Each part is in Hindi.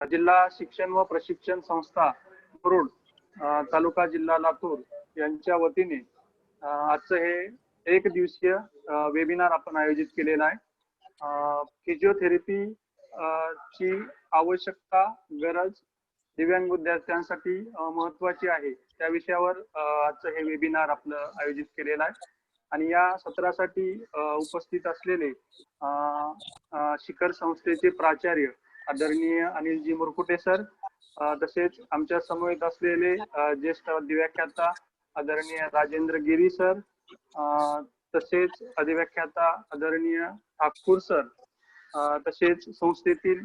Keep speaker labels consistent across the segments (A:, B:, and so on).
A: जिल्हा शिक्षण व प्रशिक्षण संस्था मुरुड तालुका जिल्हा लातूर यांच्या वतीने आजचं हे एक दिवसीय वेबिनार आपण आयोजित केलेला आहे। फिजिओथेरपी ची आवश्यकता गरज दिव्यांग विद्यार्थ्यांसाठी महत्त्वाची आहे त्या विषयावर आजचं हे वेबिनार आपलं आयोजित केलेलं आहे। आणि या सत्रासाठी उपस्थित असलेले शिखर संस्थेचे प्राचार्य आदरणीय अनिलजी मुरकुटे सर, तसेच आमच्या समवेत असलेले ज्येष्ठ अधिव्याख्याता आदरणीय राजेंद्र गिरी सर, तसेच अधिव्याख्याता आदरणीय ठाकूर सर, तसेच संस्थेतील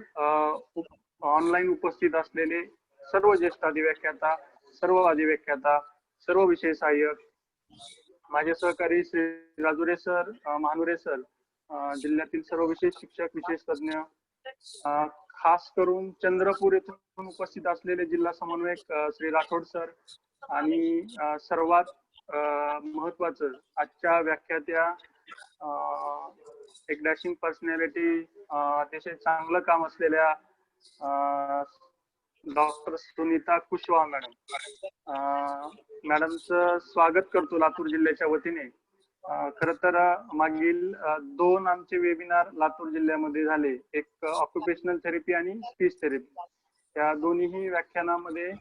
A: ऑनलाईन उपस्थित असलेले सर्व ज्येष्ठ अधिव्याख्याता, सर्व विषय सहाय्यक, माझे सहकारी श्री राजुरे सर, महानुरे सर, जिल्ह्यातील सर्व विशेष शिक्षक, विशेष तज्ञ, खास करून चंद्रपूर येथून उपस्थित असलेले जिल्हा समन्वयक श्री राठोड सर, आणि सर्वात महत्वाचं आजच्या व्याख्यात्या एक डॅशिंग पर्सनॅलिटी, अतिशय चांगलं काम असलेल्या डॉक्टर सुनीता कुशवाह मॅडमचं स्वागत करतो लातूर जिल्ह्याच्या वतीने। खर तर मागील 2 आमचे वेबिनार लातूर जिल्ह्यामध्ये झाले, एक ऑक्युपेशनल थेरपी आणि स्पीच थेरपी। या दोन्ही व्याख्यानामध्ये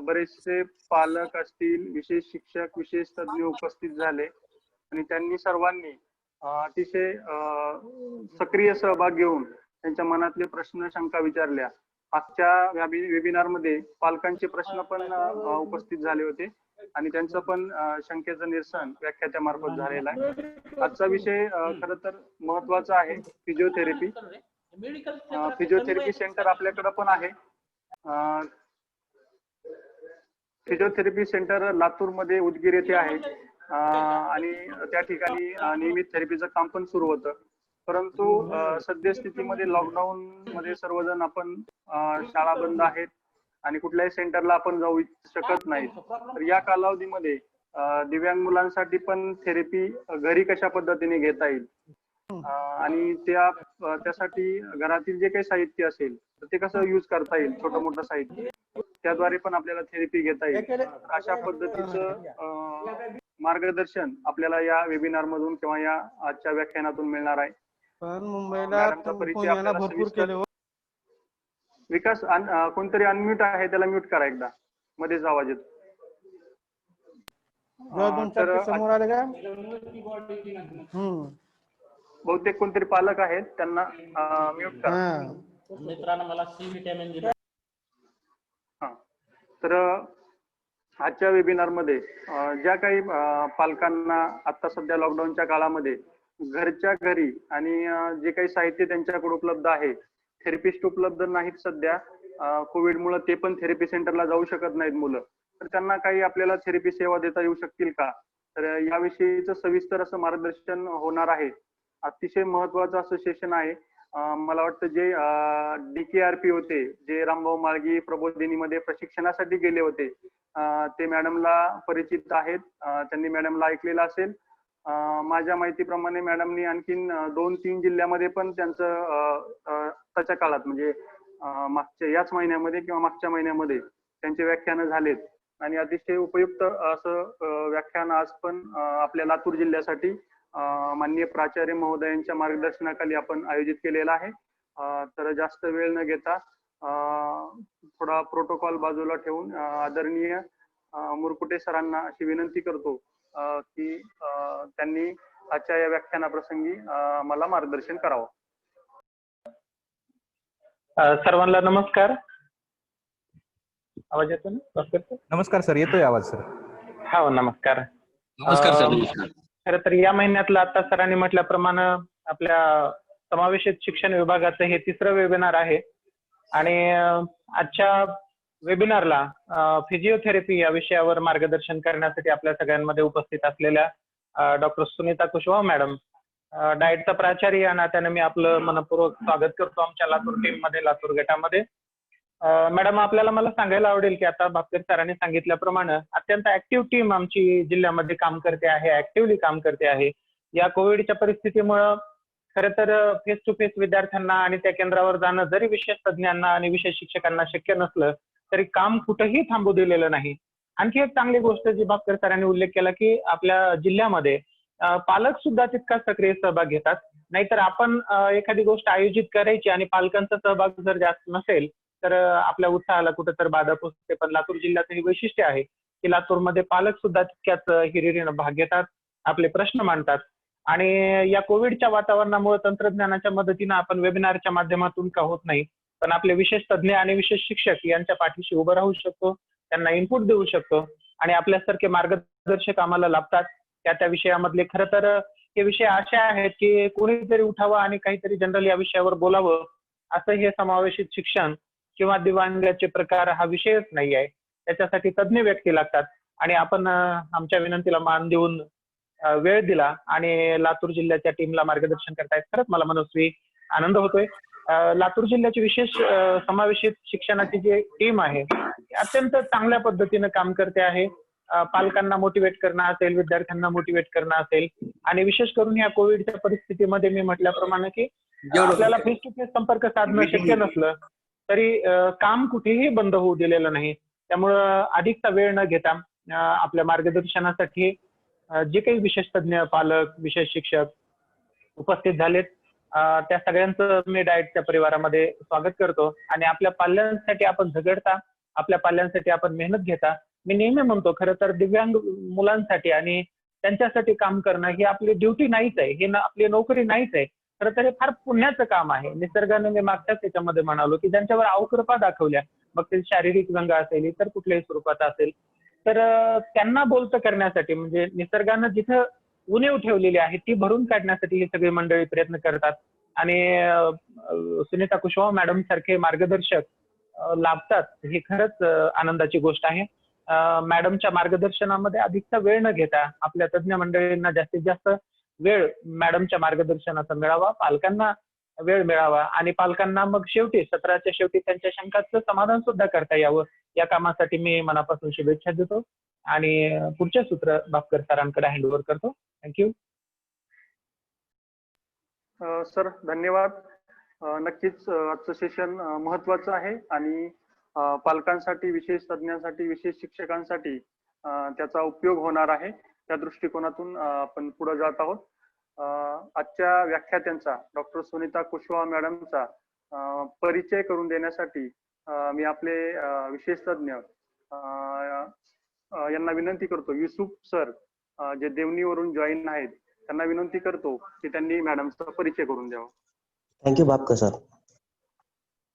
A: बरेचसे पालक असतील, विशेष शिक्षक, विशेष तज्ञ उपस्थित झाले आणि त्यांनी सर्वांनी अतिशय सक्रिय सहभाग घेऊन त्यांच्या मनातले प्रश्न शंका विचारल्या। आजच्या वेबिनार मध्ये पालकांचे प्रश्न पण उपस्थित झाले होते आणि त्यांचं पण शंकेचं निरसन व्याख्यात्यामार्फत झालेलं आहे। आजचा विषय खरं तर महत्वाचा आहे, फिजिओथेरपी। फिजिओथेरपी सेंटर आपल्याकडे पण आहे। फिजिओथेरपी सेंटर लातूर मध्ये उदगीर येथे आहे आणि त्या ठिकाणी नियमित थेरपीचं काम पण सुरू होतं। परंतु सद्यस्थितीमध्ये लॉकडाऊन मध्ये सर्वजण आपण शाळा बंद आहेत आणि कुठल्याही सेंटरला आपण जाऊ शकत नाही। तर या कालावधीमध्ये दिव्यांग मुलांसाठी पण थेरपी घरी कशा पद्धतीने घेता येईल आणि त्यासाठी घरातील जे काही साहित्य असेल तर ते कसं यूज करता येईल, छोटं मोठं साहित्य, त्याद्वारे पण आपल्याला थेरपी घेता येईल। अशा पद्धतीचं मार्गदर्शन आपल्याला या वेबिनार मधून किंवा या आजच्या व्याख्यानातून मिळणार आहे। मॅडमचा परिचय आपल्याला सविस्तर विकास कोणतरी अनम्यूट आहे, त्याला म्यूट करा एकदा, मध्येच आवाज येतो। बहुतेक कोणतरी पालक आहेत, त्यांना म्यूट करा।
B: मित्रांनो मला सी व्हिटॅमिन दिलं।
A: तर आजच्या वेबिनार मध्ये ज्या काही पालकांना आता सध्या लॉकडाऊनच्या काळामध्ये घरच्या घरी आणि जे काही साहित्य त्यांच्याकडे उपलब्ध आहे, थेरपिस्ट उपलब्ध नाहीत सध्या कोविडमुळे, ते पण थेरपी सेंटरला जाऊ शकत नाहीत मुलं, तर त्यांना काही आपल्याला थेरपी सेवा देता येऊ शकतील का, तर याविषयीचं सविस्तर असं मार्गदर्शन होणार आहे। अतिशय महत्वाचं असं सेशन आहे। मला वाटतं जे DKRP होते, जे रामभाऊ माळगी प्रबोधिनीमध्ये प्रशिक्षणासाठी गेले होते, ते मॅडमला परिचित आहेत, त्यांनी मॅडमला ऐकलेलं असेल। माझ्या माहितीप्रमाणे मॅडमनी आणखीन 2-3 जिल्ह्यामध्ये पण त्यांचं त्याच्या काळात म्हणजे मागच्या याच महिन्यामध्ये किंवा मागच्या महिन्यामध्ये त्यांचे व्याख्यान झालेत आणि अतिशय उपयुक्त असं व्याख्यान आज पण आपल्या लातूर जिल्ह्यासाठी माननीय प्राचार्य महोदयांच्या मार्गदर्शनाखाली आपण आयोजित केलेला आहे। तर जास्त वेळ न घेता थोडा प्रोटोकॉल बाजूला ठेवून आदरणीय मुरकुटे सरांना अशी विनंती करतो की त्यांनी आजच्या या व्याख्यानाप्रसंगी मला मार्गदर्शन करावं।
B: सर्वांना नमस्कार। आवाज येतो ना?
C: नमस्कार सर, येतोय आवाज सर?
B: हो नमस्कार।
D: नमस्कार सर। नमस्कार।
B: खरं तर या महिन्यातलं आता सरांनी म्हटल्याप्रमाणे आपल्या समावेशित शिक्षण विभागाचं हे 3रं वेबिनार आहे आणि आजच्या वेबिनारला फिजिओथेरपी या विषयावर मार्गदर्शन करण्यासाठी आपल्या सगळ्यांमध्ये उपस्थित असलेल्या डॉक्टर सुनीता कुशवाह मॅडम, डाएटचा प्राचार्य या नात्याने मी आपलं मनपूर्वक स्वागत करतो आमच्या लातूर टीम मध्ये, लातूर गटामध्ये। मॅडम, मला सांगायला आवडेल की आता भापकर सरांनी सांगितल्याप्रमाणे अत्यंत ऍक्टिव्ह टीम आमची जिल्ह्यामध्ये काम करते आहे, ऍक्टिव्हली काम करते आहे। या कोविडच्या परिस्थितीमुळे खरं तर फेस टू फेस विद्यार्थ्यांना आणि त्या केंद्रावर जाणं जरी विशेष तज्ज्ञांना आणि विशेष शिक्षकांना शक्य नसलं तरी काम कुठंही थांबू दिलेलं नाही. आणखी एक चांगली गोष्ट जी भापकर सरांनी उल्लेख केला की आपल्या जिल्ह्यामध्ये पालक सुद्धा तितका सक्रिय सहभाग घेतात. नाहीतर आपण एखादी गोष्ट आयोजित करायची आणि पालकांचा सहभाग जर जास्त नसेल तर आपल्या उत्साहाला कुठेतरी बाधा पोहोचते. पण लातूर जिल्ह्याचं हे वैशिष्ट्य आहे की लातूरमध्ये पालक सुद्धा तितक्याच हिरिरीनं भाग घेतात, आपले प्रश्न मांडतात. आणि या कोविडच्या वातावरणामुळे तंत्रज्ञानाच्या मदतीनं आपण वेबिनारच्या माध्यमातून का होत नाही, पण आपले विशेष तज्ज्ञ आणि विशेष शिक्षक यांच्या पाठीशी उभं राहू शकतो, त्यांना इनपुट देऊ शकतो आणि आपल्यासारखे मार्गदर्शक आम्हाला लाभतात. त्या विषयामधले खरं तर हे विषय असे आहेत की कोणीतरी उठावं आणि काहीतरी जनरल या विषयावर बोलावं असं हे समावेशित शिक्षण किंवा दिव्यांगाचे प्रकार हा विषयच नाही आहे. त्याच्यासाठी तज्ज्ञ व्यक्ती लागतात आणि आपण आमच्या विनंतीला मान देऊन वेळ दिला आणि लातूर जिल्ह्याच्या टीमला मार्गदर्शन करतायत. खरंच मला मनस्वी आनंद होतोय. लातूर जिल्ह्याची विशेष समावेशित शिक्षणाची जी टीम आहे ती अत्यंत चांगल्या पद्धतीनं काम करते आहे. पालकांना मोटिवेट करणं असेल, विद्यार्थ्यांना मोटिवेट करणं असेल आणि विशेष करून या कोविडच्या परिस्थितीमध्ये मी म्हटल्याप्रमाणे की आपल्याला फेस टू फेस संपर्क साधणं शक्य नसलं तरी काम कुठेही बंद होऊ दिलेलं नाही. त्यामुळं अधिकचा वेळ न घेता आपल्या मार्गदर्शनासाठी जे काही विशेष तज्ज्ञ, पालक, विशेष शिक्षक उपस्थित झालेत त्या सगळ्यांचं मी डाएटच्या परिवारामध्ये स्वागत करतो आणि आपल्या पाल्यांसाठी आपण झगडता, आपल्या पाल्यांसाठी आपण मेहनत घेता. मी नेहमी म्हणतो खरं तर दिव्यांग मुलांसाठी आणि त्यांच्यासाठी काम करणं ही आपली ड्युटी नाहीच आहे, ही आपली नोकरी नाहीच आहे. खरं तर हे फार पुण्याचं काम आहे. निसर्गाने मी मागच्याच त्याच्यामध्ये म्हणालो की ज्यांच्यावर अवकृपा दाखवल्या, मग ते शारीरिक व्यंग असेल, इतर कुठल्याही स्वरूपात असेल, तर त्यांना बोलतं करण्यासाठी म्हणजे निसर्गानं जिथं उणीव ठेवलेली आहे ती भरून काढण्यासाठी ही सगळी मंडळी प्रयत्न करतात आणि सुनीता कुशवाह मॅडम सारखे मार्गदर्शक लाभतात ही खरंच आनंदाची गोष्ट आहे. मॅडमच्या मार्गदर्शनामध्ये अधिकचा वेळ न घेता आपल्या तज्ज्ञ मंडळींना जास्तीत जास्त वेळ मॅडमच्या मार्गदर्शनाचा मिळावा, पालकांना वेळ मिळावा आणि पालकांना मग शेवटी सत्राच्या शेवटी त्यांच्या शंकांचं समाधान सुद्धा करता यावं या कामासाठी मी मनापासून शुभेच्छा देतो आणि पुढचे सूत्र भापकर सरांकडे हँडओव्हर करतो. थँक्यू.
A: सर धन्यवाद. नक्कीच आजचं सेशन महत्वाचं आहे आणि पालकांसाठी, विशेष तज्ज्ञांसाठी, विशेष शिक्षकांसाठी त्याचा उपयोग होणार आहे. त्या दृष्टिकोनातून आपण पुढे जात आहोत. आजच्या व्याख्यात्यांचा डॉक्टर सुनीता कुशवाह मॅडमचा परिचय करून देण्यासाठी मी आपले विशेष तज्ज्ञ यांना विनंती करतो. युसुफ सर जे देवणीवरून जॉईन आहेत त्यांना विनंती करतो की त्यांनी मॅडमचा परिचय करून द्यावा.
E: Thank you Bhapkar sir.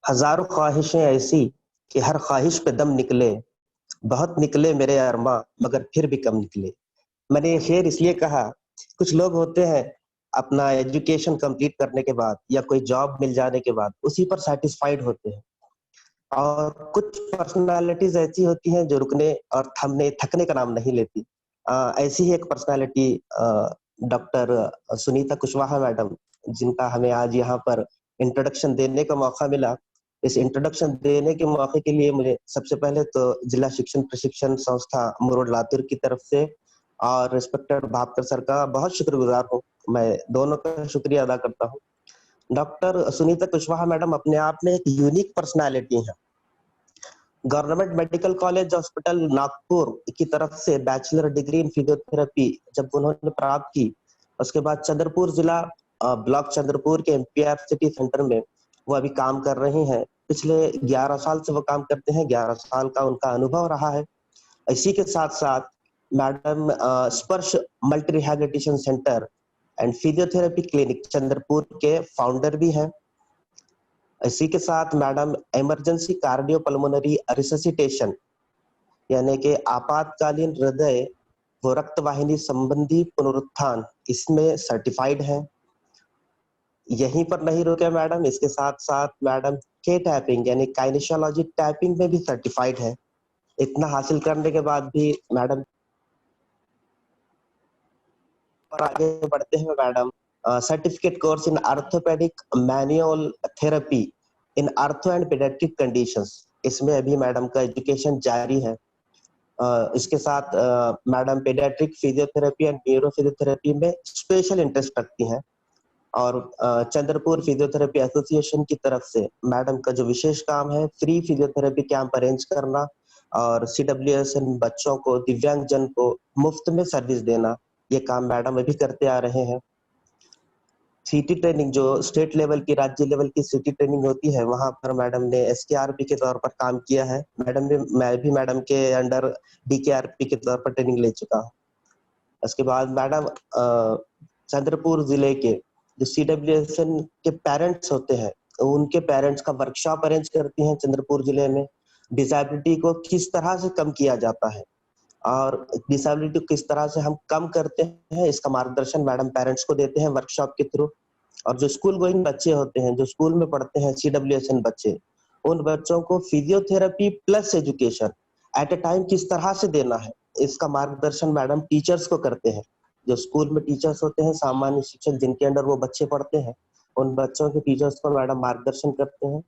E: हजारों ख्वाहिशें ऐसी कि हर ख्वाहिश पे दम निकले, बहुत निकले मेरे अरमा मगर फिर भी कम निकले. मैंने ये शेर इसलिए कहा, कुछ लोग होते हैं अपना एजुकेशन कंप्लीट करने के बाद या कोई जॉब मिल जाने के बाद उसी पर सेटिस्फाइड होते हैं और कुछ पर्सनालिटीज ऐसी होती हैं जो रुकने और थकने का नाम नहीं लेती. ऐसी ही एक personality doctor Sunita Kushwaha madam, जिनका हमें आज यहाँ पर इंट्रोडक्शन देने का मौका मिला. इस इंट्रोडक्शन देने के मौके के लिए मुझे सबसे पहले तो जिला शिक्षण प्रशिक्षण संस्था मुरुड लातूर की तरफ से और रिस्पेक्टेड भापकर सर का बहुत शुक्रगुजार हूँ. मैं दोनों का शुक्रिया अदा करता हूँ. डॉक्टर सुनीता कुशवाहा मैडम अपने आप में एक यूनिक पर्सनालिटी है. Government medical college hospital Nagpur की तरफ से बैचलर डिग्री इन फिजियोथेरेपी जब उन्होंने प्राप्त की, उसके बाद चंद्रपुर जिला ब्लॉक चंद्रपुर के एमपीआर सिटी सेंटर में वो अभी काम कर रही हैं. पिछले 11 साल से वो काम करते हैं. 11 साल का उनका अनुभव रहा है. इसी के साथ साथ मैडम स्पर्श multi rehabilitation centre and physiotherapy clinic Chandrapur के फाउंडर भी हैं. इसी के साथ मैडम इमरजेंसी कार्डियोपल्मोनरी रिससिटेशन यानी कि आपातकालीन हृदय व रक्त वाहिनी संबंधी पुनरुत्थान इसमें सर्टिफाइड है. यहीं पर नहीं रुके मैडम, इसके साथ साथ मैडम के टैपिंग यानी काइनेशियोलॉजी टैपिंग में भी सर्टिफाइड है. इतना हासिल करने के बाद भी मैडम और आगे बढ़ते हैं madam certificate course in orthopaedic manual therapy in ortho and paediatric conditions, इसमें अभी मैडम का एजुकेशन जारी है. इसके साथ madam paediatric physiotherapy and neuro physiotherapy में स्पेशल इंटरेस्ट रखती हैं. और चंद्रपुर फिजियोथेरेपी एसोसिएशन की तरफ से मैडम का जो विशेष काम है फ्री फिजियोथेरेपी कैंप अरेंज करना और CWSN बच्चों को, दिव्यांगजन को मुफ्त में सर्विस देना, ये काम मैडम अभी करते आ रहे हैं। सीटी ट्रेनिंग जो स्टेट लेवल की, राज्य लेवल की सीटी ट्रेनिंग होती है, वहां पर मैडम ने SKRP के तौर पर काम किया है। मैं भी मैडम के अंडर DKRP के तौर पर ट्रेनिंग ले चुका हूँ। उसके बाद मैडम चंद्रपुर जिले के जो CWSN के पेरेंट्स होते हैं, उनके पेरेंट्स का वर्कशॉप अरेंज करती हैं चंद्रपुर जिले में। डिसेबिलिटी को किस तरह से कम किया जाता है और डिसेबिलिटी को किस तरह से हम कम करते हैं, इसका मार्गदर्शन मैडम पेरेंट्स को देते हैं वर्कशॉप के थ्रू। और जो स्कूल गोइंग बच्चे होते हैं, जो स्कूल में पढ़ते हैं CWSN बच्चे, उन बच्चों को physiotherapy plus education at A time किस तरह से देना है, इसका मार्गदर्शन मैडम टीचर्स को करते हैं। जो स्कूल में टीचर्स होते हैं, सामान्य शिक्षक जिनके अंडर वो बच्चे पढ़ते हैं, उन बच्चों के टीचर्स को मैडम मार्गदर्शन करते हैं।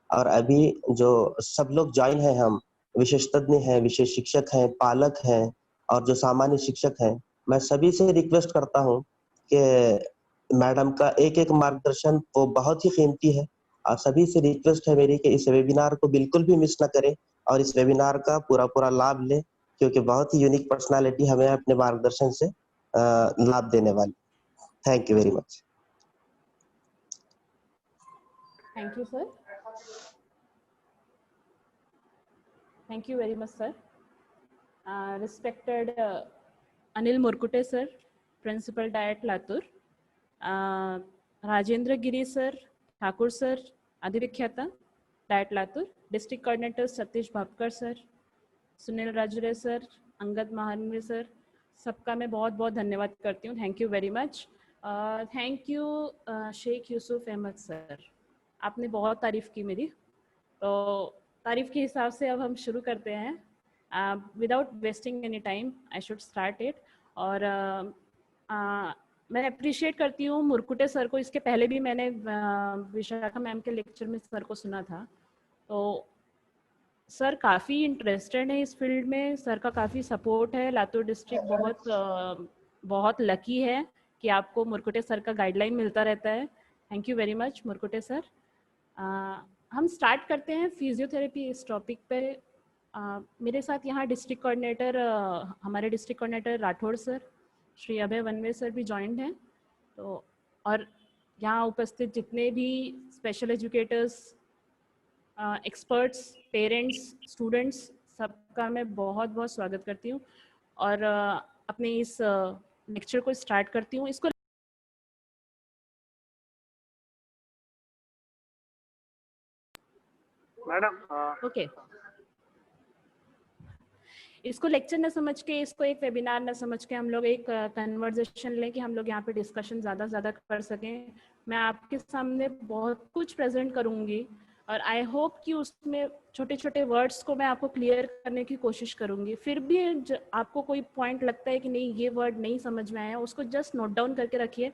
E: और अभी जो सब लोग ज्वाइन हैं, हम विशेषज्ञ हैं, विशेष शिक्षक हैं, पालक हैं और जो सामान्य शिक्षक हैं, मैं सभी से रिक्वेस्ट करता हूं कि मैडम का एक एक मार्गदर्शन वो बहुत ही कीमती है। और सभी से रिक्वेस्ट है मेरी कि इस वेबिनार को बिल्कुल भी मिस ना करें और इस वेबिनार का पूरा लाभ लें, क्योंकि बहुत ही यूनिक पर्सनालिटी हमें अपने मार्गदर्शन से लाभ देने वाली। Thank you very much.
F: Thank you, sir. Thank you very much, sir. Respected Anil Murkute, sir, Principal Diet Latur, Rajendra Giri, sir, Thakur, sir, Adhivikhyata, Diet Latur, District Coordinator Satish Bhavkar, sir, Sunil Rajure sir, Angad Mahanavi sir, सबका मैं बहुत बहुत धन्यवाद करती हूँ। Thank you very much. Thank you Sheikh Yusuf Ahmad sir, आपने बहुत तारीफ़ की मेरी, तो तारीफ़ के हिसाब से अब हम शुरू करते हैं। Without wasting any time I should start it. और मैं अप्रिशिएट करती हूँ मुरकुटे सर को। इसके पहले भी मैंने विशाखा मैम के लेक्चर में सर को सुना था, तो सर काफ़ी इंटरेस्टेड है इस फील्ड में, सर का काफ़ी सपोर्ट है। लातूर डिस्ट्रिक्ट बहुत लकी है कि आपको मुरकुटे सर का गाइडलाइन मिलता रहता है। Thank you very much Murkute sir. हम स्टार्ट करते हैं फिजियोथेरेपी इस टॉपिक पे। मेरे साथ यहाँ डिस्ट्रिक्ट कोऑर्डिनेटर, हमारे district coordinator Rathod sir, Shri Abhay Wanve sir भी जॉइंट हैं। तो और यहाँ उपस्थित जितने भी special educators, experts, parents, students, सबका मैं बहुत बहुत स्वागत करती हूँ और अपने इस लेक्चर को स्टार्ट करती हूँ। इसको
A: मैडम
F: ओके, इसको लेक्चर न समझ के, इसको एक वेबिनार न समझ के हम लोग एक कन्वर्सेशन लें कि हम लोग यहाँ पे डिस्कशन ज़्यादा से ज़्यादा कर सकें। मैं आपके सामने बहुत कुछ प्रेजेंट करूँगी और आई होप कि उसमें छोटे छोटे वर्ड्स को मैं आपको क्लियर करने की कोशिश करूँगी। फिर भी आपको कोई पॉइंट लगता है कि नहीं ये वर्ड नहीं समझ में आया, उसको जस्ट नोट डाउन करके रखिए।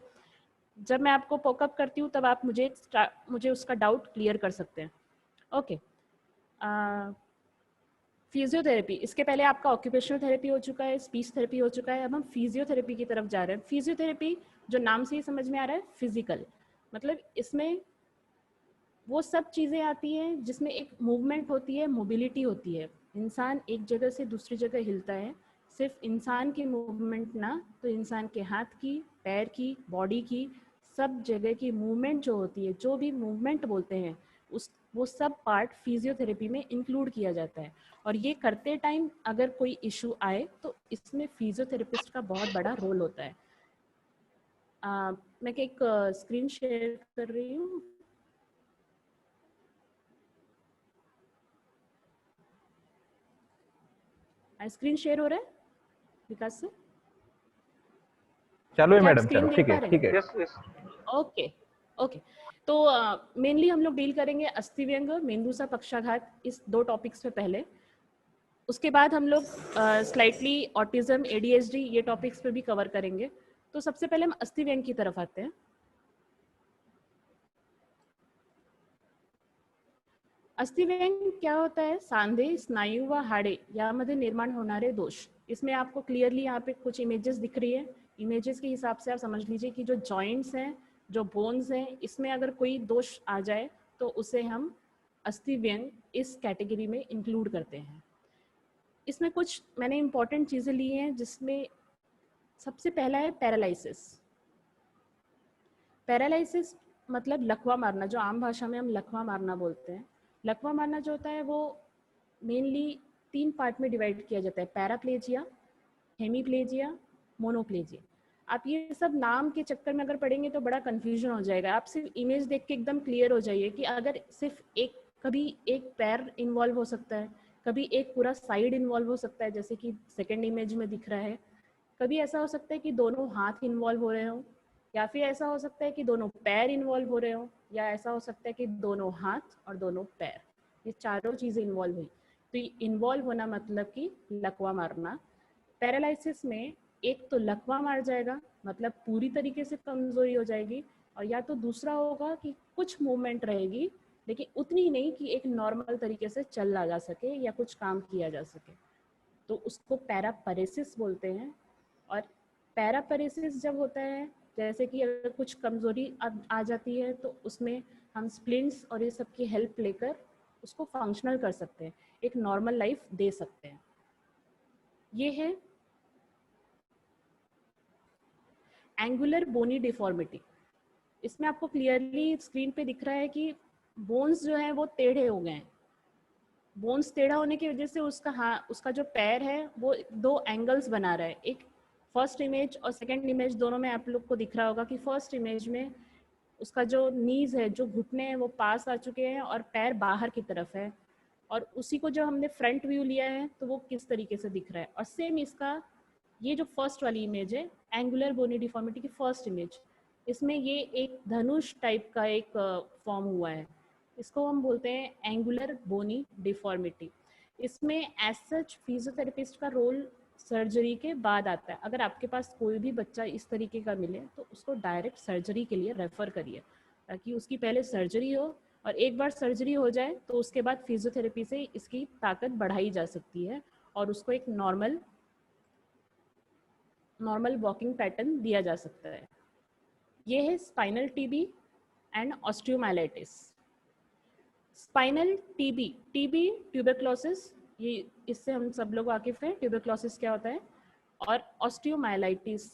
F: जब मैं आपको पॉकअप करती हूँ तब आप मुझे उसका डाउट क्लियर कर सकते हैं। ओके, फिजियोथेरेपी, इसके पहले आपका ऑक्यूपेशनल थेरेपी हो चुका है, स्पीच थेरेपी हो चुका है, अब हम फिजियोथेरेपी की तरफ जा रहे हैं। फिजियोथेरेपी जो नाम से ही समझ में आ रहा है, फिजिकल, मतलब इसमें वो सब चीज़ें आती हैं जिसमें एक मूवमेंट होती है, मोबिलिटी होती है। इंसान एक जगह से दूसरी जगह हिलता है। सिर्फ इंसान की मूवमेंट ना, तो इंसान के हाथ की, पैर की, बॉडी की, सब जगह की मूवमेंट जो होती है, जो भी मूवमेंट बोलते हैं, वो सब पार्ट फिजियोथेरेपी में इंक्लूड किया जाता है। और ये करते टाइम अगर कोई इशू आए तो इसमें फिजियोथेरेपिस्ट का बहुत बड़ा रोल होता है। मैं एक स्क्रीन शेयर कर रही हूँ। स्क्रीन शेयर हो रहा है विकास सर?
C: चालू है
F: क्या आप
C: मैडम,
F: स्क्रीन
C: चलो
F: देख
C: ठीक
F: पा
C: है
F: रहे
C: ठीक
F: हैं?
C: है।
A: यस यस
F: ओके ओके, तो मेनली हम लोग डील करेंगे अस्थिव्यंग, मेंदुसा पक्षाघात, इस दो टॉपिक्स पे पहले। उसके बाद हम लोग स्लाइटली ऑटिज्म, ADHD, ये टॉपिक्स पे भी कवर करेंगे। तो सबसे पहले हम अस्थिव्यंग की तरफ आते हैं। अस्थिव्यंग क्या होता है? सांधे, स्नायू व हाडे यामध्ये निर्माण होणारे दोष। इसमें आपको क्लियरली यहाँ पे कुछ इमेजेस दिख रही है। इमेजेस के हिसाब से आप समझ लीजिए कि जो जॉइंट्स हैं जो बोन्स हैं इसमें अगर कोई दोष आ जाए तो उसे हम अस्थि व्यंग इस कैटेगरी में इंक्लूड करते हैं। इसमें कुछ मैंने इंपॉर्टेंट चीज़ें ली हैं, जिसमें सबसे पहला है पैरालिसिस। पैरालिसिस मतलब लकवा मारना, जो आम भाषा में हम लकवा मारना बोलते हैं। लकवा मारना जो होता है वो मेनली 3 पार्ट में डिवाइड किया जाता है, पैराप्लेजिया, हेमीप्लेजिया, मोनोप्लेजिया। आप ये सब नाम के चक्कर में अगर पढ़ेंगे तो बड़ा कन्फ्यूजन हो जाएगा। आप सिर्फ इमेज देख के एकदम क्लियर हो जाइए कि अगर सिर्फ कभी एक पैर इन्वॉल्व हो सकता है, कभी एक पूरा साइड इन्वॉल्व हो सकता है, जैसे कि सेकेंड इमेज में दिख रहा है। कभी ऐसा हो सकता है कि दोनों हाथ इन्वॉल्व हो रहे हो, या फिर ऐसा हो सकता है कि दोनों पैर इन्वॉल्व हो रहे हो, या ऐसा हो सकता है कि दोनों हाथ और दोनों पैर, ये चारों चीज़ें इन्वॉल्व हुई। तो ये इन्वॉल्व होना मतलब कि लकवा मारना। पैरालिसिस में एक तो लकवा मार जाएगा, मतलब पूरी तरीके से कमजोरी हो जाएगी, और या तो दूसरा होगा कि कुछ मूवमेंट रहेगी लेकिन उतनी नहीं कि एक नॉर्मल तरीके से चला जा सके या कुछ काम किया जा सके, तो उसको पैरापरेसिस बोलते हैं। और पैरापरेसिस जब होता है, जैसे कि अगर कुछ कमजोरी आ जाती है तो उसमें हम स्प्लिंट्स और ये सब की हेल्प लेकर उसको फंक्शनल कर सकते हैं, एक नॉर्मल लाइफ दे सकते हैं। ये है एंगुलर बोनी डिफॉर्मिटी। इसमें आपको क्लियरली स्क्रीन पे दिख रहा है कि बोन्स जो हैं वो टेढ़े हो गए हैं। बोन्स टेढ़ा होने की वजह से उसका जो पैर है वो 2 एंगल्स बना रहा है। एक फर्स्ट इमेज और सेकंड इमेज दोनों में आप लोग को दिख रहा होगा कि फर्स्ट इमेज में उसका जो नीज है, जो घुटने हैं वो पास आ चुके हैं और पैर बाहर की तरफ है, और उसी को जो हमने फ्रंट व्यू लिया है तो वो किस तरीके से दिख रहा है। और सेम इसका ये जो फर्स्ट वाली इमेज है एंगुलर बोनी डिफॉर्मिटी की फर्स्ट इमेज, इसमें ये एक धनुष टाइप का एक फॉर्म हुआ है, इसको हम बोलते हैं एंगुलर बोनी डिफॉर्मिटी। इसमें एज सच फिजियोथेरेपिस्ट का रोल सर्जरी के बाद आता है। अगर आपके पास कोई भी बच्चा इस तरीके का मिले तो उसको डायरेक्ट सर्जरी के लिए रेफर करिए, ताकि उसकी पहले सर्जरी हो, और एक बार सर्जरी हो जाए तो उसके बाद फिजियोथेरेपी से इसकी ताकत बढ़ाई जा सकती है और उसको एक नॉर्मल वॉकिंग पैटर्न दिया जा सकता है। ये है spinal TB and osteomyelitis. Spinal TB, tuberculosis, ये इससे हम सब लोग वाकिफ हैं, ट्यूबरक्लोसिस क्या होता है। और ऑस्टियोमाइलाइटिस,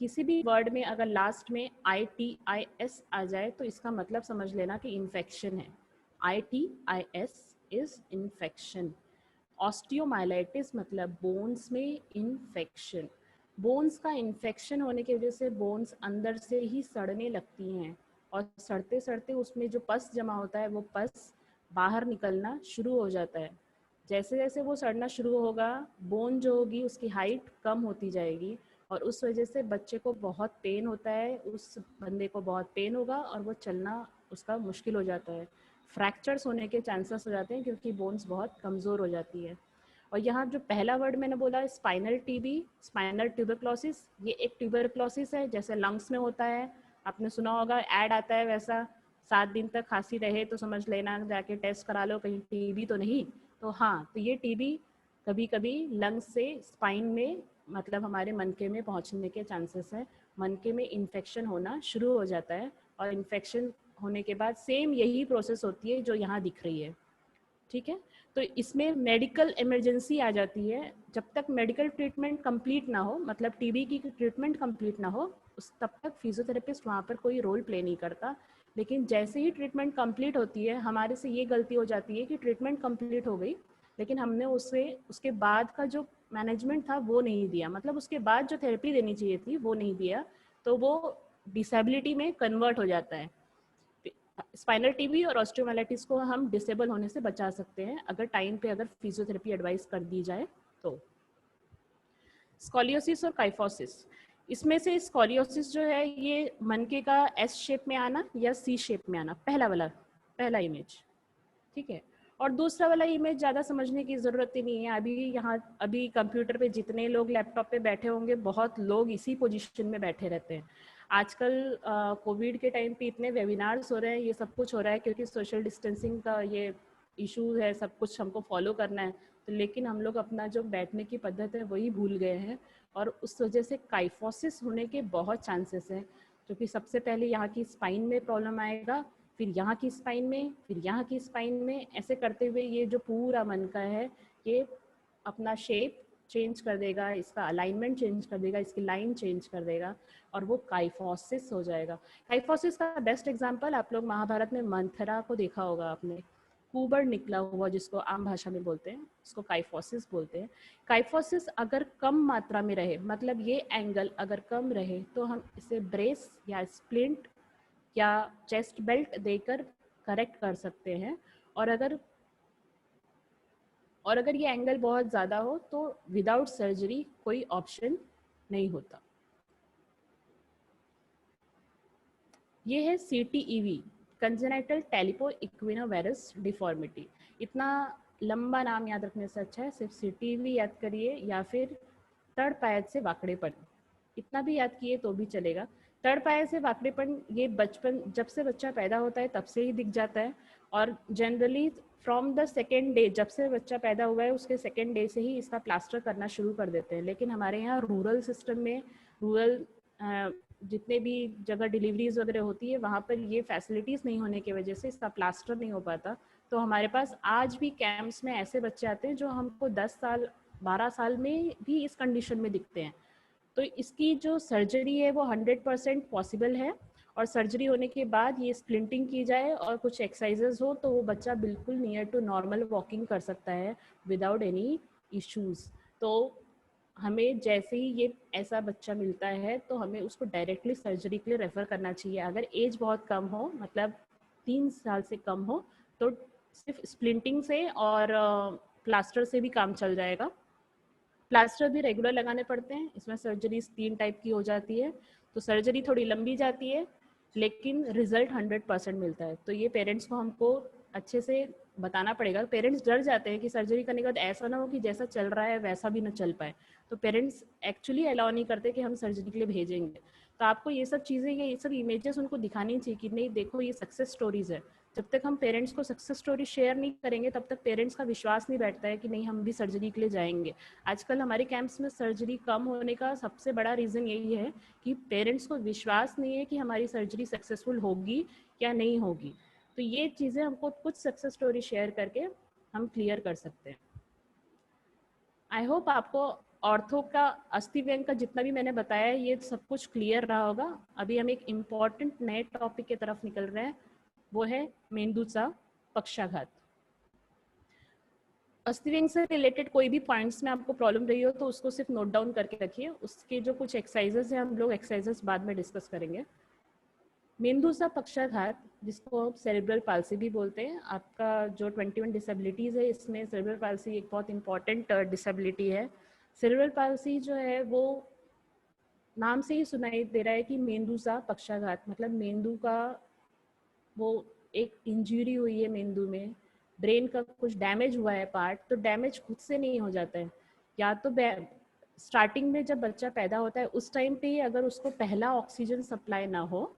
F: किसी भी वर्ड में अगर लास्ट में ITIS आ जाए तो इसका मतलब समझ लेना कि इन्फेक्शन है। ITIS is infection. ऑस्टियोमाइलाइटिस मतलब बोन्स में इन्फेक्शन। बोन्स का इन्फेक्शन होने की वजह से बोन्स अंदर से ही सड़ने लगती हैं, और सड़ते सड़ते उसमें जो पस जमा होता है वो पस बाहर निकलना शुरू हो जाता है। जैसे जैसे वो सड़ना शुरू होगा, बोन जो होगी उसकी हाइट कम होती जाएगी, और उस वजह से बच्चे को बहुत पेन होता है, उस बंदे को बहुत पेन होगा और वो चलना उसका मुश्किल हो जाता है। फ्रैक्चर्स होने के चांसेस हो जाते हैं क्योंकि बोन्स बहुत कमज़ोर हो जाती है। और यहाँ जो पहला वर्ड मैंने बोला स्पाइनल टीबी, स्पाइनल ट्यूबरक्लोसिस, ये एक ट्यूबरक्लोसिस है जैसे लंग्स में होता है, आपने सुना होगा, ऐड आता है वैसा, 7 दिन तक खांसी रहे तो समझ लेना, जाके टेस्ट करा लो कहीं टीबी तो नहीं। तो हाँ, तो ये टीबी कभी कभी लंग्स से स्पाइन में, मतलब हमारे मनके में पहुँचने के चांसेस है। मनके में इन्फेक्शन होना शुरू हो जाता है, और इन्फेक्शन होने के बाद सेम यही प्रोसेस होती है जो यहाँ दिख रही है। ठीक है, तो इसमें मेडिकल इमरजेंसी आ जाती है। जब तक मेडिकल ट्रीटमेंट कंप्लीट ना हो, मतलब टीबी की ट्रीटमेंट कंप्लीट ना हो, तब तक फिजियोथेरेपिस्ट वहाँ पर कोई रोल प्ले नहीं करता। लेकिन जैसे ही ट्रीटमेंट कंप्लीट होती है, हमारे से ये गलती हो जाती है कि ट्रीटमेंट कंप्लीट हो गई लेकिन हमने उसके बाद का जो मैनेजमेंट था वो नहीं दिया, मतलब उसके बाद जो थेरेपी देनी चाहिए थी वो नहीं दिया, तो वो डिसेबिलिटी में कन्वर्ट हो जाता है। स्पाइनल टीबी और ऑस्टियोमाइलाइटिस को हम डिसेबल होने से बचा सकते हैं अगर टाइम पे अगर फिजियोथेरेपी एडवाइस कर दी जाए तो। स्कॉलियोसिस और काइफोसिस, इसमें से स्कॉलियोसिस जो है ये मनके का एस शेप में आना या सी शेप में आना, पहला इमेज, ठीक है। और दूसरा वाला इमेज ज़्यादा समझने की ज़रूरत ही नहीं है। अभी कंप्यूटर पे जितने लोग लैपटॉप पे बैठे होंगे, बहुत लोग इसी पोजीशन में बैठे रहते हैं। आजकल कोविड के टाइम पे इतने वेबिनार्स हो रहे हैं, ये सब कुछ हो रहा है क्योंकि सोशल डिस्टेंसिंग का ये इशू है, सब कुछ हमको फॉलो करना है, तो लेकिन हम लोग अपना जो बैठने की पद्धत है वही भूल गए हैं, और उस वजह से काइफोसिस होने के बहुत चांसेस हैं। जो कि सबसे पहले यहाँ की स्पाइन में प्रॉब्लम आएगा, फिर यहाँ की स्पाइन में, फिर यहाँ की स्पाइन में, ऐसे करते हुए ये जो पूरा मन का है ये अपना शेप चेंज कर देगा, इसका अलाइनमेंट चेंज कर देगा, इसकी लाइन चेंज कर देगा और वो काइफोसिस हो जाएगा। काइफोसिस का बेस्ट एग्जांपल आप लोग महाभारत में मंथरा को देखा होगा आपने, कुबड़ निकला हुआ जिसको आम भाषा में बोलते हैं, उसको काइफोसिस बोलते हैं। काइफोसिस अगर कम मात्रा में रहे, मतलब ये एंगल अगर कम रहे, तो हम इसे ब्रेस या स्प्लिंट या चेस्ट बेल्ट देकर करेक्ट कर सकते हैं। और अगर ये एंगल बहुत ज़्यादा हो तो विदाउट सर्जरी कोई ऑप्शन नहीं होता। ये है CTEV, कंजेनाइटल टेलिपो इक्विनोवेरस डिफॉर्मिटी। इतना लंबा नाम याद रखने से अच्छा है सिर्फ CTEV याद करिए या फिर तड़ पायद से वाकड़ेपन, इतना भी याद किए तो भी चलेगा। तड़ पायद से वाकड़ेपन ये बचपन, जब से बच्चा पैदा होता है तब से ही दिख जाता है और generally from the second day, जब से बच्चा पैदा हुआ है उसके सेकेंड डे से ही इसका प्लास्टर करना शुरू कर देते हैं। लेकिन हमारे यहाँ रूरल सिस्टम में, रूरल जितने भी जगह डिलीवरीज वगैरह होती है वहाँ पर ये फैसिलिटीज़ नहीं होने की वजह से इसका प्लास्टर नहीं हो पाता। तो हमारे पास आज भी कैंप्स में ऐसे बच्चे आते हैं जो हमको 10 साल 12 साल में भी इस कंडीशन में दिखते हैं। तो इसकी जो सर्जरी है वो 100% पॉसिबल है और सर्जरी होने के बाद ये स्प्लिंटिंग की जाए और कुछ एक्सरसाइजेज हो तो वो बच्चा बिल्कुल नियर टू नॉर्मल वॉकिंग कर सकता है विदाउट एनी इश्यूज़। तो हमें जैसे ही ये ऐसा बच्चा मिलता है तो हमें उसको डायरेक्टली सर्जरी के लिए रेफ़र करना चाहिए। अगर एज बहुत कम हो, मतलब 3 साल से कम हो, तो सिर्फ स्प्लिंटिंग से और प्लास्टर से भी काम चल जाएगा। प्लास्टर भी रेगुलर लगाने पड़ते हैं, इसमें सर्जरी 3 टाइप की हो जाती है। तो सर्जरी थोड़ी लंबी जाती है लेकिन रिजल्ट 100% मिलता है। तो ये पेरेंट्स को हमको अच्छे से बताना पड़ेगा। पेरेंट्स डर जाते हैं कि सर्जरी करने के बाद ऐसा ना हो कि जैसा चल रहा है वैसा भी ना चल पाए, तो पेरेंट्स एक्चुअली अलाउ नहीं करते कि हम सर्जरी के लिए भेजेंगे। तो आपको ये सब चीज़ें, ये सब इमेजेस उनको दिखानी चाहिए कि नहीं देखो ये सक्सेस स्टोरीज है। जब तक हम पेरेंट्स को सक्सेस स्टोरी शेयर नहीं करेंगे तब तक पेरेंट्स का विश्वास नहीं बैठता है कि नहीं हम भी सर्जरी के लिए जाएंगे। आजकल हमारे कैंप्स में सर्जरी कम होने का सबसे बड़ा रीज़न यही है कि पेरेंट्स को विश्वास नहीं है कि हमारी सर्जरी सक्सेसफुल होगी या नहीं होगी। तो ये चीज़ें हमको कुछ सक्सेस स्टोरी शेयर करके हम क्लियर कर सकते हैं। आई होप आपको ऑर्थो का अस्थि व्यंग का जितना भी मैंने बताया ये सब कुछ क्लियर रहा होगा। अभी हम एक इम्पॉर्टेंट नए टॉपिक की तरफ निकल रहे हैं, वो है मेंदूचा पक्षाघात। अस्थि व्यंग से रिलेटेड कोई भी पॉइंट्स में आपको प्रॉब्लम रही हो तो उसको सिर्फ नोट डाउन करके रखिए। उसके जो कुछ एक्सरसाइजेस हैं हम लोग एक्सरसाइजेस बाद में डिस्कस करेंगे। मेंदूचा पक्षाघात, जिसको आप सेरेब्रल पाल्सी भी बोलते हैं, आपका जो 21 डिसेबिलिटीज़ है इसमें सेरेब्रल पाल्सी एक बहुत इंपॉर्टेंट डिसेबिलिटी है। सेरेब्रल पाल्सी जो है वो नाम से ही सुनाई दे रहा है कि मेंदूचा पक्षाघात, मतलब मेंदू का वो एक इंजरी हुई है, मेंदू में ब्रेन का कुछ डैमेज हुआ है पार्ट, तो डैमेज खुद से नहीं हो जाता है। या तो स्टार्टिंग में जब बच्चा पैदा होता है उस टाइम पे ही अगर उसको पहला ऑक्सीजन सप्लाई ना हो,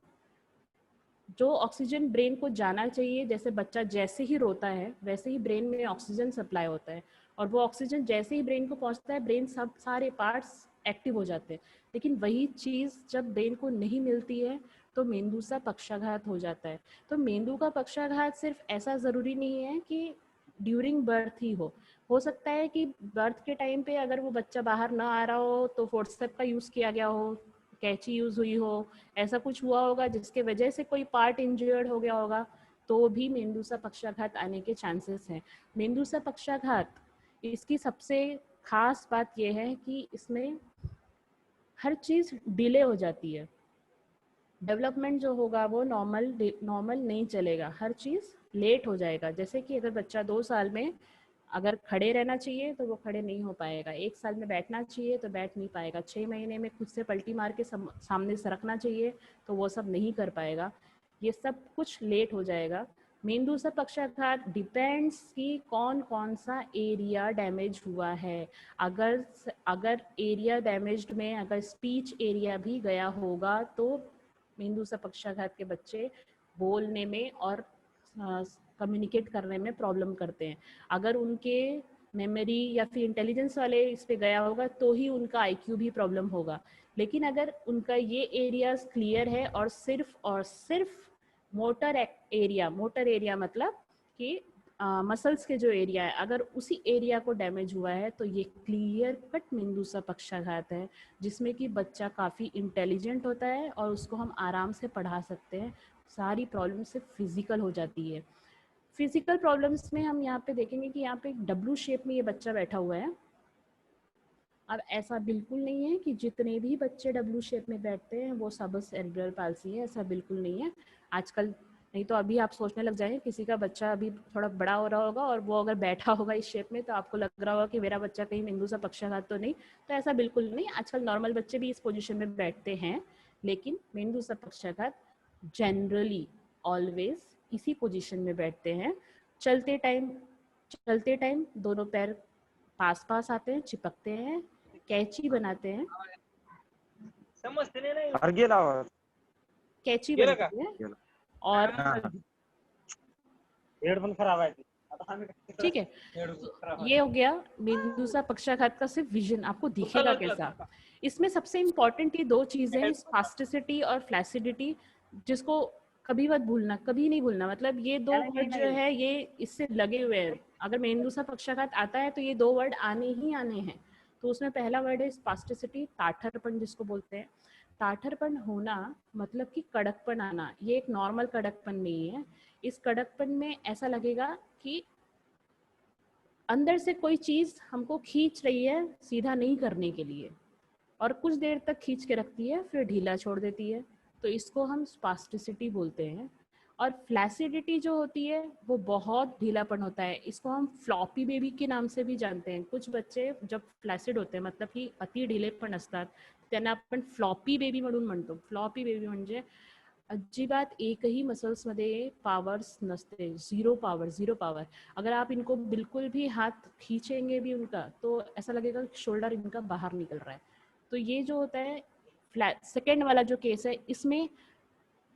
F: जो ऑक्सीजन ब्रेन को जाना चाहिए, जैसे बच्चा जैसे ही रोता है वैसे ही ब्रेन में ऑक्सीजन सप्लाई होता है और वो ऑक्सीजन जैसे ही ब्रेन को पहुंचता है ब्रेन सब सारे पार्ट्स एक्टिव हो जाते हैं। लेकिन वही चीज़ जब ब्रेन को नहीं मिलती है तो मेंदूचा पक्षाघात हो जाता है। तो मेंदू का पक्षाघात सिर्फ ऐसा ज़रूरी नहीं है कि ड्यूरिंग बर्थ ही हो सकता है कि बर्थ के टाइम पे अगर वो बच्चा बाहर ना आ रहा हो तो फोर्सेप का यूज़ किया गया हो, कैंची यूज़ हुई हो, ऐसा कुछ हुआ होगा जिसके वजह से कोई पार्ट इंजर्ड हो गया होगा, तो भी मेंदूचा पक्षाघात आने के चांसेस हैं। मेंदूचा पक्षाघात, इसकी सबसे खास बात यह है कि इसमें हर चीज़ डिले हो जाती है। डेवलपमेंट जो होगा वो नॉर्मल नहीं चलेगा, हर चीज़ लेट हो जाएगा। जैसे कि अगर बच्चा 2 साल में अगर खड़े रहना चाहिए तो वो खड़े नहीं हो पाएगा, 1 साल में बैठना चाहिए तो बैठ नहीं पाएगा, 6 महीने में खुद से पलटी मार के सामने सरकना चाहिए तो वो सब नहीं कर पाएगा। ये सब कुछ लेट हो जाएगा। मेंदूचा पक्षाघात डिपेंड्स कि कौन कौन सा एरिया डैमेज हुआ है। अगर एरिया डैमेज्ड में अगर स्पीच एरिया भी गया होगा तो मेंदूचा पक्षाघात के बच्चे बोलने में और कम्युनिकेट करने में प्रॉब्लम करते हैं। अगर उनके मेमोरी या फिर इंटेलिजेंस वाले इस पे गया होगा तो ही उनका आईक्यू भी प्रॉब्लम होगा। लेकिन अगर उनका ये एरियाज क्लियर है और सिर्फ मोटर एरिया मतलब कि मसल्स के जो एरिया है, अगर उसी एरिया को डैमेज हुआ है तो ये क्लियर कट मेंदुसा पक्षाघात है, जिसमें कि बच्चा काफ़ी इंटेलिजेंट होता है और उसको हम आराम से पढ़ा सकते हैं। सारी प्रॉब्लम सिर्फ फिजिकल हो जाती है। फिजिकल प्रॉब्लम्स में हम यहाँ पे देखेंगे कि यहाँ पे एक डब्लू शेप में ये बच्चा बैठा हुआ है। अब ऐसा बिल्कुल नहीं है कि जितने भी बच्चे डब्लू शेप में बैठते हैं वो सब सेरेब्रल पाल्सी है, ऐसा बिल्कुल नहीं है आजकल। नहीं तो अभी आप सोचने लग जाएंगे किसी का बच्चा अभी थोड़ा बड़ा हो रहा होगा और वो अगर बैठा होगा इस शेप में तो आपको लग रहा होगा कि मेरा बच्चा कहीं मेंदुसा पक्षाघात तो नहीं। तो ऐसा बिल्कुल नहीं, आजकल नॉर्मल बच्चे भी इस पोजीशन में बैठते हैं, लेकिन मेंदुसा पक्षाघात जनरली ऑलवेज इसी पोजीशन में बैठते हैं। चलते टाइम दोनों पैर पास पास आते हैं, चिपकते हैं, कैची बनाते हैं, कैची बनाते हैं और
G: हेडफोन खराब है।
F: ठीक है। तो ये हो गया मेंदुसा पक्षाघात का सिर्फ विजन, आपको दिखेगा कैसा। इसमें सबसे इम्पोर्टेंट ये दो चीजें हैं, स्पास्टिसिटी और फ्लैसिडिटी, जिसको कभी मत भूलना, कभी नहीं भूलना। मतलब ये दो वर्ड जो है ये इससे लगे हुए हैं। अगर मेंदुसा पक्षाघात आता है तो ये दो वर्ड आने ही आने हैं। तो उसमें पहला वर्ड है स्पास्टिसिटी, ताठरपन जिसको बोलते हैं। ताठरपन होना मतलब कि कड़कपन आना, ये एक नॉर्मल कड़कपन नहीं है। इस कड़कपन में ऐसा लगेगा कि अंदर से कोई चीज हमको खींच रही है सीधा नहीं करने के लिए, और कुछ देर तक खींच के रखती है फिर ढीला छोड़ देती है, तो इसको हम स्पास्टिसिटी बोलते हैं। और फ्लैसिडिटी जो होती है वो बहुत ढीलापन होता है, इसको हम फ्लॉपी बेबी के नाम से भी जानते हैं। कुछ बच्चे जब फ्लैसिड होते हैं मतलब की अति ढिलेपण असतात त्यांना आपण फ्लॉपी बेबी म्हणून म्हणतो। फ्लॉपी बेबी म्हणजे अजिबात एकही मसल्समध्ये पावर्स नसते, झीरो पावर। अगर आप इनको बिल्कुल भी हाथ खींचेंगे भी उनका तो ऐसा लगेगा शोल्डर इनका बाहर निकल रहा है। तो ये जो होता है फ्लैट सेकेंड वाला जो केस है, इसमें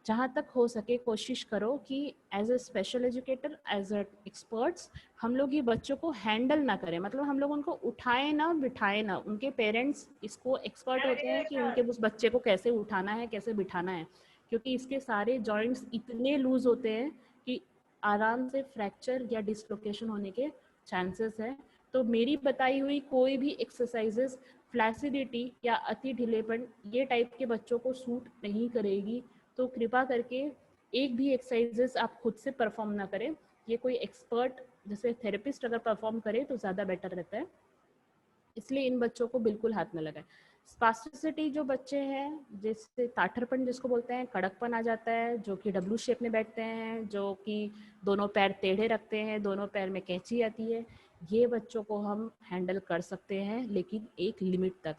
F: जहाँ तक हो सके कोशिश करो कि as a special educator, as a experts, हम लोग ये बच्चों को हैंडल ना करें। मतलब हम लोग उनको उठाए ना बिठाए ना, उनके पेरेंट्स इसको एक्सपर्ट होते हैं कि उनके उस बच्चे को कैसे उठाना है कैसे बिठाना है, क्योंकि इसके सारे जॉइंट्स इतने लूज होते हैं कि आराम से फ्रैक्चर या डिसलोकेशन होने के चांसेस है। तो मेरी बताई हुई कोई भी एक्सरसाइजेस फ्लैसिडिटी या अति ढीलेपन ये टाइप के बच्चों को सूट नहीं करेगी। तो कृपा करके एक भी एक्सरसाइजेस आप खुद से परफॉर्म ना करें, ये कोई एक्सपर्ट जैसे थेरेपिस्ट अगर परफॉर्म करे तो ज़्यादा बेटर रहता है, इसलिए इन बच्चों को बिल्कुल हाथ न लगाए। स्पास्टिसिटी जो बच्चे हैं, जैसे ताठरपन जिसको बोलते हैं, कड़कपन आ जाता है, जो कि डब्लू शेप में बैठते हैं, जो कि दोनों पैर टेढ़े रखते हैं, दोनों पैर में कैंची आती है, ये बच्चों को हम हैंडल कर सकते हैं लेकिन एक लिमिट तक।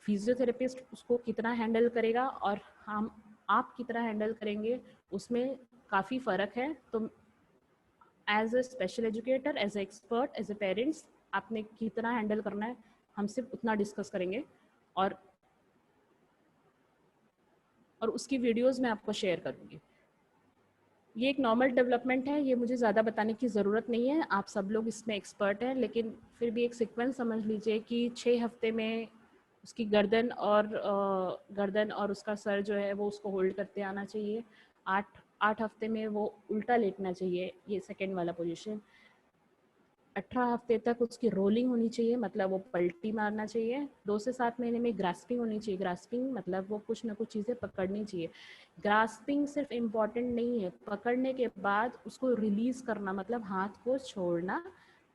F: फिजियोथेरेपिस्ट उसको कितना हैंडल करेगा और हम आप कितना हैंडल करेंगे उसमें काफ़ी फ़र्क है। तो as a special educator, as a expert, as a parents, आपने कितना हैंडल करना है हम सिर्फ उतना डिस्कस करेंगे, और उसकी वीडियोस मैं आपको शेयर करूँगी। ये एक नॉर्मल डेवलपमेंट है, ये मुझे ज़्यादा बताने की ज़रूरत नहीं है, आप सब लोग इसमें एक्सपर्ट हैं, लेकिन फिर भी एक सीक्वेंस समझ लीजिए कि 6 हफ्ते में उसकी गर्दन और उसका सर जो है वो उसको होल्ड करते आना चाहिए। 8 हफ्ते में वो उल्टा लेटना चाहिए, ये सेकेंड वाला पोजीशन। 18 हफ्ते तक उसकी रोलिंग होनी चाहिए, मतलब वो पलटी मारना चाहिए। 2 से 7 महीने में ग्रास्पिंग होनी चाहिए। ग्रास्पिंग मतलब वो कुछ ना कुछ चीज़ें पकड़नी चाहिए। ग्रास्पिंग सिर्फ इम्पॉर्टेंट नहीं है, पकड़ने के बाद उसको रिलीज़ करना, मतलब हाथ को छोड़ना,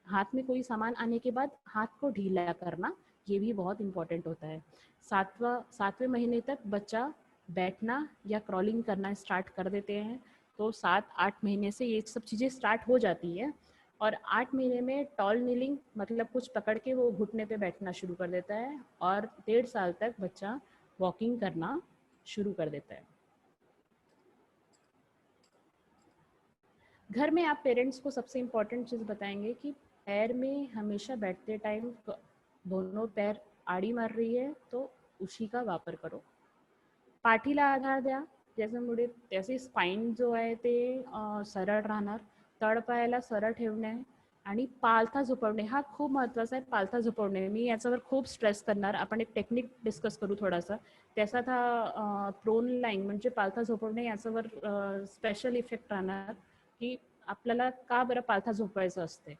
F: हाथ में कोई सामान आने के बाद हाथ को ढीला करना, ये भी बहुत इम्पॉर्टेंट होता है। 7वें महीने तक बच्चा बैठना या क्रॉलिंग करना स्टार्ट कर देते हैं, तो 7-8 महीने से ये सब चीज़ें स्टार्ट हो जाती हैं। और 8 महीने में टॉल नीलिंग मतलब कुछ पकड़ के वो घुटने पे बैठना शुरू कर देता है, और 1.5 साल तक बच्चा वॉकिंग करना शुरू कर देता है। घर में आप पेरेंट्स को सबसे इम्पॉर्टेंट चीज़ बताएंगे कि पैर में हमेशा बैठते टाइम दोनों पैर आड़ी मार रही है तो उसी का वापर करो। पाठीला आधार द्या, ज्याच्यामुळे त्याचे स्पाइन जो आहे ते सरळ राहणार। तळपायाला सरळ ठेवणे, आणि पालथा झोपवणे हा खूप महत्त्वाचा आहे. पालथा झोपवणे मी याच्यावर खूप स्ट्रेस करणार. आपण एक टेक्निक डिस्कस करू थोडासा. त्याच्यात हा प्रोन लाईंग म्हणजे पालथा झोपवणे याच्यावर स्पेशल इफेक्ट राहणार की आपल्याला का बरं पालथा झोपवायचं असते.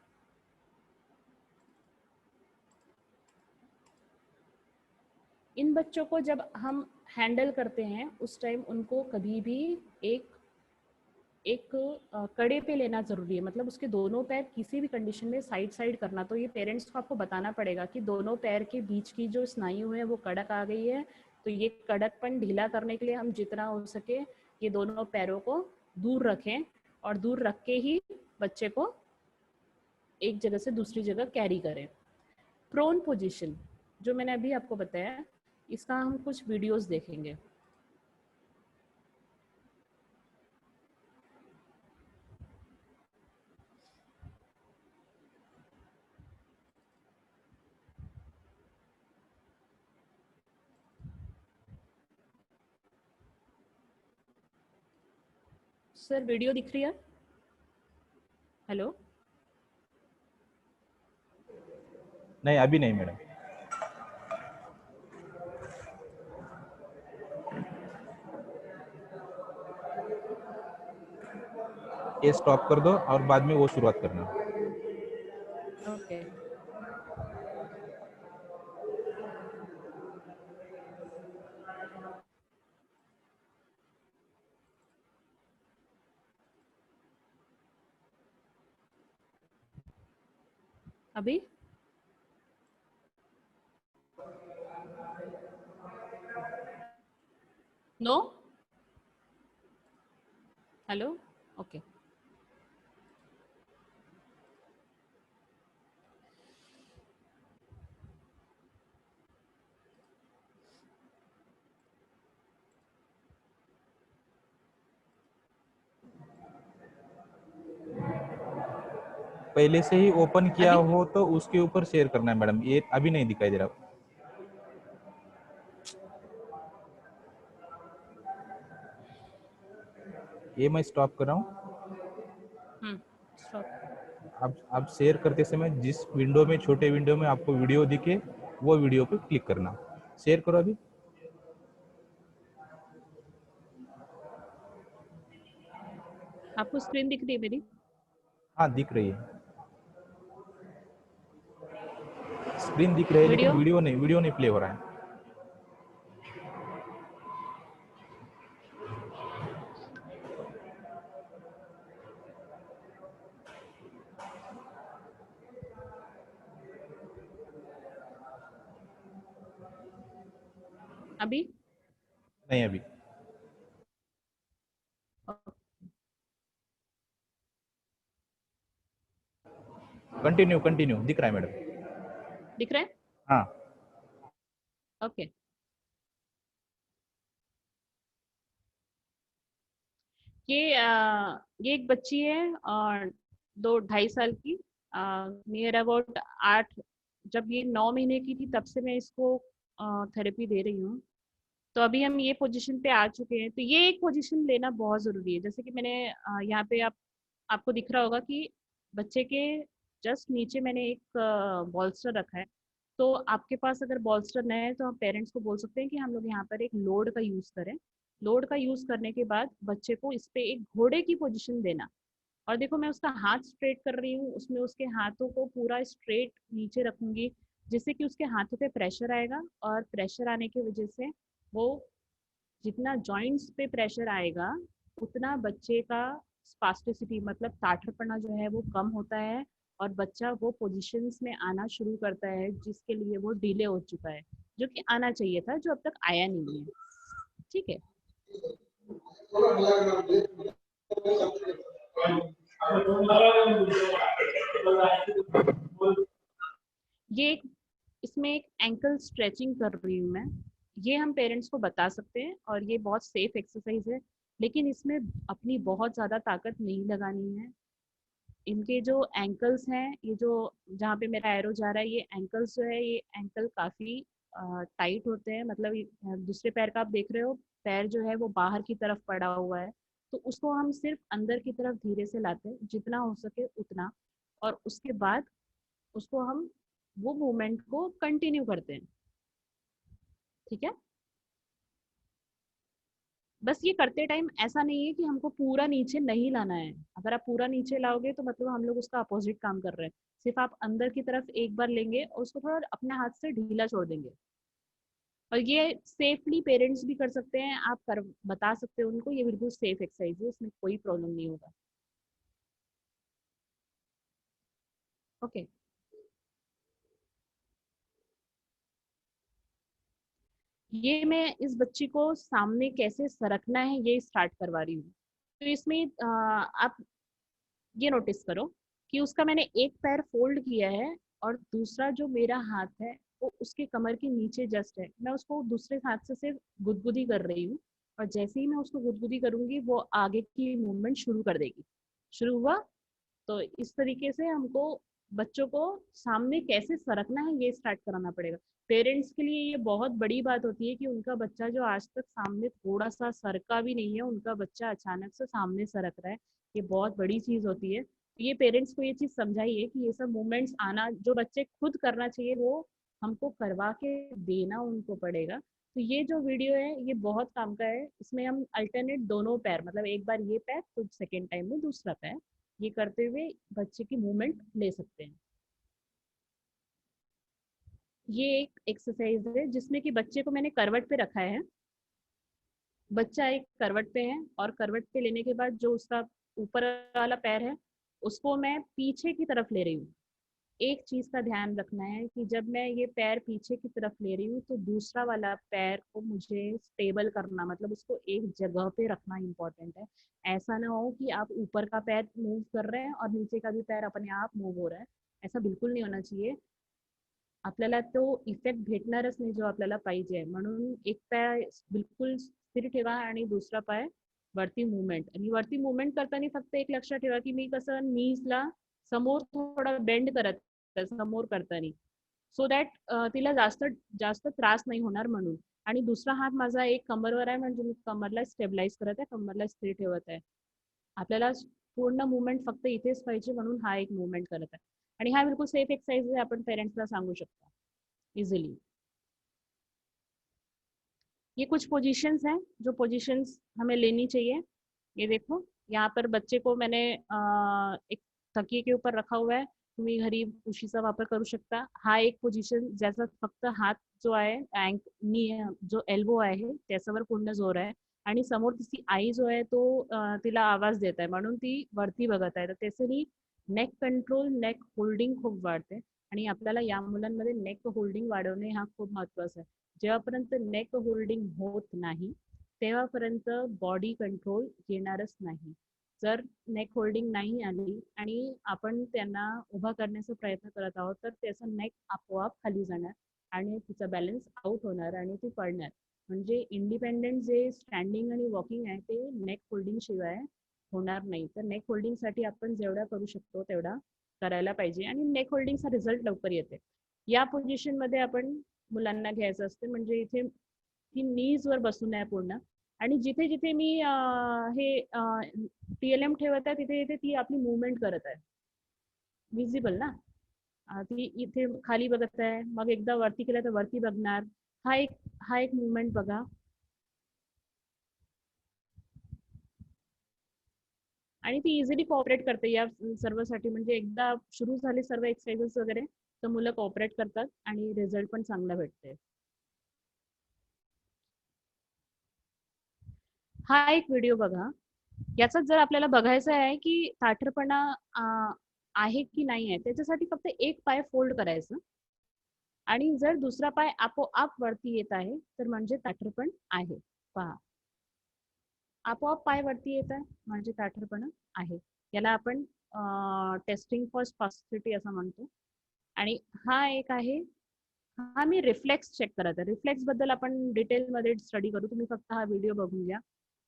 F: इन बच्चों को जब हम हैंडल करते हैं उस टाइम उनको कभी भी एक कड़े पे लेना ज़रूरी है, मतलब उसके दोनों पैर किसी भी कंडीशन में साइड साइड करना। तो ये पेरेंट्स को आपको बताना पड़ेगा कि दोनों पैर के बीच की जो स्नायु है वो कड़क आ गई है, तो ये कड़कपन ढीला करने के लिए हम जितना हो सके ये दोनों पैरों को दूर रखें और दूर रख के ही बच्चे को एक जगह से दूसरी जगह कैरी करें। प्रोन पोजीशन जो मैंने अभी आपको बताया, इसका हम कुछ वीडियोस देखेंगे। सर वीडियो दिख रही है? हेलो?
C: नहीं, अभी नहीं मैडम। ये स्टॉप कर दो और बाद में वो शुरुआत करना।
F: ओके। अभी? नो? हेलो? ओके।
C: पहले से ही ओपन किया
F: अभी?
C: हो तो उसके ऊपर शेयर करना है मैडम, ये अभी नहीं दिखाई दे रहा। ये मैं स्टॉप कर रहा हूँ।
F: स्टॉप।
C: अब शेयर करते समय जिस विंडो में, छोटे विंडो में आपको वीडियो दिखे वो वीडियो पे क्लिक करना। शेयर करो अभी।
F: आपको स्क्रीन दिख रही है मेरी?
C: हाँ दिख रही है, स्क्रीन दिख रही है लेकिन
F: वीडियो?
C: वीडियो नहीं प्ले हो रहा है।
F: अभी?
C: नहीं अभी। कंटिन्यू कंटिन्यू दिख रहा है मैडम।
F: दिख रहा है?
C: हाँ।
F: ओके। ये एक बच्ची है और 2-2.5 साल की, नियर अबाउट 8, जब ये 9 महीने की थी तब से मैं इसको थेरेपी दे रही हूँ। तो अभी हम ये पोजीशन पे आ चुके हैं। तो ये एक पोजीशन लेना बहुत ज़रूरी है। जैसे कि मैंने यहाँ पे आपको दिख रहा होगा कि बच्चे के जस्ट नीचे मैंने एक बॉल्स्टर रखा है। तो आपके पास अगर बॉल्स्टर न है तो हम पेरेंट्स को बोल सकते हैं कि हम लोग यहाँ पर एक लोड का यूज़ करें। लोड का यूज़ करने के बाद बच्चे को इस पे एक घोड़े की पोजीशन देना। और देखो मैं उसका हाथ स्ट्रेट कर रही हूँ, उसमें उसके हाथों को पूरा स्ट्रेट नीचे रखूंगी जिससे कि उसके हाथों पे प्रेशर आएगा, और प्रेशर आने की वजह से वो जितना जॉइंट्स पे प्रेशर आएगा उतना बच्चे का स्पास्टिसिटी मतलब ताठरपना जो है वो कम होता है, और बच्चा वो पोजीशंस में आना शुरू करता है जिसके लिए वो डिले हो चुका है, जो कि आना चाहिए था, जो अब तक आया नहीं है। ठीक है? ये एक इसमें एक एंकल स्ट्रेचिंग कर रही हूँ मैं। ये हम पेरेंट्स को बता सकते हैं और ये बहुत सेफ एक्सरसाइज है, लेकिन इसमें अपनी बहुत ज़्यादा ताकत नहीं लगानी है। इनके जो एंकल्स हैं, ये जो जहाँ पे मेरा एरो जा रहा है, ये एंकल्स जो है ये एंकल काफ़ी टाइट होते हैं। मतलब दूसरे पैर का आप देख रहे हो, पैर जो है वो बाहर की तरफ पड़ा हुआ है, तो उसको हम सिर्फ अंदर की तरफ धीरे से लाते हैं जितना हो सके उतना। और उसके बाद उसको हम वो मूवमेंट को कंटिन्यू करते हैं। ठीक है, बस ये करते टाइम ऐसा नहीं है कि हमको पूरा नीचे नहीं लाना है। अगर आप पूरा नीचे लाओगे तो मतलब हम लोग उसका अपोजिट काम कर रहे हैं। सिर्फ आप अंदर की तरफ एक बार लेंगे और उसको थोड़ा अपने हाथ से ढीला छोड़ देंगे। और ये सेफली पेरेंट्स भी कर सकते हैं, आप कर बता सकते हो उनको, ये बिल्कुल सेफ एक्सरसाइज है, इसमें कोई प्रॉब्लम नहीं होगा। ओके, ये मैं इस बच्ची को सामने कैसे सरकना है ये स्टार्ट करवा रही हूँ। तो इसमें आप ये नोटिस करो कि उसका मैंने एक पैर फोल्ड किया है और दूसरा जो मेरा हाथ है वो उसके कमर के नीचे जस्ट है। मैं उसको दूसरे हाथ से सिर्फ गुदगुदी कर रही हूँ और जैसे ही मैं उसको गुदगुदी करूंगी वो आगे की मूवमेंट शुरू कर देगी। शुरू हुआ। तो इस तरीके से हमको बच्चों को सामने कैसे सरकना है ये स्टार्ट कराना पड़ेगा। पेरेंट्स के लिए ये बहुत बड़ी बात होती है कि उनका बच्चा जो आज तक सामने थोड़ा सा सरका भी नहीं है, उनका बच्चा अचानक से सामने सरक रहा है, ये बहुत बड़ी चीज होती है। तो ये पेरेंट्स को ये चीज समझाइए कि ये सब मूवमेंट्स आना जो बच्चे खुद करना चाहिए वो हमको करवा के देना उनको पड़ेगा। तो ये जो वीडियो है ये बहुत काम का है। इसमें हम अल्टरनेट दोनों पैर, मतलब एक बार ये पैर तो सेकेंड टाइम में दूसरा पैर, ये करते हुए बच्चे की मूवमेंट ले सकते हैं। ये एक एक्सरसाइज है जिसमें कि बच्चे को मैंने करवट पे रखा है। बच्चा एक करवट पे है और करवट पे लेने के बाद जो उसका ऊपर वाला पैर है उसको मैं पीछे की तरफ ले रही हूँ। एक चीज का ध्यान रखना है कि जब मैं ये पैर पीछे की तरफ ले रही हूँ तो दूसरा वाला पैर को मुझे स्टेबल करना, मतलब उसको एक जगह पे रखना इम्पोर्टेंट है। ऐसा ना हो कि आप ऊपर का पैर मूव कर रहे हैं और नीचे का भी पैर अपने आप मूव हो रहा है, ऐसा बिलकुल नहीं होना चाहिए। आपल्याला तो इफेक्ट भेटणारच नाही जो आपल्याला पाहिजे. म्हणून एक पाय बिलकुल स्थिर ठेवा आणि दुसरा पाय वरती मूवमेंट. आणि वरती मूवमेंट करताना फक्त एक लक्षात ठेवा की मी कसं नीजला समोर थोडा बेंड करत समोर करताना, सो दॅट तिला जास्त जास्त त्रास नाही होणार म्हणून. आणि दुसरा हात माझा एक कमरवर आहे म्हणजे मी कमरला स्टेबलाइज करत आहे, कमरला स्थिर ठेवत आहे. आपल्याला पूर्ण मूवमेंट फक्त इथेच पाहिजे म्हणून हा एक मूवमेंट करत आहे. आणि हा बिल्कुल सेफ एक्सरसाइज है, अपन पेरेंट्सला सांगू शकता इजिली. ये कुछ पोजीशंस हैं जो पोजीशंस हमें लेनी चाहिए. ये देखो यहाँ पर बच्चे को मैंने एक तकिए के ऊपर रखा हुआ है, तुम्ही घरी उशीचा वापर करू शकता. हा एक पोझिशन ज्याचा फक्त हात जो आहे नी जो एल्बो आहे त्याच्यावर पूर्ण जोर आहे आणि समोर तिची आई जो आहे तो तिला आवाज देत आहे म्हणून ती वरती बघत आहे. तर त्याच्यानी नेक कंट्रोल, नेक होल्डिंग खूप वाढते आणि आपल्याला या मुलांमध्ये नेक होल्डिंग वाढवणे हा खूप महत्त्वाचा आहे. जेव्हापर्यंत नेक होल्डिंग होत नाही तेव्हापर्यंत बॉडी कंट्रोल येणारच नाही. जर नेक होल्डिंग नाही आली आणि आपण त्यांना उभा करण्याचा प्रयत्न करत आहोत तर त्याचं नेक आपोआप खाली जाणार आणि तिचा बॅलन्स आउट होणार आणि ती पडणार. म्हणजे इंडिपेंडेंट जे स्टँडिंग आणि वॉकिंग आहे ते नेक होल्डिंग शिवाय होणार नाही. तर नेक होल्डिंगसाठी आपण जेवढा करू शकतो तेवढा करायला पाहिजे आणि नेक होल्डिंगचा रिझल्ट लवकर येते. या पोझिशनमध्ये आपण मुलांना घ्यायचं असते, म्हणजे इथे ती नीजवर बसून आहे पूर्ण आणि जिथे जिथे मी हे TLM ठेवत आहे तिथे तिथे ती आपली मूवमेंट करत आहे. विजिबल ना. ती इथे खाली बघत आहे, मग एकदा वरती केलं तर वरती बघणार. हा एक मूवमेंट बघा. आणि ती इझिली कोऑपरेट करते या सर्वसाठी. म्हणजे एकदा सुरू झाले सर्व एक्सरसाइजेस वगैरे तर मुलं कोऑपरेट करतात आणि रिझल्ट पण चांगला भेटते. हा एक व्हिडिओ बघा. याचाच जर आपल्याला बघायचं आहे की ताठरपणा आहे की नाही आहे त्याच्यासाठी फक्त एक पाय फोल्ड करायचं आणि जर दुसरा पाय आपोआप वरती येत आहे तर म्हणजे ताठरपण आहे. पहा, आपोआप पाय वरती येत आहे म्हणजे ताठरपणा आहे. याला आपण टेस्टिंग फॉर स्पॅस्टिसिटी असं म्हणतो. आणि हा एक आहे, हा मी रिफ्लेक्स चेक करत आहे. रिफ्लेक्स बद्दल आपण डिटेलमध्ये स्टडी करू, तुम्ही फक्त हा व्हिडिओ बघून घ्या.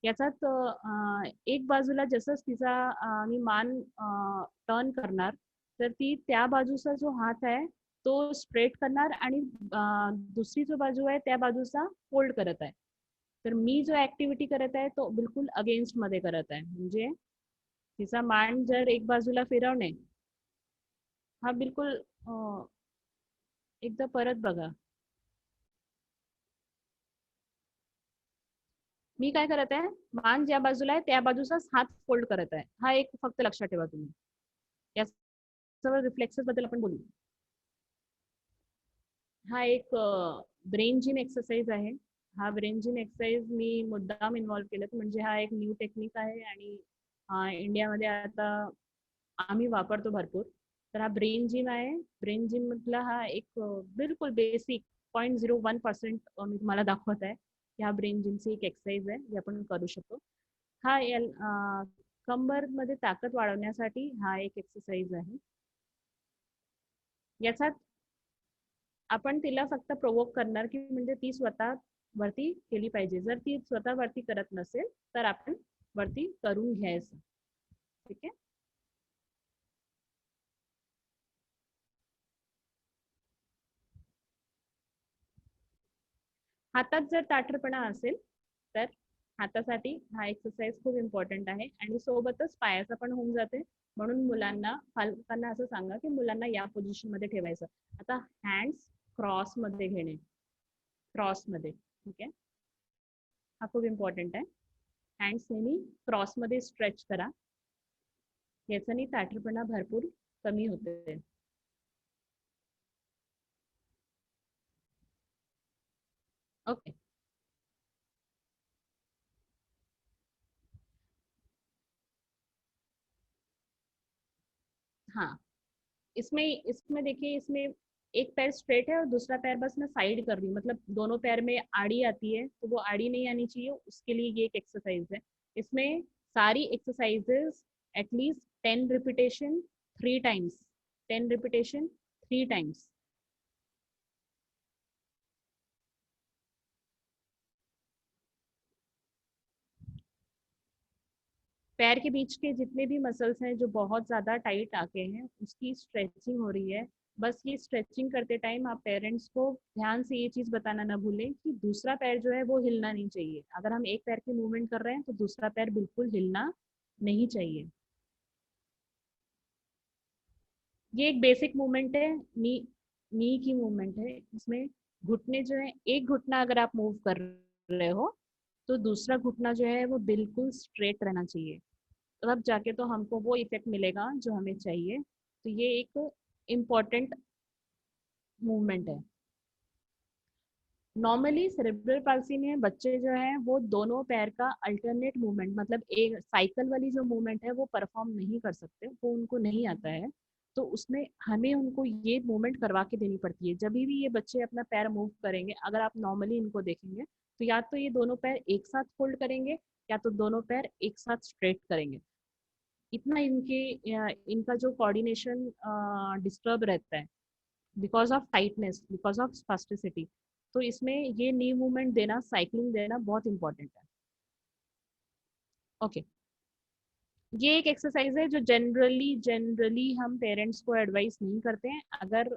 F: याचात एक बाजूला जसंच तिचा मी मान टर्न करणार तर ती त्या बाजूचा जो हात आहे तो स्ट्रेट करणार आणि दुसरी जो बाजू आहे त्या बाजूचा फोल्ड करत आहे. तर मी जो ऍक्टिव्हिटी करत आहे तो बिलकुल अगेन्स्ट मध्ये करत आहे. म्हणजे तिचा मान जर एक बाजूला फिरवणे हा बिलकुल एकदा परत बघा. मी काय करत आहे, मान ज्या बाजूला आहे त्या बाजूचाच हात फोल्ड करत आहे. हा एक फक्त लक्षात ठेवा तुम्ही. या सर्व रिफ्लेक्सेस बद्दल आपण बोलू. हा एक ब्रेन जिम एक्सरसाइज आहे. हा ब्रेन जिम एक्सरसाइज मी मुद्दाम इन्व्हॉल्व केलं म्हणजे हा एक न्यू टेक्निक आहे आणि इंडियामध्ये आता आम्ही वापरतो भरपूर. तर हा ब्रेन जिम आहे. ब्रेन जिम मधला हा एक बिलकुल बेसिक 0.01% मी तुम्हाला दाखवत आहे. ह्या ब्रेन जिमची एक एक्सरसाइज आहे जी आपण करू शकतो. हा कंबर मध्ये ताकद वाढवण्यासाठी हा एक एक्सरसाइज आहे. याच्यात आपण तिला फक्त प्रोवोक करणार की म्हणजे ती स्वतः वरती केली पाहिजे. जर ती स्वतः वरती करत नसेल तर आपण वरती करून घ्यायचं. ठीक आहे. हातात जर ताठरपणा असेल तर हातासाठी हा एक्सरसाइज खूप इम्पॉर्टंट आहे आणि सोबतच पायाचा पण होऊन जाते. म्हणून मुलांना पालकांना असं सांगा की मुलांना या पोझिशन मध्ये ठेवायचं. आता हँड्स क्रॉस मध्ये घेणे, क्रॉस मध्ये. ठीक आहे. हा खूप इम्पॉर्टंट आहे. हँड्स नेहमी क्रॉस मध्ये स्ट्रेच करा. याच्याने ताठरपणा भरपूर कमी होते. ओके. हाँ, इसमें इसमें देखिए, इसमें एक पैर स्ट्रेट है और दूसरा पैर बस मैं साइड कर रही हूँ, मतलब दोनों पैर में आड़ी आती है तो वो आड़ी नहीं आनी चाहिए, उसके लिए ये एक एक्सरसाइज है. इसमें सारी exercises at least 10 repetition 3 times, 10 repetition 3 times. पैर के बीच के जितने भी मसल्स हैं जो बहुत ज़्यादा टाइट आके हैं उसकी स्ट्रेचिंग हो रही है. बस ये स्ट्रेचिंग करते टाइम आप पेरेंट्स को ध्यान से ये चीज़ बताना ना भूलें कि दूसरा पैर जो है वो हिलना नहीं चाहिए. अगर हम एक पैर की मूवमेंट कर रहे हैं तो दूसरा पैर बिल्कुल हिलना नहीं चाहिए. ये एक बेसिक मूवमेंट है, नी की मूवमेंट है. इसमें घुटने जो है, एक घुटना अगर आप मूव कर रहे हो तो दूसरा घुटना जो है वो बिल्कुल स्ट्रेट रहना चाहिए. तब जाके तो हमको वो इफेक्ट मिलेगा जो हमें चाहिए. तो ये एक इम्पॉर्टेंट मूवमेंट है. नॉर्मली सेरेब्रल पाल्सी में बच्चे जो हैं वो दोनों पैर का अल्टरनेट मूवमेंट, मतलब एक साइकिल वाली जो मूवमेंट है वो परफॉर्म नहीं कर सकते, वो उनको नहीं आता है. तो उसमें हमें उनको ये मूवमेंट करवा के देनी पड़ती है. जब भी ये बच्चे अपना पैर मूव करेंगे, अगर आप नॉर्मली इनको देखेंगे तो या तो ये दोनों पैर एक साथ फोल्ड करेंगे या तो दोनों पैर एक साथ स्ट्रेट करेंगे. इतना इनका जो कोऑर्डिनेशन डिस्टर्ब रहता है because of tightness, because of spasticity. तो इसमें ये नी मूवमेंट देना, साइकिलिंग देना बहुत इंपॉर्टेंट है. ओके. ये एक एक्सरसाइज है जो जनरली हम पेरेंट्स को एडवाइस नहीं करते हैं. अगर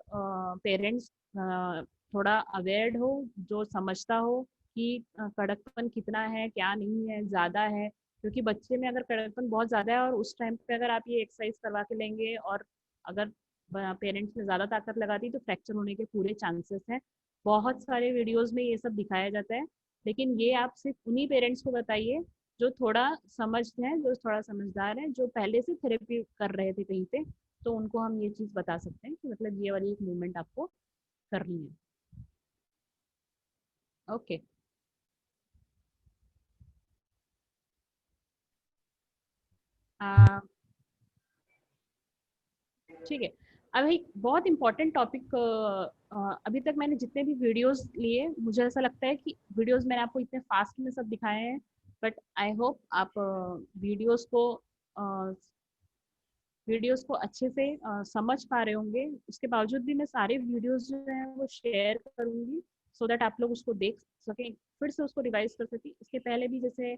F: पेरेंट्स थोड़ा अवेयर हो, जो समझता हो कि कड़कपन कितना है, क्या नहीं है, ज़्यादा है, क्योंकि बच्चे में अगर कड़कपन बहुत ज़्यादा है और उस टाइम पे अगर आप ये एक्सरसाइज करवा के लेंगे और अगर पेरेंट्स ने ज़्यादा ताकत लगा दी तो फ्रैक्चर होने के पूरे चांसेस हैं. बहुत सारे वीडियोस में ये सब दिखाया जाता है, लेकिन ये आप सिर्फ उन्हीं पेरेंट्स को बताइए जो थोड़ा समझ हैं, जो थोड़ा समझदार हैं, जो पहले से थेरेपी कर रहे थे कहीं पे, तो उनको हम ये चीज़ बता सकते हैं कि मतलब ये वाली एक मूवमेंट आपको करनी है. ओके. ठीक है. अब एक बहुत इम्पोर्टेंट टॉपिक, अभी तक मैंने जितने भी वीडियोस लिए, मुझे ऐसा लगता है कि वीडियोस मैंने आपको इतने फास्ट में सब दिखाए हैं, बट आई होप आप वीडियोस को अच्छे से समझ पा रहे होंगे. उसके बावजूद भी मैं सारे वीडियोस जो हैं वो शेयर करूंगी सो दैट आप लोग उसको देख सकें, फिर से उसको रिवाइज कर सकें. इसके पहले भी जैसे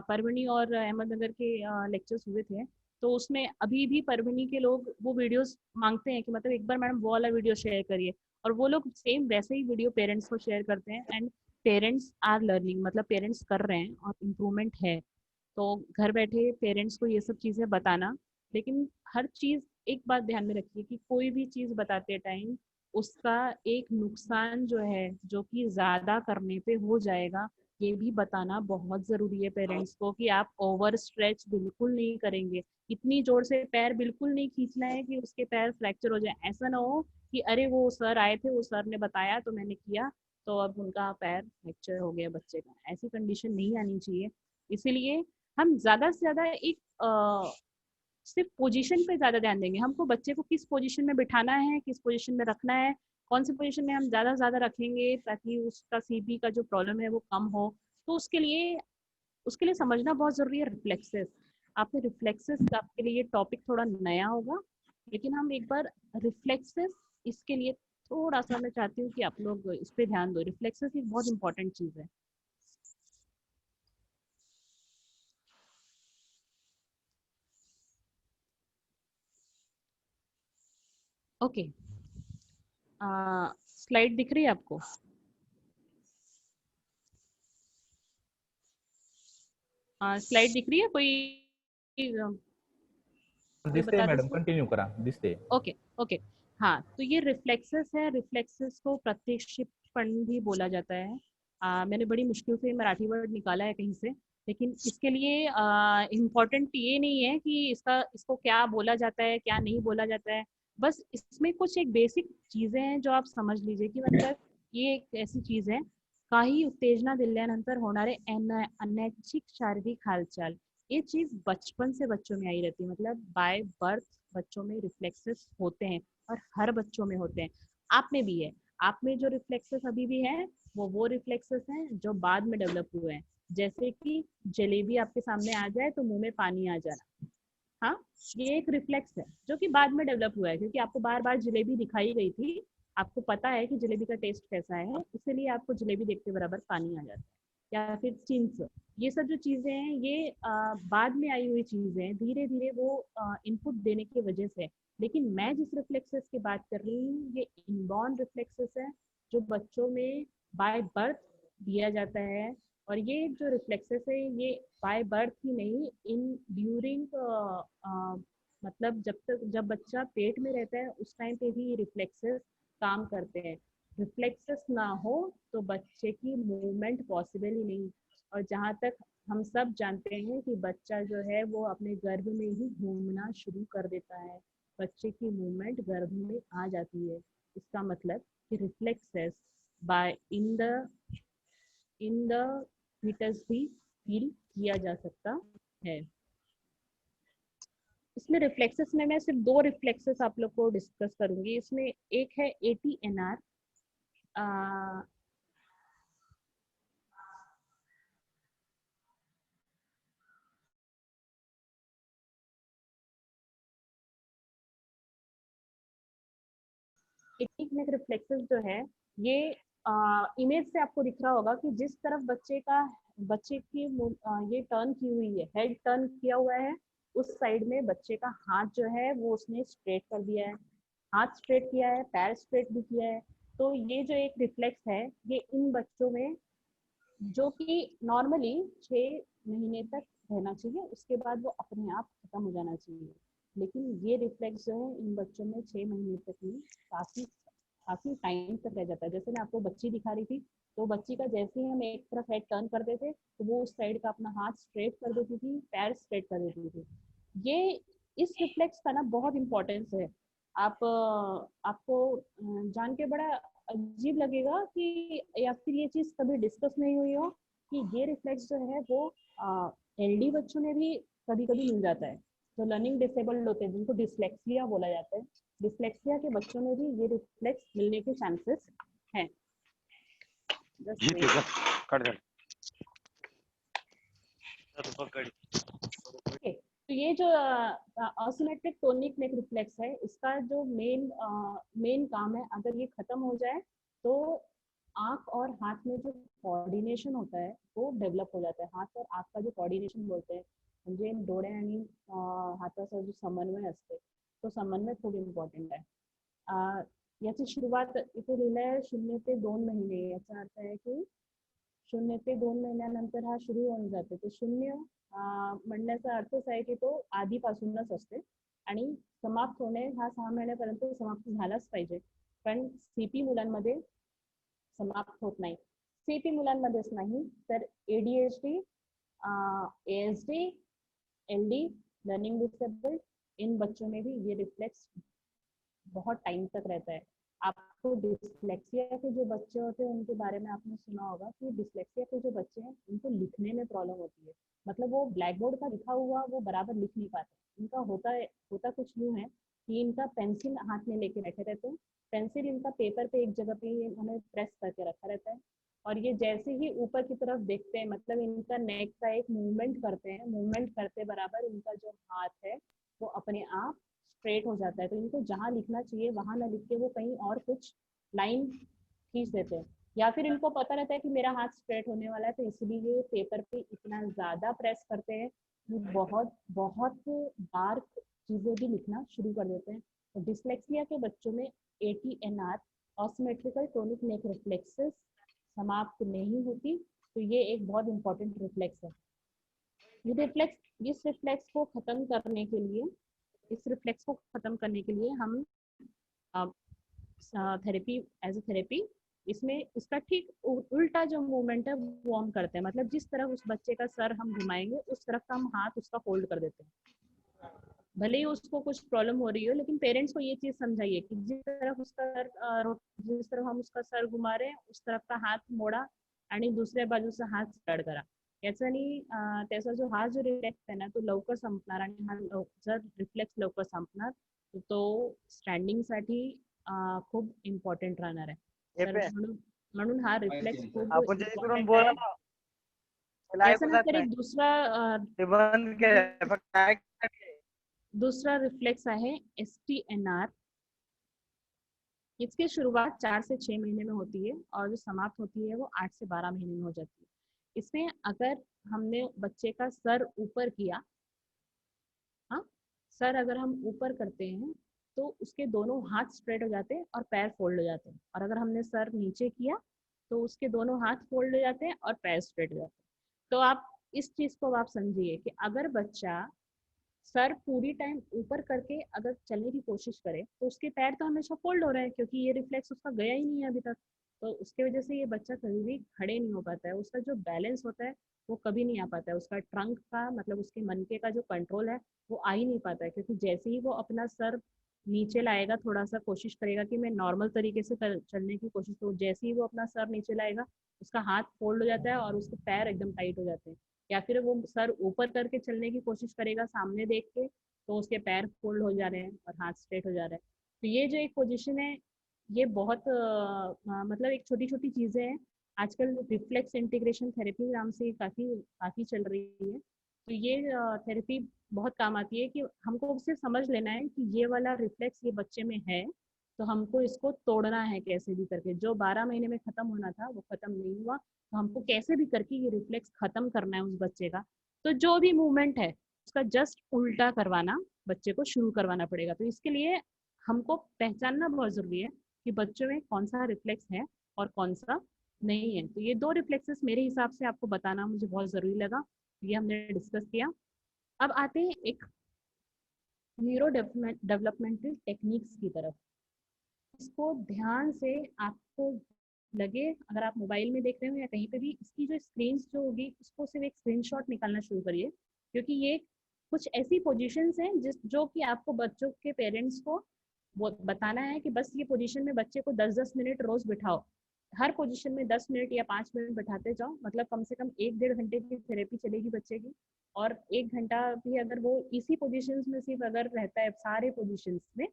F: परवनी और अहमदनगर के लेक्चर्स हुए थे, तो उसमें अभी भी परवनी के लोग वो वीडियोस मांगते हैं कि मतलब एक बार मैडम वो वाला वीडियो शेयर करिए, और वो लोग सेम वैसे ही वीडियो पेरेंट्स को शेयर करते हैं. एंड पेरेंट्स आर लर्निंग, मतलब पेरेंट्स कर रहे हैं और इम्प्रूवमेंट है. तो घर बैठे पेरेंट्स को ये सब चीज़ें बताना, लेकिन हर चीज़ एक बात ध्यान में रखिए कि कोई भी चीज बताते टाइम उसका एक नुकसान जो है जो कि ज्यादा करने पे हो जाएगा, ये भी बताना बहुत जरूरी है पेरेंट्स को कि आप ओवर स्ट्रेच बिल्कुल नहीं करेंगे। इतनी जोर से पैर बिल्कुल नहीं खींचना है कि उसके पैर फ्रैक्चर हो जाए। ऐसा ना हो कि अरे वो सर आए थे, वो सर ने बताया तो मैंने किया तो अब उनका पैर फ्रैक्चर हो गया बच्चे का। ऐसी कंडीशन नहीं आनी चाहिए। इसीलिए हम ज्यादा से ज्यादा एक सिर्फ पोजीशन पे ज्यादा ध्यान देंगे। हमको बच्चे को किस पोजीशन में बिठाना है, किस पोजीशन में रखना है, कौन सी पोजीशन में हम ज्यादा से ज्यादा रखेंगे ताकि उसका सीपी का जो प्रॉब्लम है वो कम हो। तो उसके लिए समझना बहुत जरूरी है रिफ्लेक्सेस। आपने रिफ्लेक्सेस, आपके लिए टॉपिक थोड़ा नया होगा, लेकिन हम एक बार रिफ्लेक्सेस, इसके लिए थोड़ा सा मैं चाहती हूँ कि आप लोग इस पे ध्यान दो। रिफ्लेक्सेस एक बहुत इंपॉर्टेंट चीज है। ओके, स्लाइड दिख रही है आपको? स्लाइड दिख रही है? कोई
C: दिसते
F: बता दे
C: मॅडम,
F: इसको।
C: कंटिन्यू करा. दिसते.
F: Okay okay. हाँ, तो ये रिफ्लेक्सेस है। रिफ्लेक्सेस को प्रत्यक्षिपण भी बोला जाता है। मैंने बड़ी मुश्किल से मराठी वर्ड निकाला है कहीं से, लेकिन इसके लिए इम्पोर्टेंट ये नहीं है कि इसको क्या बोला जाता है क्या नहीं बोला जाता है। बस इसमें कुछ एक बेसिक चीजें हैं जो आप समझ लीजिए कि मतलब ये एक ऐसी चीज है, काही उत्तेजना दिल्यानंतर होणारे अनैच्छिक शारीरिक हालचाल। ये चीज बचपन से बच्चों में आई रहती है, मतलब बाय बर्थ बच्चों में रिफ्लेक्सेस होते हैं और हर बच्चों में होते हैं। आप में भी है। आप में जो रिफ्लेक्सेस अभी भी हैं वो रिफ्लेक्सेस हैं जो बाद में डेवलप हुए हैं। जैसे कि जलेबी आपके सामने आ जाए तो मुंह में पानी आ जाना। हाँ, ये एक रिफ्लेक्स है जो कि बाद में डेवलप हुआ है, क्योंकि आपको बार बार जलेबी दिखाई गई थी। आपको पता है कि जलेबी का टेस्ट कैसा है, इसलिए आपको जलेबी देखते बराबर पानी आ जाता है। या फिर चिंच, ये सब जो चीजें हैं ये बाद में आई हुई चीजें हैं, धीरे धीरे वो इनपुट देने की वजह से। लेकिन मैं जिस रिफ्लेक्सेस की बात कर रही हूँ ये इनबॉर्न रिफ्लेक्सेस है, जो बच्चों में बाय बर्थ दिया जाता है। और ये जो रिफ्लेक्सेस है ये बाय बर्थ ही नहीं, इन ड्यूरिंग मतलब जब बच्चा पेट में रहता है उस टाइम पे भी रिफ्लेक्सेस काम करते हैं। रिफ्लेक्सेस ना हो तो बच्चे की मूवमेंट पॉसिबल ही नहीं। और जहाँ तक हम सब जानते हैं कि बच्चा जो है वो अपने गर्भ में ही घूमना शुरू कर देता है, बच्चे की मूवमेंट गर्भ में आ जाती है। इसका मतलब कि reflexes by in the foetus भी फील किया जा सकता है। इसमें रिफ्लेक्सेस में मैं सिर्फ दो रिफ्लेक्सेस आप लोग को डिस्कस करूंगी। इसमें एक है ATNR। नेक रिफ्लेक्सेस जो है ये इमेज से आपको दिख रहा होगा कि जिस तरफ बच्चे की ये टर्न की हुई है, हेड टर्न किया हुआ है, उस साइड में बच्चे का हाथ जो है वो उसने स्ट्रेट कर दिया है। हाथ स्ट्रेट किया है, पैर स्ट्रेट भी किया है। तो ये जो एक रिफ्लेक्स है ये इन बच्चों में, जो कि नॉर्मली 6 महीने तक रहना चाहिए, उसके बाद वो अपने आप खत्म हो जाना चाहिए। लेकिन ये रिफ्लेक्स जो है इन बच्चों में 6 महीने तक नहीं, काफी काफी टाइम तक रह जाता है। जैसे मैं आपको बच्ची दिखा रही थी, तो बच्ची का जैसे ही हम एक तरफ हेड टर्न करते थे तो वो उस साइड का अपना हाथ स्ट्रेट कर देती थी, पैर स्ट्रेट कर देती थी। ये इस रिफ्लेक्स का ना बहुत इम्पोर्टेंस है। आपको जान के बड़ा अजीब लगेगा कि या फिर ये चीज कभी डिस्कस नहीं हुई हो कि ये रिफ्लेक्स जो है वो एलडी बच्चों में भी कभी कभी मिल जाता है, जो लर्निंग डिसेबल्ड होते हैं, जिनको डिसलेक्सिया बोला जाता है। डिसलेक्सिया के बच्चों में भी ये रिफ्लेक्स मिलने के चांसेस हैं।
G: ठीक है सर, कट जाए।
F: ओके, तो ये जो असिमेट्रिक टोनिक नेक रिफ्लेक्स है, इसका जो मेन काम है, अगर ये खत्म हो जाए तो आंख और हाथ में जो कोऑर्डिनेशन होता है वो डेव्हलप हो जाता है। हाथ और आंख का जो कोऑर्डिनेशन बोलते हैं, म्हणजे डोळे आणि हाताचा जो समन्वय असते, तो समन्वय खूप इम्पॉर्टंट आहे। याची सुरुवात इथे लिहिलंय आहे 0 ते 2 महिने। याचा अर्थ आहे की 0 ते 2 महिन्यानंतर हा सुरू होऊन जातो। तो 0 म्हणण्याचा अर्थच आहे की तो आधीपासूनच असते आणि समाप्त होणे हा 6 महिन्यापर्यंत समाप्त झालाच पाहिजे, पण CP मुलांमध्ये समाप्त होत नाही. CP मुलांमध्येच नाही तर ADHD, ASD, LD, learning disabled, इन बच्चों में भी ये रिफ्लेक्स बहुत टाइम तक रहता है। आपको डिसलेक्सिया के जो बच्चे होते हैं उनके बारे में आपने सुना होगा कि डिसलेक्सिया के जो बच्चे हैं उनको लिखने में प्रॉब्लम होती है, मतलब वो ब्लैक बोर्ड का लिखा हुआ वो बराबर लिख नहीं पाते। इनका होता कुछ यूँ है कि इनका पेंसिल हाथ में लेके बैठे रहते हैं, पेंसिल इनका पेपर पे एक जगह पे इन्होंने प्रेस करके रखा रहता है, और ये जैसे ही ऊपर की तरफ देखते हैं, मतलब इनका नेक का एक मूवमेंट करते हैं, मूवमेंट करते बराबर इनका जो हाथ है वो अपने आप स्ट्रेट हो जाता है। तो इनको जहाँ लिखना चाहिए वहाँ ना लिख के वो कहीं और कुछ लाइन खींच देते हैं, या फिर इनको पता रहता है कि मेरा हाथ स्ट्रेट होने वाला है, तो इसलिए पेपर पे इतना ज़्यादा प्रेस करते हैं कि बहुत बहुत डार्क चीज़ें भी लिखना शुरू कर देते हैं। तो डिसलेक्सिया के बच्चों में ATNR, ऑसिमेट्रिकल टोनिक नेक रिफ्लेक्सेस, समाप्त नहीं होती, तो ये एक बहुत इंपॉर्टेंट रिफ्लेक्स है। इस रिफ्लेक्स को खत्म करने के लिए हम थेरेपी एज ए थेरेपी इसमें इसका ठीक उल्टा जो मूवमेंट है वो हम करते हैं, मतलब जिस तरफ उस बच्चे का सर हम घुमाएंगे उस तरफ का हम हाथ उसका फोल्ड कर देते हैं, भले ही उसको कुछ प्रॉब्लम हो रही हो, लेकिन पेरेंट्स को ये चीज़ समझाइए कि जिस तरफ हम उसका सर घुमा रहे हैं उस तरफ का हात मोडा आणि दुसऱ्या बाजूचा हात सरळ करा। याच्याने त्याचा जो हा जो रिफ्लेक्स आहे ना तो लवकर संपणार, आणि हा जर रिफ्लेक्स लवकर संपणार तो स्टँडिंगसाठी खूप इम्पॉर्टंट राहणार आहे। तर म्हणून हा रिफ्लेक्स खूप
G: आपण इकडून
F: इम्पॉर्टंट
G: बोला
F: आहे।
G: ना, त्याला ऐकू जात
F: याच्यानंतर
G: नाही.
F: एक
G: ते बंद केलंय, फक्त
F: दूसरा रिफ्लेक्स है STNR। इसकी शुरुआत 4 से 6 महीने में होती है और जो समाप्त होती है वो 8 से 12 महीने में हो जाती है। इसमें अगर हमने बच्चे का सर ऊपर किया, हाँ, सर अगर हम ऊपर करते हैं तो उसके दोनों हाथ स्ट्रेट हो जाते हैं और पैर फोल्ड हो जाते हैं, और अगर हमने सर नीचे किया तो उसके दोनों हाथ फोल्ड हो जाते हैं और पैर स्ट्रेट हो जाते हैं। तो आप इस चीज़ को आप समझिए कि अगर बच्चा सर पूरी टाइम ऊपर करके अगर चलने की कोशिश करे तो उसके पैर तो हमेशा फोल्ड हो रहे हैं, क्योंकि ये रिफ्लेक्स उसका गया ही नहीं है अभी तक, तो उसके वजह से ये बच्चा कभी भी खड़े नहीं हो पाता है, उसका जो बैलेंस होता है वो कभी नहीं आ पाता है, उसका ट्रंक का मतलब उसके मनके का जो कंट्रोल है वो आ ही नहीं पाता है, क्योंकि जैसे ही वो अपना सर नीचे लाएगा, थोड़ा सा कोशिश करेगा कि मैं नॉर्मल तरीके से चलने की कोशिश करूँ, जैसे ही वो अपना सर नीचे लाएगा उसका हाथ फोल्ड हो जाता है और उसके पैर एकदम टाइट हो जाते हैं, या फिर वो सर ऊपर करके चलने की कोशिश करेगा सामने देख के तो उसके पैर फोल्ड हो जा रहे हैं और हाथ स्ट्रेट हो जा रहे हैं। तो ये जो एक पोजीशन है ये बहुत मतलब एक छोटी छोटी चीज़ें हैं, आजकल रिफ्लेक्स इंटीग्रेशन थेरेपी नाम से काफ़ी चल रही है, तो ये थेरेपी बहुत काम आती है कि हमको सिर्फ समझ लेना है कि ये वाला रिफ्लेक्स ये बच्चे में है, तो हमको इसको तोड़ना है कैसे भी करके, जो 12 महीने में ख़त्म होना था वो ख़त्म नहीं हुआ, तो हमको कैसे भी करके ये रिफ्लेक्स ख़त्म करना है उस बच्चे का। तो जो भी मूवमेंट है उसका जस्ट उल्टा करवाना बच्चे को शुरू करवाना पड़ेगा। तो इसके लिए हमको पहचानना बहुत ज़रूरी है कि बच्चों में कौन सा रिफ्लेक्स है और कौन सा नहीं है। तो ये 2 रिफ्लेक्सेस मेरे हिसाब से आपको बताना मुझे बहुत ज़रूरी लगा, ये हमने डिस्कस किया। अब आते हैं एक न्यूरो डेवलपमेंटल टेक्निक्स की तरफ। इसको ध्यान से आपको लगे, अगर आप मोबाइल में देख रहे हो या कहीं पे भी, इसकी जो स्क्रीन जो होगी उसको सिर्फ एक स्क्रीनशॉट निकालना शुरू करिए, क्योंकि ये कुछ ऐसी पोजीशंस हैं जो कि आपको बच्चों के पेरेंट्स को वो बताना है कि बस ये पोजीशन में बच्चे को 10-10 मिनट रोज बिठाओ, हर पोजीशन में 10 मिनट या 5 मिनट बैठाते जाओ, मतलब कम से कम 1-1.5 घंटे की थेरेपी चलेगी बच्चे की, और 1 घंटा भी अगर वो इसी पोजीशंस में सिर्फ अगर रहता है सारे पोजीशंस में,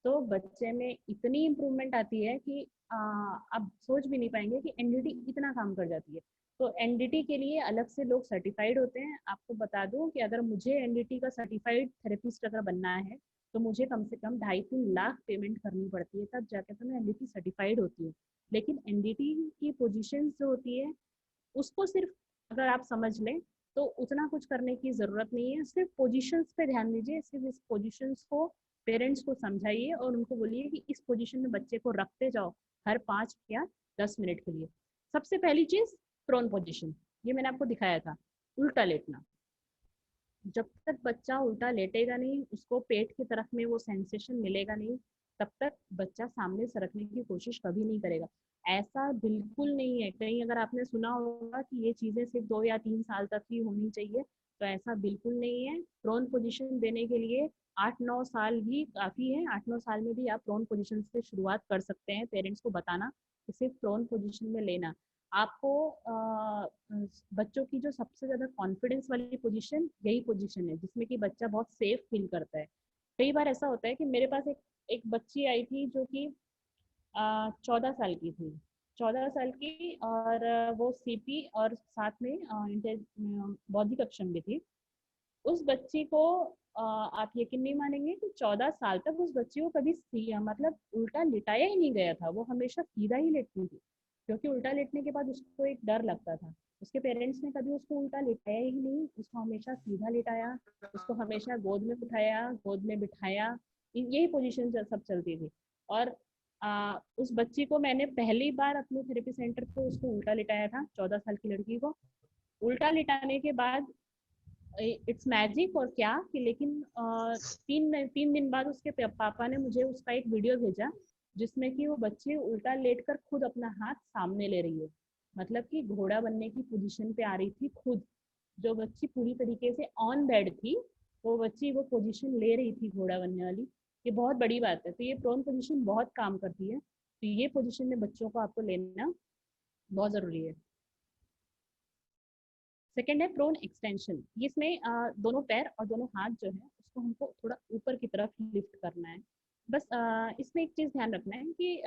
F: तो बच्चे में इतनी इम्प्रूवमेंट आती है कि आप सोच भी नहीं पाएंगे कि एनडीटी इतना काम कर जाती है। तो एनडीटी के लिए अलग से लोग सर्टिफाइड होते हैं। आपको बता दूं कि अगर मुझे एनडीटी का सर्टिफाइड थेरेपिस्ट अगर बनना है तो मुझे कम से कम 2.5-3 लाख पेमेंट करनी पड़ती है, तब जाकर तो मैं एनडीटी सर्टिफाइड होती हूँ। लेकिन एनडीटी की पोजीशन जो होती है उसको सिर्फ अगर आप समझ लें तो उतना कुछ करने की ज़रूरत नहीं है, सिर्फ पोजीशंस पे ध्यान दीजिए, सिर्फ इस पोजीशंस को पेरेंट्स को समझाइए और उनको बोलिए कि इस पोजीशन में बच्चे को रखते जाओ हर 5 या 10 मिनट के लिए। सबसे पहली चीज़ प्रोन पोजीशन, ये मैंने आपको दिखाया था, उल्टा लेटना। जब तक बच्चा उल्टा लेटेगा नहीं, उसको पेट की तरफ में वो सेंसेशन मिलेगा नहीं, तब तक बच्चा सामने सरकने की कोशिश कभी नहीं करेगा। ऐसा बिल्कुल नहीं है। कहीं अगर आपने सुना होगा कि ये चीज़ें सिर्फ 2 या 3 साल तक ही होनी चाहिए, तो ऐसा बिल्कुल नहीं है। प्रोन पोजीशन देने के लिए 8-9 साल भी काफ़ी है। 8-9 साल में भी आप प्रोन पोजीशन से शुरुआत कर सकते हैं। पेरेंट्स को बताना कि सिर्फ प्रोन पोजीशन में लेना। आपको बच्चों की जो सबसे ज़्यादा कॉन्फिडेंस वाली पोजीशन यही पोजीशन है, जिसमें कि बच्चा बहुत सेफ फील करता है। कई बार ऐसा होता है कि मेरे पास एक बच्ची आई थी जो कि 14 साल की थी। 14 साल की, और वो सीपी और साथ में बौद्धिक अक्षम भी थी। उस बच्ची को आप यकीन नहीं मानेंगे कि 14 साल तक उस बच्ची को कभी मतलब उल्टा लिटाया ही नहीं गया था। वो हमेशा सीधा ही लेटती थी, क्योंकि उल्टा लेटने के बाद उसको एक डर लगता था। उसके पेरेंट्स ने कभी उसको उल्टा लिटाया ही नहीं, उसको हमेशा सीधा लिटाया, उसको हमेशा गोद में उठाया, गोद में बिठाया। यही पोजीशन सब चलती थी। और उस बच्ची को मैंने पहली बार अपने थेरेपी सेंटर पे उसको उल्टा लिटाया था, 14 साल की लड़की को। उल्टा लिटाने के बाद इट्स मैजिक और क्या कि, लेकिन 3 दिन बाद उसके पापा ने मुझे उसका एक वीडियो भेजा, जिसमें कि वो बच्ची उल्टा लेटकर खुद अपना हाथ सामने ले रही है। मतलब कि घोड़ा बनने की पोजीशन पे आ रही थी खुद। जो बच्ची पूरी तरीके से ऑन बेड थी, वो बच्ची वो पोजीशन ले रही थी घोड़ा बनने वाली। ये बहुत बड़ी बात है। तो ये प्रोन पोजीशन बहुत काम करती है। तो ये पोजीशन में बच्चों को आपको लेना बहुत ज़रूरी है। सेकेंड है प्रोन एक्सटेंशन। ये इसमें दोनों पैर और दोनों हाथ जो है उसको हमको थोड़ा ऊपर की तरफ लिफ्ट करना है। बस इसमें एक चीज़ ध्यान रखना है कि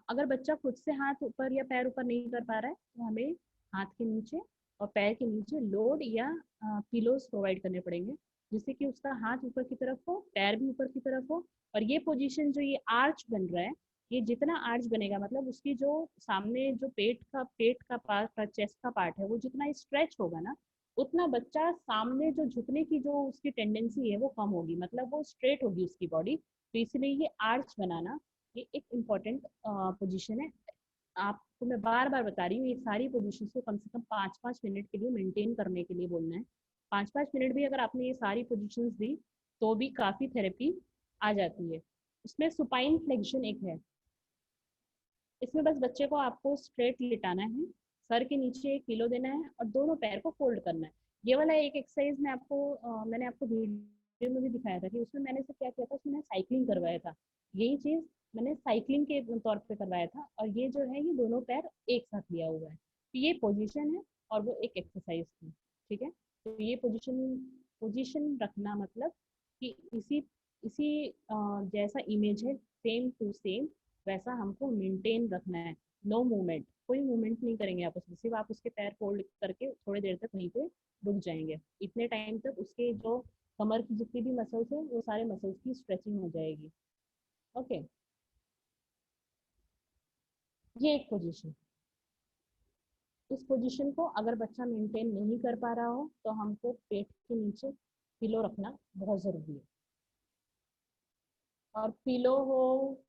F: अगर बच्चा खुद से हाथ ऊपर या पैर ऊपर नहीं कर पा रहा है, तो हमें हाथ के नीचे और पैर के नीचे लोड या पिलोज प्रोवाइड करने पड़ेंगे, जिससे कि उसका हाथ ऊपर की तरफ हो, पैर भी ऊपर की तरफ हो। और ये पोजीशन जो ये आर्च बन रहा है, ये जितना आर्च बनेगा, मतलब उसकी जो सामने जो पेट का पार्ट, चेस्ट का पार्ट है, वो जितना स्ट्रेच होगा ना, उतना बच्चा सामने जो झुकने की जो उसकी टेंडेंसी है वो कम होगी, मतलब वो स्ट्रेट होगी उसकी बॉडी। तो इसलिए ये आर्च बनाना ये एक इम्पॉर्टेंट पोजीशन है। आपको मैं बार बार बता रही हूँ, ये सारी पोजीशन को कम से कम 5-5 मिनट के लिए मेंटेन करने के लिए बोलना है। 5-5 मिनट भी अगर आपने ये सारी पोजीशंस दी, तो भी काफ़ी थेरेपी आ जाती है। उसमें सुपाइन फ्लेक्शन एक है। इसमें बस बच्चे को आपको स्ट्रेट लिटाना है, सर के नीचे एक पिलो देना है और दोनों पैर को फोल्ड करना है। ये वाला एक एक्सरसाइज मैंने आपको वीडियो में भी दिखाया था कि उसमें मैंने से क्या किया था, उसमें साइकिलिंग करवाया था। यही चीज़ मैंने साइकिलिंग के तौर पे करवाया था, और ये जो है ये दोनों पैर एक साथ लिया हुआ है। तो ये पोजीशन है और वो एक एक्सरसाइज थी। ठीक है, तो ये पोजीशन रखना मतलब कि इसी इसी जैसा इमेज है, सेम टू सेम वैसा हमको मेंटेन रखना है। नो मूवमेंट, कोई मूवमेंट नहीं करेंगे आप उसमें, सिर्फ आप उसके पैर फोल्ड करके थोड़ी देर तक वहीं पे रुक जाएंगे। इतने टाइम तक उसके जो कमर की जितनी भी मसल्स है वो सारे मसल्स की स्ट्रेचिंग हो जाएगी। ओके, ये एक पोजीशन। इस पोजीशन को अगर बच्चा मेंटेन नहीं कर पा रहा हो, तो हमको पेट के नीचे पिलो रखना बहुत ज़रूरी है। और पिलो हो,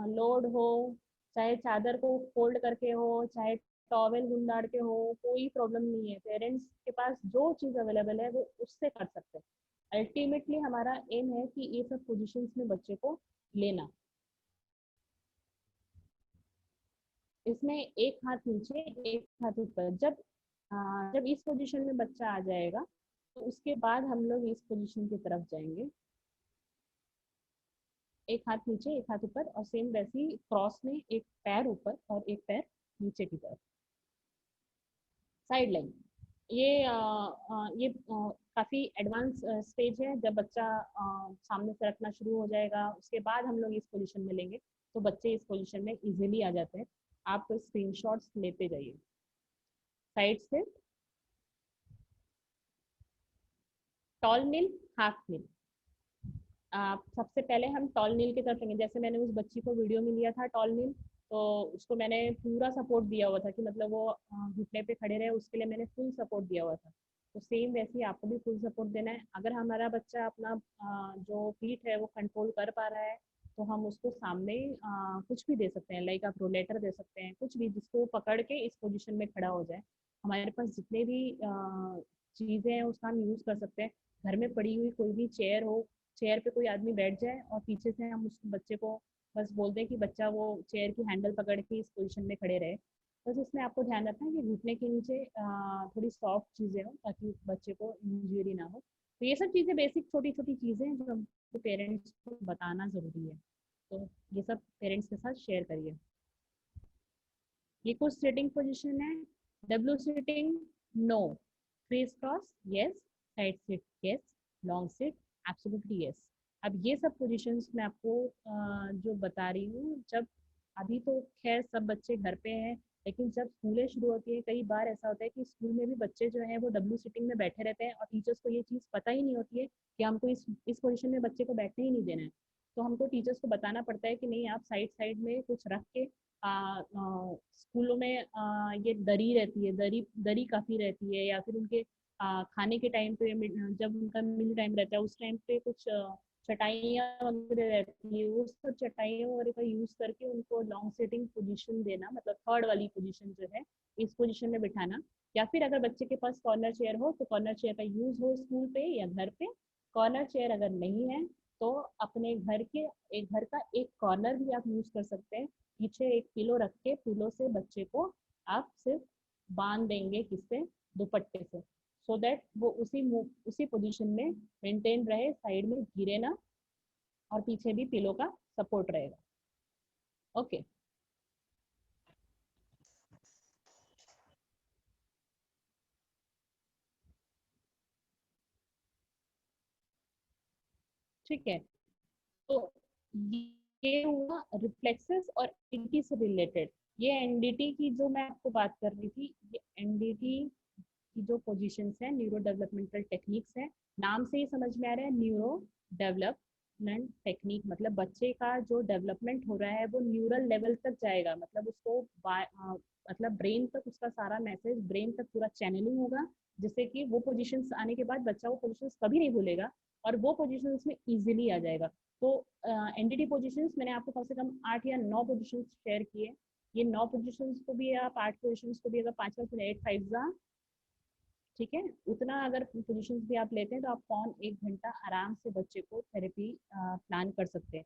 F: लोड हो, चाहे चादर को फोल्ड करके हो, चाहे टॉवेल गुंडाड़ के हो, कोई प्रॉब्लम नहीं है। पेरेंट्स के पास जो चीज़ अवेलेबल है वो उससे कर सकते हैं। अल्टीमेटली हमारा एम है कि ये सब पोजीशंस में बच्चे को लेना। इसमें एक हाथ नीचे एक हाथ ऊपर। जब इस पोजीशन में बच्चा आ जाएगा, तो उसके बाद हम लोग इस पोजीशन की तरफ जाएंगे। एक हाथ नीचे एक हाथ ऊपर, और सेम वैसी क्रॉस में एक पैर ऊपर और एक पैर नीचे की तरफ। साइड लाइन, ये काफ़ी एडवांस स्टेज है। जब बच्चा सामने से रखना शुरू हो जाएगा, उसके बाद हम लोग इस पोजीशन में लेंगे, तो बच्चे इस पोजीशन में इजीली आ जाते हैं। आप स्क्रीनशॉट्स लेते जाइए। साइड से टॉल नील, हाफ नील। सबसे पहले हम टॉल नील की तरफ लेंगे। जैसे मैंने उस बच्ची को वीडियो में लिया था टॉल नील, तो उसको मैंने पूरा सपोर्ट दिया हुआ था कि मतलब वो घुटने पे खड़े रहे, उसके लिए मैंने फुल सपोर्ट दिया हुआ था। तो सेम वैसे ही आपको भी फुल सपोर्ट देना है। अगर हमारा बच्चा अपना जो फीट है वो कंट्रोल कर पा रहा है, तो हम उसको सामने कुछ भी दे सकते हैं, लाइक आप रोलेटर दे सकते हैं, कुछ भी जिसको पकड़ के इस पोजिशन में खड़ा हो जाए। हमारे पास जितने भी चीज़ें हैं उसका हम यूज़ कर सकते हैं। घर में पड़ी हुई कोई भी चेयर हो, चेयर पे कोई आदमी बैठ जाए और पीछे से हम उस बच्चे को बस बोल दें कि बच्चा वो चेयर की हैंडल पकड़ के इस पोजीशन में खड़े रहे। बस इसमें आपको ध्यान रखना है कि घुटने के नीचे थोड़ी सॉफ्ट चीज़ें हों ताकि बच्चे को इंजरी ना हो। तो ये सब चीज़ें बेसिक छोटी-छोटी चीज़ें हैं जो हमको पेरेंट्स को बताना ज़रूरी है। तो ये सब पेरेंट्स के साथ शेयर करिए। ये कुछ सिटिंग पोजीशन है। W sitting no, criss cross yes, side sit yes, long sit absolutely yes. अब ये सब पोजीशंस मैं आपको जो बता रही हूँ, जब अभी तो खैर सब बच्चे घर पे हैं, लेकिन जब स्कूलें शुरू होती है कई बार ऐसा होता है कि स्कूल में भी बच्चे जो हैं वो डब्ल्यू सिटिंग में बैठे रहते हैं और टीचर्स को ये चीज़ पता ही नहीं होती है कि हमको इस पोजीशन में बच्चे को बैठने ही नहीं देना है। तो हमको टीचर्स को बताना पड़ता है कि नहीं, आप साइड साइड में कुछ रख के स्कूलों में ये दरी रहती है, दरी दरी काफ़ी रहती है, या फिर उनके खाने के टाइम पे जब उनका मील टाइम रहता है उस टाइम पे कुछ चटाइयाँ वगैरह रहती है, वो सब चटाइयों वगैरह का यूज़ करके उनको लॉन्ग सिटिंग पोजीशन देना, मतलब थर्ड वाली पोजीशन जो है इस पोजीशन में बिठाना। या फिर अगर बच्चे के पास कॉर्नर चेयर हो तो कॉर्नर चेयर का यूज़ हो स्कूल पे या घर पे। कॉर्नर चेयर अगर नहीं है तो अपने घर का एक कॉर्नर भी आप यूज़ कर सकते हैं। पीछे एक पिलो रख के पिलो से बच्चे को आप सिर्फ बांध देंगे, किससे, दुपट्टे से, सो दैट वो उसी पोजीशन में मेंटेन रहे, साइड में गिरे ना, और पीछे भी पिलो का सपोर्ट रहेगा। ओके ठीक है। तो ये हुआ रिफ्लेक्सेस और एनडीटी से रिलेटेड। ये एनडीटी की जो मैं आपको बात कर रही थी, ये एनडीटी की जो पोजीशंस है, न्यूरो डेवलपमेंटल टेक्निक्स है, नाम से ही समझ में आ रहा है न्यूरो डेवलपमेंट टेक्निक, मतलब बच्चे का जो डेवलपमेंट हो रहा है वो न्यूरल लेवल तक जाएगा, मतलब उसको मतलब ब्रेन तक उसका सारा मैसेज ब्रेन तक पूरा चैनलिंग होगा, जिससे कि वो पोजीशंस आने के बाद बच्चा वो पोजीशंस कभी नहीं भूलेगा और वो पोजीशंस में इजीली आ जाएगा। तो एनडीटी पोजीशंस मैंने आपको कम से कम 8 या 9 पोजीशंस शेयर किए। ये 9 पोजीशंस को भी आप 8 पोजीशंस को भी अगर 5 8 5 ठीक है, उतना अगर पोजीशंस भी आप लेते हैं तो आप पौन 1 घंटा आराम से बच्चे को थेरेपी प्लान कर सकते हैं।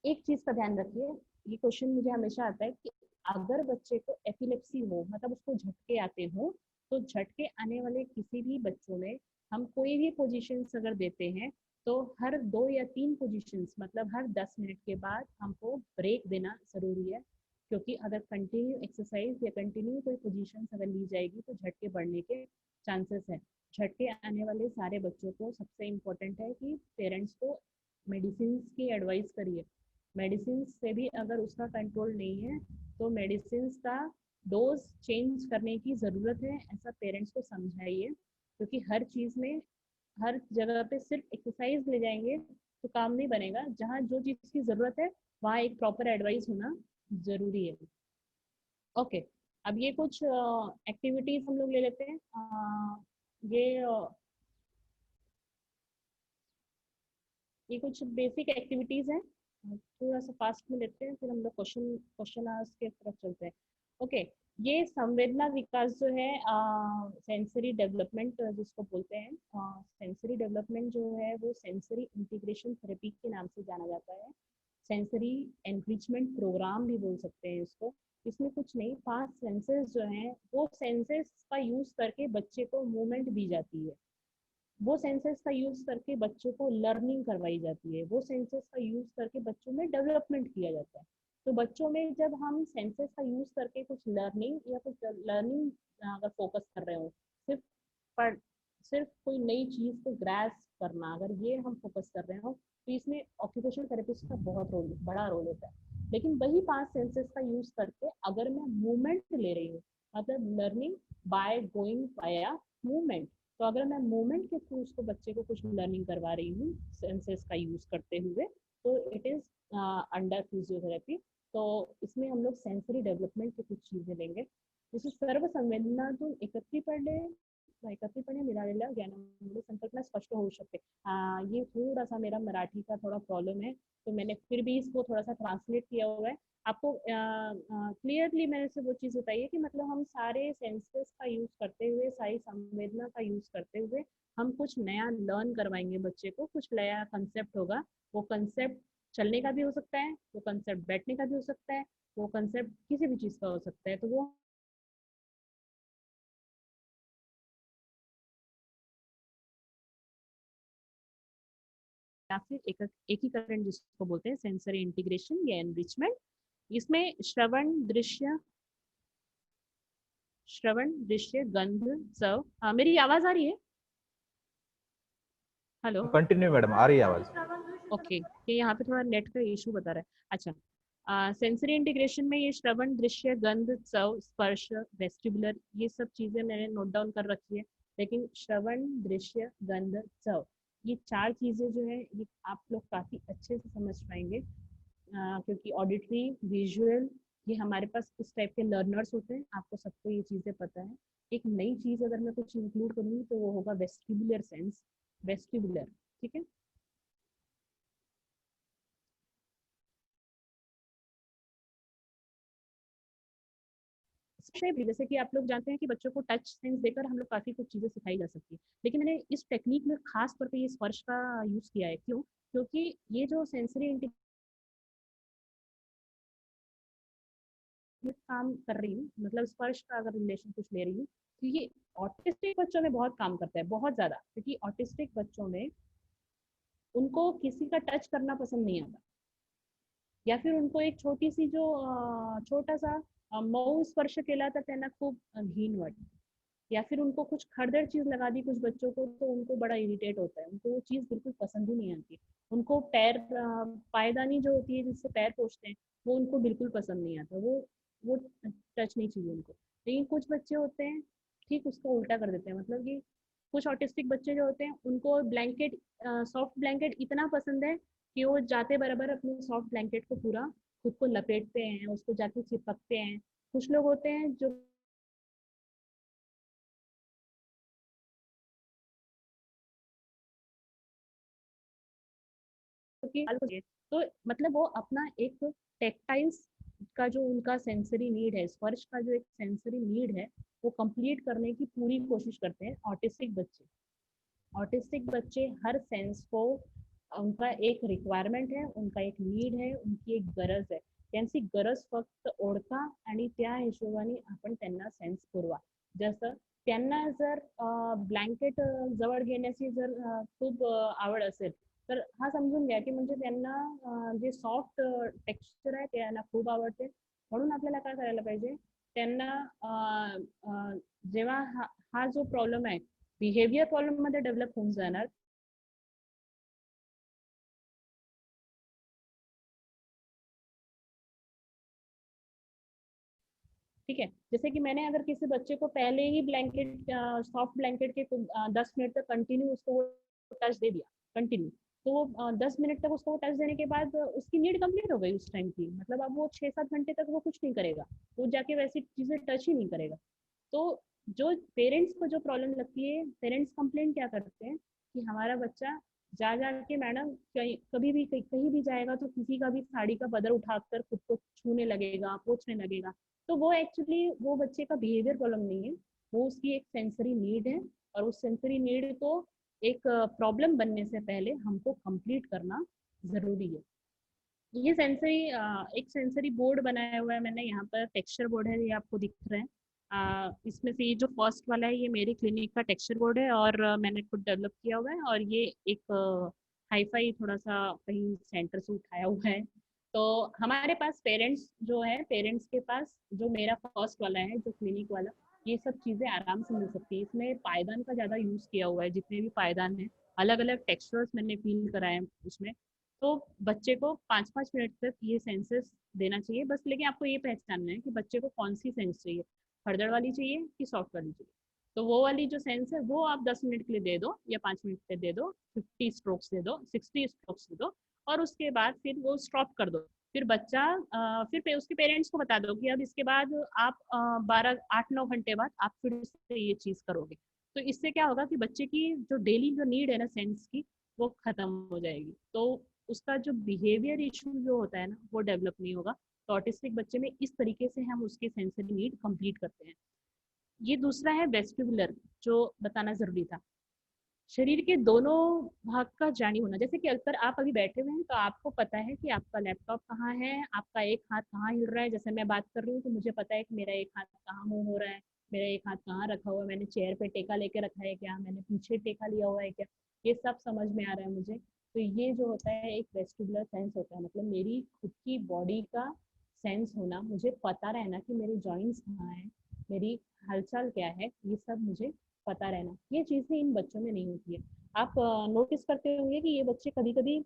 F: एक चीज़ का ध्यान रखिए, ये क्वेश्चन मुझे हमेशा आता है कि अगर बच्चे को एपिलेप्सी हो, मतलब उसको झटके आते हो, तो झटके आने वाले किसी भी बच्चों में हम कोई भी पोजीशंस अगर देते हैं तो हर 2 या 3 पोजीशंस, मतलब हर 10 मिनट के बाद हमको ब्रेक देना ज़रूरी है, क्योंकि अगर कंटिन्यू एक्सरसाइज या कंटिन्यू कोई पोजीशंस अगर ली जाएगी तो झटके बढ़ने के चांसेस है। झटके आने वाले सारे बच्चों को सबसे इम्पोर्टेंट है कि पेरेंट्स को मेडिसिन की एडवाइस करिए। मेडिसिन से भी अगर उसका कंट्रोल नहीं है तो मेडिसिन का डोज चेंज करने की ज़रूरत है, ऐसा पेरेंट्स को समझाइए, क्योंकि हर चीज़ में हर जगह पे सिर्फ एक्सरसाइज ले जाएंगे तो काम नहीं बनेगा। जहाँ जो चीज़ की ज़रूरत है वहाँ एक प्रॉपर एडवाइस होना ज़रूरी है। ओके, अब ये कुछ एक्टिविटीज़ हम लोग ले लेते हैं। ये ये कुछ बेसिक एक्टिविटीज़ हैं, थोड़ा सा फास्ट में लेते हैं, फिर हम लोग क्वेश्चन आवर्स के तरफ चलते हैं। ओके, ये संवेदना विकास जो है, सेंसरी डेवलपमेंट जिसको बोलते हैं, सेंसरी डेवलपमेंट जो है वो सेंसरी इंटीग्रेशन थेरेपी के नाम से जाना जाता है। सेंसरी एनरिचमेंट प्रोग्राम भी बोल सकते हैं इसको। इसमें कुछ नहीं, 5 सेंसेस जो हैं वो सेंसेस का यूज़ करके बच्चे को मूवमेंट दी जाती है, वो सेंसेस का यूज़ करके बच्चों को लर्निंग करवाई जाती है, वो सेंसेस का यूज़ करके बच्चों में डेवलपमेंट किया जाता है। तो बच्चों में जब हम सेंसेस का यूज़ करके कुछ लर्निंग या कुछ लर्निंग अगर फोकस कर रहे हो, सिर्फ पर सिर्फ कोई नई चीज़ को ग्रास्प करना, अगर ये हम फोकस कर रहे हो तो इसमें ऑक्यूपेशनल थेरेपिस्ट का बहुत बड़ा रोल होता है। लेकिन वही 5 सेंसेस का यूज़ करके अगर मैं मूवमेंट ले रही हूँ, मतलब learning by going via movement, तो अगर मैं मूवमेंट के थ्रू उसको बच्चे को कुछ लर्निंग करवा रही हूँ सेंसेस का यूज़ करते हुए, तो इट इज़ अंडर फिजियोथेरेपी। तो इसमें हम लोग सेंसरी डेवलपमेंट की कुछ चीज़ें लेंगे, जैसे सर्व संवेदना तुम एकत्रित पढ़ ले, एकत्रितपणे मिळालेल्या ज्ञानामुळे संकल्पना स्पष्ट होऊ शकते. ये थोड़ा सा मेरा मराठी का थोड़ा प्रॉब्लम है, तो मैंने फिर भी इसको थोड़ा सा ट्रांसलेट किया हुआ है। आपको क्लियरली मैंने से वो चीज़ बताई है कि मतलब हम सारे सेंसेस का यूज़ करते हुए, सारी संवेदना का यूज़ करते हुए हम कुछ नया लर्न करवाएंगे बच्चे को, कुछ नया कंसेप्ट होगा। वो कंसेप्ट चलने का भी हो सकता है, वो कंसेप्ट बैठने का भी हो सकता है, वो कंसेप्ट किसी भी चीज़ का हो सकता है। तो वो या फिर एकीकरण जिसको बोलते हैं, सेंसरी इंटीग्रेशन या एनरिचमेंट। इसमें श्रवण, दृश्य, गंध, स्व। मेरी आवाज आ रही है? हेलो।
C: कंटिन्यू मैडम, आ रही है आवाज।
F: ओके, ये यहाँ पे थोड़ा नेट का इशू बता रहा है। अच्छा, सेंसरी इंटीग्रेशन में ये श्रवण, दृश्य, गंध, स्व, स्पर्श, वेस्टिबुलर, ये सब चीजें मैंने नोट डाउन कर रखी है। लेकिन श्रवण, दृश्य, गंध, स्व, ये 4 चीजें जो है ये आप लोग काफी अच्छे से समझ पाएंगे, क्योंकि ऑडिटरी, विजुअल, ये हमारे पास इस टाइप के लर्नर्स होते हैं। आपको सबको ये चीजें पता है। एक नई चीज अगर मैं कुछ इंक्लूड करूंगी तो वो होगा वेस्टिबुलर सेंस, वेस्टिबुलर। ठीक है, जैसे कि आप लोग जानते हैं कि बच्चों को टच सेंस देकर हम लोग काफी कुछ चीजें सिखाई जा सकती है, लेकिन मैंने इस टेक्निक में खास तौर पे ये स्पर्श का यूज किया है। क्यों? क्योंकि ये जो सेंसरी काम कर रही हूँ, मतलब स्पर्श का अगर रिलेशन कुछ ले रही हूँ, तो ये ऑटिस्टिक बच्चों में बहुत काम करता है, बहुत ज्यादा। क्योंकि ऑटिस्टिक बच्चों में उनको किसी का टच करना पसंद नहीं आता, या फिर उनको एक छोटी सी जो छोटा सा मऊ स्पर्श केला तर त्यांना खूप घीण वाटते, या फिर उनको कुछ खड़दड़ चीज लगा दी कुछ बच्चों को तो उनको बड़ा इरिटेट होता है, उनको वो चीज बिल्कुल पसंद ही नहीं आती। उनको पैर पायदानी जो होती है जिससे पैर पोछते हैं वो उनको बिल्कुल पसंद नहीं आता, वो टच नहीं चाहिए उनको। लेकिन कुछ बच्चे होते हैं ठीक उसका उल्टा कर देते हैं, मतलब कि कुछ ऑटिस्टिक बच्चे जो होते हैं उनको ब्लैंकेट, सॉफ्ट ब्लैंकेट इतना पसंद है कि वो जाते बराबर अपने सॉफ्ट ब्लैंकेट को पूरा खुद को लपेटते हैं, उसको जाके चिपकते हैं। कुछ लोग होते हैं जो तो मतलब वो अपना एक टेक्टाइल्स का जो उनका सेंसरी नीड है, स्पर्श का जो एक सेंसरी नीड है, वो कंप्लीट करने की पूरी कोशिश करते हैं ऑटिस्टिक बच्चे। ऑटिस्टिक बच्चे हर सेंस को, उनका एक रिक्वायरमेंट है, उनका एक नीड है, उनकी एक गरज आहे, त्यांची गरज फक्त ओळखा आणि त्या हिशोबाने आपण त्यांना सेन्स पुरवा। जसं त्यांना जर ब्लँकेट जवळ घेण्याची जर खूप आवड असेल तर हा समजून घ्या की म्हणजे त्यांना जे सॉफ्ट टेक्स्चर आहे ते त्यांना खूप आवडते। म्हणून आपल्याला काय करायला पाहिजे, त्यांना जेव्हा हा जो प्रॉब्लेम आहे बिहेवियर प्रॉब्लेम मध्ये डेव्हलप होऊन जाणार, ठीक है। जैसे कि मैंने अगर किसी बच्चे को पहले ही ब्लैंकेट, सॉफ्ट ब्लैंकेट के 10 मिनट तक कंटिन्यू उसको टच दे दिया कंटिन्यू, तो वो 10 मिनट तक उसको टच देने के बाद उसकी नीड कंप्लीट हो गई उस टाइम की, मतलब अब वो 6-7 घंटे तक वो कुछ नहीं करेगा, वो जाके वैसी चीजें टच ही नहीं करेगा। तो जो पेरेंट्स को जो प्रॉब्लम लगती है, पेरेंट्स कंप्लेन क्या करते हैं कि हमारा बच्चा जा जा के मैडम कभी भी कहीं भी जाएगा तो किसी का भी साड़ी का बदर उठाकर खुद को छूने लगेगा, पोछने लगेगा। तो वो एक्चुअली वो बच्चे का बिहेवियर प्रॉब्लम नहीं है, वो उसकी एक सेंसरी नीड है, और उस सेंसरी नीड को एक प्रॉब्लम बनने से पहले हमको कंप्लीट करना जरूरी है। ये सेंसरी एक सेंसरी बोर्ड बनाया हुआ है मैंने, यहाँ पर टेक्सचर बोर्ड है, ये आपको दिख रहा है। इसमें से ये जो फर्स्ट वाला है ये मेरी क्लिनिक का टेक्सचर बोर्ड है और मैंने खुद डेवलप किया हुआ है, और ये एक हाईफाई थोड़ा सा कहीं सेंटर से उठाया हुआ है। तो हमारे पास पेरेंट्स जो है, पेरेंट्स के पास जो मेरा फर्स्ट वाला है जो क्लिनिक वाला, ये सब चीज़ें आराम से मिल सकती है। इसमें पायदान का ज़्यादा यूज़ किया हुआ है, जितने भी पायदान है अलग अलग टेक्सचर्स मैंने फील कराए हैं उसमें। तो बच्चे को 5-5 मिनट तक ये सेंसेस देना चाहिए बस, लेकिन आपको ये पहचानना है कि बच्चे को कौन सी सेंस चाहिए, खड़दड़ वाली चाहिए कि सॉफ्ट वाली चाहिए। तो वो वाली जो सेंस है वो आप 10 मिनट के लिए दे दो या 5 मिनट के लिए दे दो, 50 स्ट्रोक्स दे दो, 60 स्ट्रोक्स दे दो, और उसके बाद फिर वो स्टॉप कर दो। फिर बच्चा फिर उसके पेरेंट्स को बता दो कि अब इसके बाद आप 12-8-9 घंटे बाद आप फिर से ये चीज़ करोगे। तो इससे क्या होगा कि बच्चे की जो डेली जो नीड है ना सेंस की, वो खत्म हो जाएगी। तो उसका जो बिहेवियर इशू जो होता है ना, वो डेवलप नहीं होगा। तो ऑटिस्टिक बच्चे में इस तरीके से हम उसकी सेंसरी नीड कंप्लीट करते हैं। ये दूसरा है वेस्टिबुलर, जो बताना जरूरी था। शरीर के दोनों भाग का जानी होना, जैसे कि अगर आप अभी बैठे हुए हैं तो आपको पता है कि आपका लैपटॉप कहाँ है, आपका एक हाथ कहाँ हिल रहा है। जैसे मैं बात कर रही हूँ तो मुझे पता है कि मेरा एक हाथ कहाँ मूव हो रहा है, मेरा एक हाथ कहाँ रखा हुआ है, मैंने चेयर पे टेका लेके रखा है क्या, मैंने पीछे टेका लिया हुआ है क्या, ये सब समझ में आ रहा है मुझे। तो ये जो होता है एक वेस्टिबुलर सेंस होता है, मतलब मेरी खुद की बॉडी का सेंस होना, मुझे पता रहना कि मेरे जॉइंट्स कहाँ हैं, मेरी हलचल क्या है, ये सब मुझे पता रहना। ये चीज़ें इन बच्चों में नहीं होती है। आप नोटिस करते होंगे कि ये बच्चे कभी कभी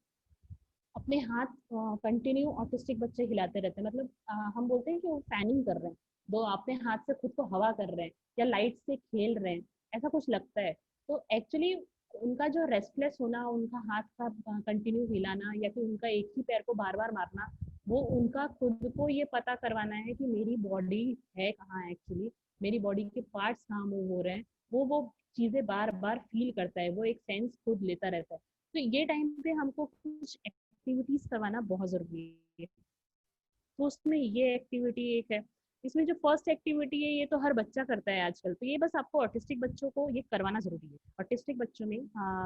F: अपने हाथ कंटिन्यू ऑटिस्टिक बच्चे हिलाते रहते हैं, मतलब हम बोलते हैं कि वो फैनिंग कर रहे हैं, दो अपने हाथ से खुद को हवा कर रहे हैं या लाइट से खेल रहे हैं, ऐसा कुछ लगता है। तो एक्चुअली उनका जो रेस्टलेस होना, उनका हाथ का कंटिन्यू हिलाना या फिर उनका एक ही पैर को बार बार मारना, वो उनका खुद को ये पता करवाना है कि मेरी बॉडी है कहाँ, एक्चुअली मेरी बॉडी के पार्ट्स कहाँ मूव हो रहे हैं। वो चीजें बार बार फील करता है, वो एक सेंस खुद लेता रहता है। तो ये टाइम पे हमको कुछ एक्टिविटीज करवाना बहुत जरूरी है। तो उसमें ये एक्टिविटी एक है। इसमें जो फर्स्ट एक्टिविटी है ये तो हर बच्चा करता है आजकल, तो ये बस आपको ऑटिस्टिक बच्चों को ये करवाना जरूरी है। ऑटिस्टिक बच्चों में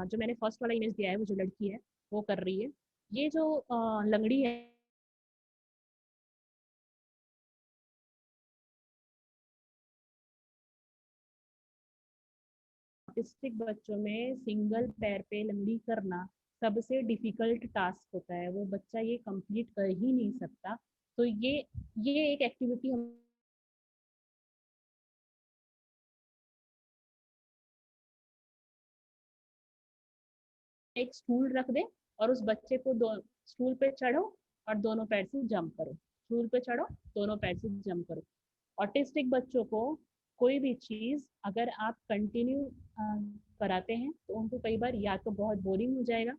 F: जो मैंने फर्स्ट वाला इमेज दिया है, वो जो लड़की है वो कर रही है। ये जो लंगड़ी है, ऑटिस्टिक बच्चों में सिंगल पैर पे लंगड़ी करना सबसे डिफिकल्ट टास्क होता है, वो बच्चा ये कंप्लीट कर ही नहीं सकता। तो ये एक एक्टिविटी हम एक स्टूल रख दे और उस बच्चे को दो स्टूल पे चढ़ो और दोनों पैर से जंप करो, स्टूल पे चढ़ो, दोनों पैर से जंप करो। ऑटिस्टिक बच्चों को कोई भी चीज अगर आप कंटिन्यू कराते हैं तो उनको कई बार या तो बहुत बोरिंग हो जाएगा,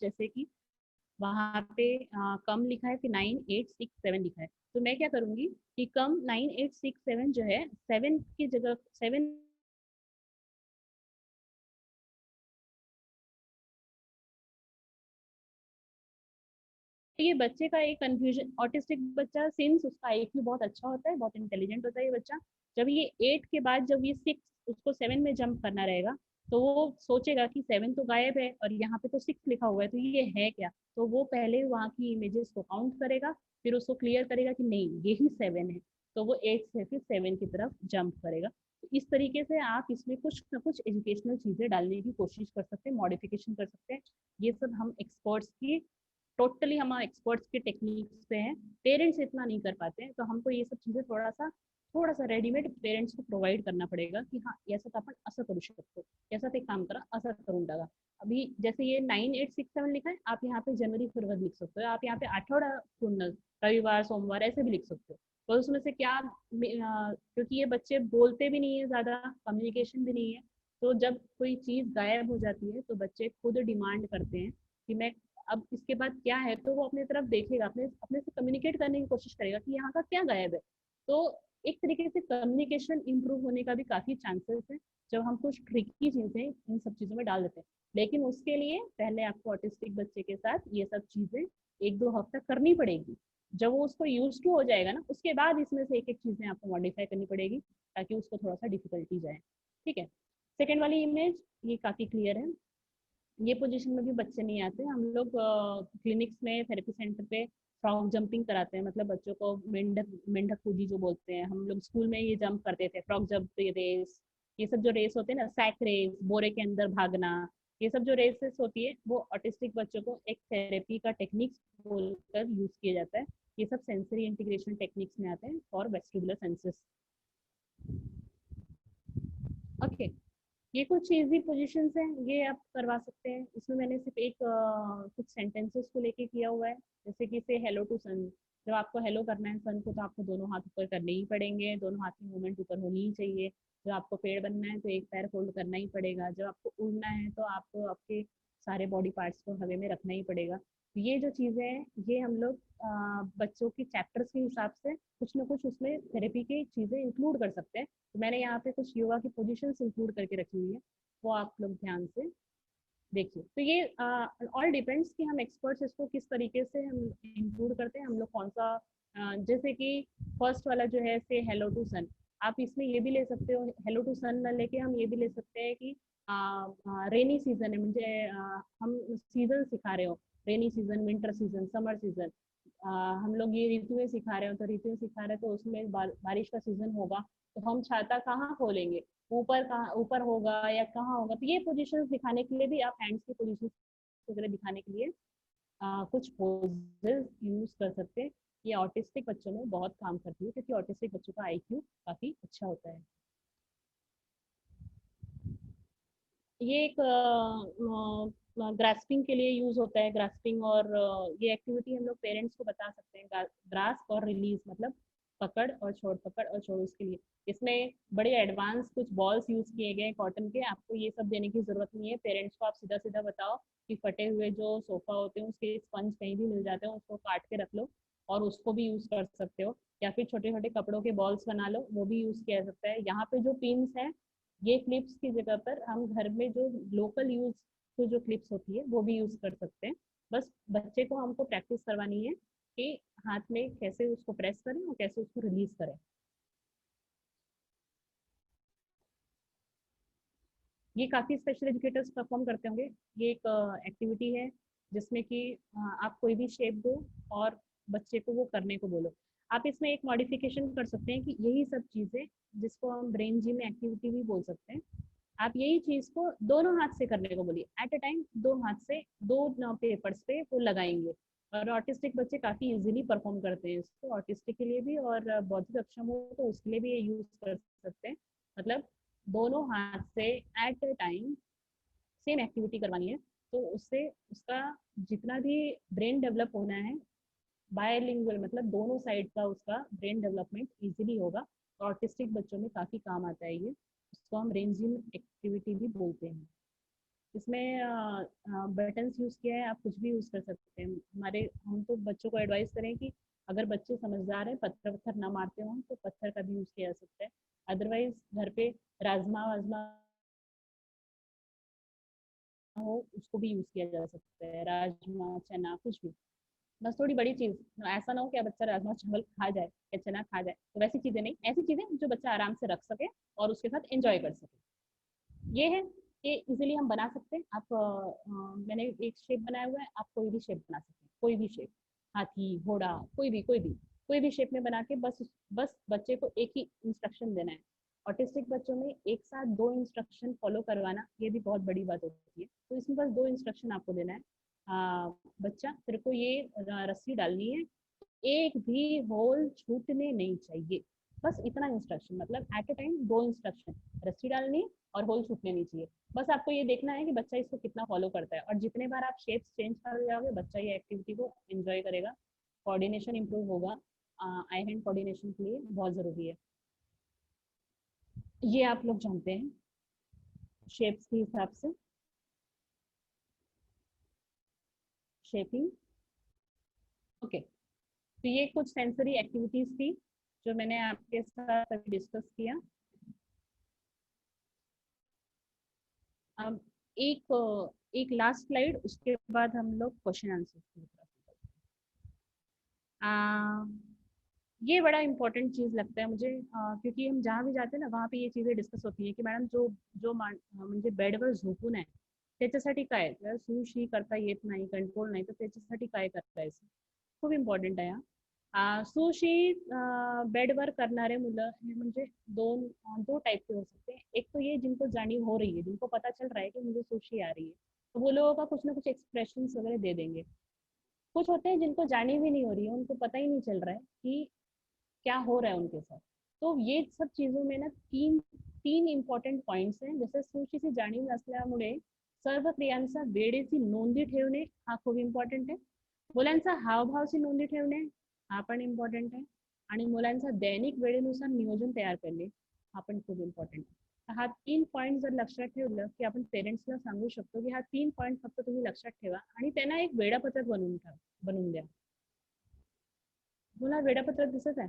F: जैसे कि वहां पे कम लिखा है, फिर 9867 लिखा है, तो मैं क्या करूंगी कि कम 9867 जो है, 7 की जगह 7, ये बच्चे का एक कंफ्यूजन। ऑटिस्टिक बच्चा सिंस उसका IQ बहुत अच्छा होता है, बहुत इंटेलिजेंट होता है ये बच्चा, जब ये 8 के बाद जब ये 6 उसको 7 में जंप करना रहेगा, तो वो सोचेगा कि 7 तो गायब है और यहाँ पे तो 6 लिखा हुआ है, तो ये है क्या। तो वो पहले वहाँ की इमेजेस को काउंट करेगा, फिर उसको क्लियर करेगा कि नहीं यही 7 है, तो वो 8 से फिर 7 की तरफ जंप करेगा। तो इस तरीके से आप इसमें कुछ ना कुछ एजुकेशनल चीजें डालने की कोशिश कर सकते हैं, मॉडिफिकेशन कर सकते हैं। ये सब हम एक्सपर्ट्स की टोटली हम एक्सपर्ट्स की टेक्निक्स पे हैं, पेरेंट्स इतना नहीं कर पाते हैं, तो हमको ये सब चीज़ें थोड़ा सा रेडीमेड पेरेंट्स को प्रोवाइड करना पडेगा की हाँ याचं तर आपण असं करू शकतो, याचं एक काम करा, असं करून टाका। अभी जैसे ये 9867 लिखा है, आप यहाँ पे जनवरी फरवरी लिख सकते हो, आप यहाँ पे आठवड़ा पूर्ण, रविवार सोमवार ऐसे भी लिख सकते हो। तो उसमें से क्या क्योंकि ये बच्चे बोलते भी नहीं है, ज़्यादा कम्युनिकेशन भी नहीं है, तो जब कोई चीज़ गायब हो जाती है तो बच्चे खुद डिमांड करते हैं कि मैं अब इसके बाद क्या है, तो वो अपनी तरफ देखेगा, अपने अपने से कम्युनिकेट करने की कोशिश करेगा कि यहाँ का क्या गायब है। तो एक तरीके से कम्युनिकेशन इंप्रूव होने का भी काफी चांसेस है जब हम कुछ ट्रिकी चीजें इन सब चीजों में डाल देते हैं। लेकिन उसके लिए पहले आपको ऑटिस्टिक बच्चे के साथ ये सब चीजें 1-2 हफ्ता करनी पड़ेगी। जब वो उसको यूज टू हो जाएगा ना, उसके बाद इसमें से एक एक चीजें आपको मॉडिफाई करनी पड़ेगी ताकि उसको थोड़ा सा डिफिकल्टी जाए। ठीक है, सेकेंड वाली इमेज ये काफी क्लियर है। ये पोजीशन में भी बच्चे नहीं आते, हम लोग क्लिनिक्स में थेरेपी सेंटर पे फ्रॉग जंपिंग कराते हैं, मतलब बच्चों को मेंढक मेंढक कूदी जो बोलते हैं, हम लोग स्कूल में ये जंप करते थे, फ्रॉग जंप रेस, ये सब जो रेस होते हैं ना, सैक रेस, बोरे के अंदर भागना, ये सब जो रेसेस होती है वो ऑटिस्टिक बच्चों को एक थेरेपी का टेक्निक्स बोलकर यूज किया जाता है। ये सब सेंसरी इंटीग्रेशन टेक्निक्स में आते हैं फॉर वेस्टिबुलर सेंसेस। ओके, ये कुछ इजी पोजीशंस हैं, ये आप करवा सकते हैं। इसमें मैंने सिर्फ एक कुछ सेंटेंसेस को लेके किया हुआ है, जैसे कि से हेलो टू सन। जब आपको हेलो करना है सन को तो आपको दोनों हाथ ऊपर करने ही पड़ेंगे, दोनों हाथ की मूवमेंट ऊपर होनी ही चाहिए। जब आपको पेड़ बनना है तो एक पैर फोल्ड करना ही पड़ेगा। जब आपको उड़ना है तो आपको आपके सारे बॉडी पार्ट्स को हवा में रखना ही पड़ेगा। ये जो चीज़ें हैं ये हम लोग बच्चों की चैप्टर्स के हिसाब से कुछ ना कुछ उसमें थेरेपी की चीज़ें इंक्लूड कर सकते हैं। तो मैंने यहाँ पे कुछ योगा की पोजीशंस इंक्लूड करके रखी हुई है, वो आप लोग ध्यान से देखिए। तो ये ऑल डिपेंड्स कि हम एक्सपर्ट्स इसको किस तरीके से हम इंक्लूड करते हैं, हम लोग कौन सा जैसे कि फर्स्ट वाला जो है से हेलो टू सन, आप इसमें ये भी ले सकते हो, हेलो टू सन न लेके हम ये भी ले सकते हैं कि रेनी सीजन है, मुझे हम सीजन सिखा रहे हो, rainy season, winter season, summer season, हम लोग ये ऋतुएं सिखा रहे हो, तो ऋतुएं सिखा रहे हो तो उसमें बारिश का सीजन होगा, तो हम छाता कहाँ खोलेंगे, ऊपर कहाँ, ऊपर होगा या कहाँ होगा। तो ये पोजीशंस दिखाने के लिए भी आप हैंड्स की पोजीशंस वगैरह दिखाने के लिए कुछ पोजेस यूज कर सकते हैं। ये ऑटिस्टिक बच्चों में बहुत काम करती है क्योंकि ऑटिस्टिक बच्चों का आईक्यू काफी अच्छा होता है। ये एक ग्रास्पिंग के लिए यूज होता है, ग्रास्पिंग, और ये एक्टिविटी हम लोग पेरेंट्स को बता सकते हैं, ग्रास्प और रिलीज मतलब पकड़ और छोड़, पकड़ और छोड़। उसके लिए इसमें बड़े एडवांस कुछ बॉल्स यूज किए गए कॉटन के, आपको ये सब देने की जरूरत नहीं है। पेरेंट्स को आप सीधा सीधा बताओ कि फटे हुए जो सोफा होते हैं उसके स्पंज कहीं भी मिल जाते हैं, उसको काट के रख लो और उसको भी यूज कर सकते हो, या फिर छोटे छोटे कपड़ों के बॉल्स बना लो, वो भी यूज किया जा सकता है। यहाँ पे जो पिन्स है ये क्लिप्स की जगह पर हम घर में जो लोकल यूज तो जो क्लिप्स होती है वो भी यूज कर सकते हैं। बस बच्चे को हमको प्रैक्टिस करवानी है कि हाथ में कैसे उसको प्रेस करें और कैसे उसको रिलीज करें। ये काफी स्पेशल एजुकेटर्स परफॉर्म करते होंगे। ये एक एक्टिविटी है जिसमें कि आप कोई भी शेप दो और बच्चे को वो करने को बोलो। आप इसमें एक मॉडिफिकेशन कर सकते हैं कि यही सब चीजें जिसको हम ब्रेन जिम एक्टिविटी भी बोल सकते हैं, आप यही चीज को दोनों हाथ से करने को बोलिए, एट अ टाइम दो हाथ से दो पेपर्स पे वो लगाएंगे। और ऑटिस्टिक बच्चे काफी इजीली परफॉर्म करते हैं इसको, ऑटिस्टिक के लिए भी और बौद्धिक अक्षम हो तो उसके लिए भी ये यूज कर सकते हैं। मतलब दोनों हाथ से at a time same activity करवानी है, तो उससे उसका जितना भी ब्रेन डेवलप होना है, बायलिंगुअल मतलब दोनों साइड का उसका ब्रेन डेवलपमेंट इजीली होगा। और ऑटिस्टिक बच्चों में काफ़ी काम आता है ये, इसको हम रेंजिंग एक्टिविटी भी बोलते हैं। इसमें बटन्स यूज़ किया है, आप कुछ भी यूज़ कर सकते हैं। हम तो बच्चों को एडवाइस करें कि अगर बच्चे समझदार हैं, पत्थर वत्थर ना मारते हों तो पत्थर का भी यूज़ किया जा सकता है। अदरवाइज घर पे राजमा वाजमा हो उसको भी यूज़ किया जा सकता है, राजमा चना कुछ भी, बस थोड़ी बड़ी चीज़। ऐसा ना हो कि बच्चा राजमा चावल खा जाए या चना खा जाए, तो वैसी चीज़ें नहीं, ऐसी चीज़ें जो बच्चा आराम से रख सके और उसके साथ एंजॉय कर सके। ये है कि इजीली हम बना सकते हैं। आप मैंने एक शेप बनाया हुआ है, आप कोई भी शेप बना सकते हैं, कोई भी शेप, हाथी, घोड़ा, कोई भी शेप में बना के बस बच्चे को एक ही इंस्ट्रक्शन देना है। ऑटिस्टिक बच्चों में एक साथ दो इंस्ट्रक्शन फॉलो करवाना ये भी बहुत बड़ी बात होती है, तो इसमें बस दो इंस्ट्रक्शन आपको देना है। बच्चा तेरे को ये रस्सी डालनी है, एक भी होल छूटने नहीं चाहिए, बस इतना इंस्ट्रक्शन, मतलब एट अ टाइम दो इंस्ट्रक्शन, रस्सी डालनी और होल छूटने नहीं चाहिए। बस आपको ये देखना है कि बच्चा इसको कितना फॉलो करता है, और जितने बार आप शेप्स चेंज कर जाओगे बच्चा ये एक्टिविटी को एंजॉय करेगा, कोऑर्डिनेशन इंप्रूव होगा। आई हैंड कोऑर्डिनेशन के लिए बहुत ज़रूरी है, ये आप लोग जानते हैं शेप्स के हिसाब से शेपिंग। ओके, तो ये कुछ सेंसरी एक्टिविटीज थी जो मैंने आपके साथ अभी डिस्कस किया। अब एक लास्ट स्लाइड, उसके बाद हम लोग क्वेश्चन आंसर की तरफ। ये बड़ा इंपॉर्टेंट चीज़ लगता है मुझे, क्योंकि हम जहाँ भी जाते हैं ना वहाँ पे ये चीज़ें डिस्कस होती है कि मॅडम जो म्हणजे बेडवर झोपून आहे त्याच्यासाठी काय, सू शी करता येत नाही, कंट्रोल नाही, तर त्याच्यासाठी काय करायचं, खूप इम्पॉर्टंट आहे हा। सू शी बेडवर करणारे मुलं हे म्हणजे दो टाइप के हो सकते हैं। एक तो ये जिनको जानीव हो रही है, जिनको पता चल रहा है कि मुझे सूशी आ रही है, तो वो लोगों का कुछ ना कुछ एक्सप्रेशन वगैरह दे देंगे। कुछ होते हैं जिनको जानीव ही नहीं हो रही है, उनको पता ही नहीं चल रहा है कि क्या हो रहा है उनके साथ। तो ये सब चीज़ों में ना तीन इम्पॉर्टंट पॉईंट्स हैं। जसं सूशीची जाणीव नसल्यामुळे सर्व क्रियांचा वेळेची नोंदी ठेवणे हा खूप इम्पॉर्टंट आहे। मुलांचा हावभावची नोंदी ठेवणे हा पण इम्पॉर्टंट आहे, आणि मुलांचा दैनिक वेळेनुसार नियोजन तयार करणे हा पण खूप इम्पॉर्टंट आहे। हा 3 पॉईंट जर लक्षात ठेवलं की आपण पेरेंट्सला सांगू शकतो की हा 3 पॉईंट फक्त तुम्ही लक्षात ठेवा आणि त्यांना एक वेळापत्रक बनवून द्या. तुम्हाला वेळापत्रक दिसत आहे?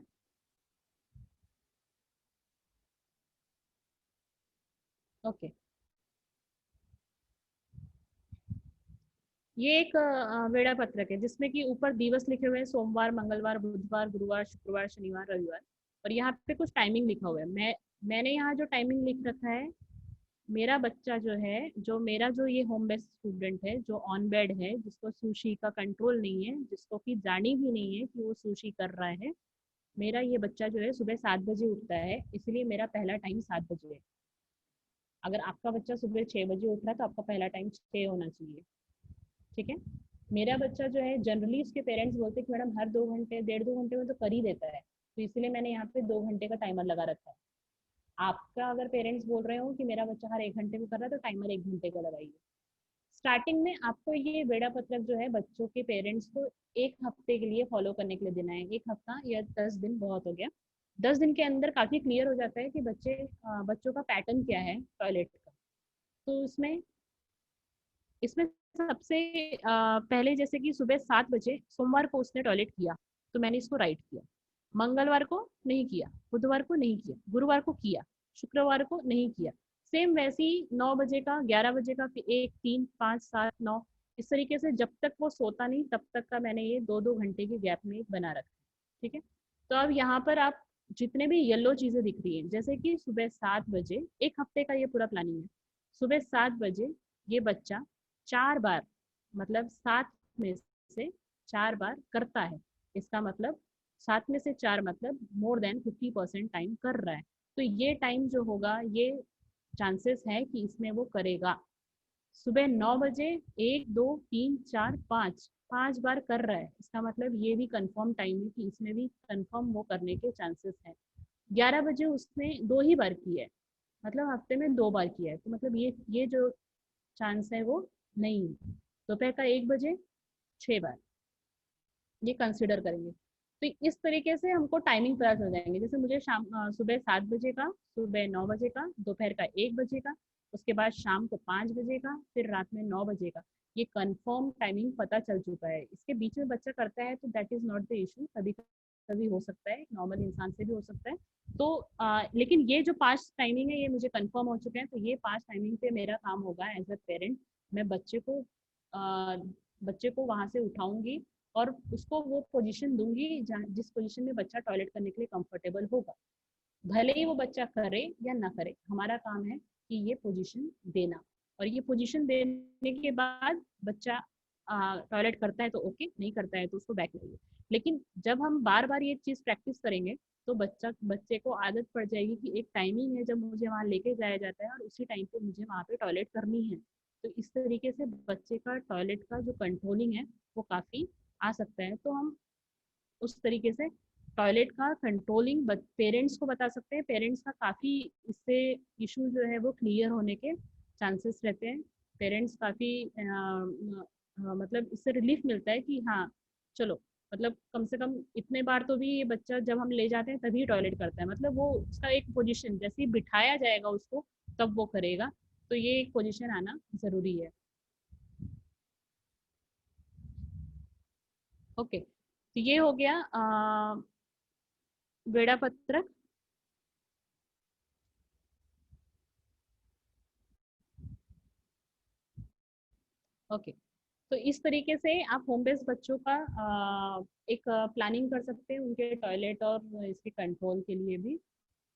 F: ओके. ये एक वेळापत्रक है जिसमें कि ऊपर दिवस लिखे हुए हैं, सोमवार, मंगलवार, बुधवार, गुरुवार, शुक्रवार, शनिवार, रविवार, और यहाँ पे कुछ टाइमिंग लिखा हुआ है. मैंने यहाँ जो टाइमिंग लिख रखा है, मेरा बच्चा जो है, जो मेरा जो ये होम बेस्ड स्टूडेंट है, जो ऑन बेड है, जिसको सुशी का कंट्रोल नहीं है, जिसको कि जानी भी नहीं है कि वो सुशी कर रहा है, मेरा ये बच्चा जो है सुबह 7 बजे उठता है, इसलिए मेरा पहला टाइम 7 बजे है. अगर आपका बच्चा सुबह 6 बजे उठ रहा है तो आपका पहला टाइम 6 होना चाहिए. ठीक है. मेरा बच्चा जो है, जनरली उसके पेरेंट्स बोलते हैं कि मैडम हर 2 घंटे 1.5-2 घंटे में तो कर ही देता है, तो इसलिए मैंने यहाँ पे 2 घंटे का टाइमर लगा रखा है. आपका अगर पेरेंट्स बोल रहे हो कि मेरा बच्चा हर 1 घंटे में कर रहा है तो टाइमर 1 घंटे का लगाइए. स्टार्टिंग में आपको ये वेड़ापत्रक जो है बच्चों के पेरेंट्स को 1 हफ्ते के लिए फॉलो करने के लिए देना है. 1 हफ्ता या 10 दिन बहुत हो गया. 10 दिन के अंदर काफी क्लियर हो जाता है कि बच्चों का पैटर्न क्या है टॉयलेट का. तो इसमें सबसे पहले जैसे कि सुबह 7 बजे सोमवार को उसने टॉयलेट किया तो मैंने इसको राइट किया. मंगलवार को नहीं किया, बुधवार को नहीं किया, गुरुवार को किया, शुक्रवार को नहीं किया. सेम वैसे ही 9 बजे का, 11 बजे का, 1, 3, 5, 7, 9, इस तरीके से जब तक वो सोता नहीं तब तक का मैंने ये 2-2 घंटे के गैप में बना रखा. ठीक है. तो अब यहाँ पर आप जितने भी येलो चीजें दिख रही हैं, जैसे कि सुबह 7 बजे, 1 हफ्ते का ये पूरा प्लानिंग है. सुबह 7 बजे ये बच्चा 4 बार, मतलब 7 में से 4 बार करता है. इसका मतलब 7 में से 4 मतलब मोर देन 50% टाइम कर रहा है. तो ये टाइम जो होगा, ये चांसेस है कि इसमें वो करेगा. सुबह 9 बजे 1, 2, 3, 4, 5 बार कर रहा है, इसका मतलब ये भी कंफर्म टाइम है कि इसमें भी कंफर्म वो करने के चांसेस हैं. 11 बजे उसने 2 ही बार किया है, मतलब हफ्ते में 2 बार किया है, तो मतलब ये जो चांस है वो नहीं है. दोपहर का 1 बजे 6 बार ये कंसिडर करेंगे. तो इस तरीके से हमको टाइमिंग पता चल जाएंगे. जैसे मुझे सुबह 7 बजे का, सुबह 9 बजे का, दोपहर का 1 बजे का, उसके बाद शाम को 5 बजे का, फिर रात में 9 बजे का, ये कंफर्म टाइमिंग पता चल चुका है. इसके बीच में बच्चा करता है तो that is not the issue. कभी कभी हो सकता है, नॉर्मल इंसान से भी हो सकता है. तो लेकिन ये जो 5 टाइमिंग है ये मुझे कंफर्म हो चुके हैं. तो ये 5 टाइमिंग पे मेरा काम होगा एज अ पेरेंट. मैं बच्चे को वहां से उठाऊंगी और उसको वो पोजीशन दूंगी जिस पोजीशन में बच्चा टॉयलेट करने के लिए कंफर्टेबल होगा. भले ही वो बच्चा करे या ना करे, हमारा काम है कि ये पोजीशन देना. और ये पोजीशन देने के बाद बच्चा टॉयलेट करता है तो ओके, नहीं करता है तो उसको बैक लाइए. लेकिन जब हम बार बार ये चीज़ प्रैक्टिस करेंगे तो बच्चे को आदत पड़ जाएगी कि एक टाइमिंग है जब मुझे वहाँ लेके जाया जाता है और उसी टाइम पे मुझे वहाँ पे टॉयलेट करनी है. तो इस तरीके से बच्चे का टॉयलेट का जो कंट्रोलिंग है वो काफ़ी आ सकता है. तो हम उस तरीके से टॉयलेट का कंट्रोलिंग पेरेंट्स को बता सकते हैं. पेरेंट्स का काफ़ी इससे इशू जो है वो क्लियर होने के चांसेस रहते हैं. पेरेंट्स काफ़ी मतलब इससे रिलीफ मिलता है कि हाँ चलो, मतलब कम से कम इतने बार तो भी ये बच्चा जब हम ले जाते हैं तभी टॉयलेट करता है. मतलब वो उसका एक पोजीशन जैसे ही बिठाया जाएगा उसको तब वो करेगा. तो ये एक पोजीशन आना ज़रूरी है. ओके. तो ये हो गया वेड़ापत्रक. ओके. तो इस तरीके से आप होम बेस्ड बच्चों का एक प्लानिंग कर सकते हैं उनके टॉयलेट और इसके कंट्रोल के लिए भी.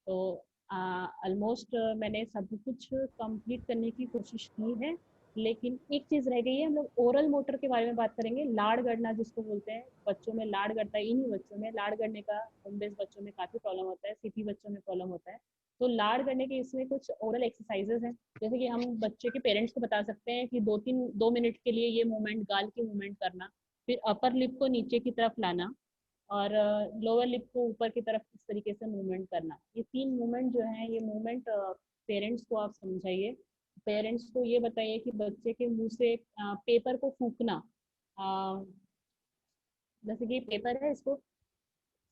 F: तो ऑलमोस्ट मैंने सब कुछ कंप्लीट करने की कोशिश की है. लेकिन एक चीज़ रह गई है. हम लोग ओरल मोटर के बारे में बात करेंगे. लाड़ गड़ना जिसको बोलते हैं, बच्चों में लाड़ गड़ता है. इन्हीं बच्चों में लाड़ गड़ने का होम बेस्ड बच्चों में काफ़ी प्रॉब्लम होता है, सिटी बच्चों में प्रॉब्लम होता है. तो लाड़ गड़ने के इसमें कुछ ओरल एक्सरसाइजेज हैं. जैसे कि हम बच्चे के पेरेंट्स को बता सकते हैं कि 2 मिनट के लिए ये मूवमेंट, गाल की मूवमेंट करना, फिर अपर लिप को नीचे की तरफ लाना और लोअर लिप को ऊपर की तरफ इस तरीके से मूवमेंट करना. ये 3 मूवमेंट जो है, ये मूवमेंट पेरेंट्स को आप समझाइए. पेरेंट्स को ये बताइए कि बच्चे के मुंह से पेपर को फूकना, जैसे कि पेपर है इसको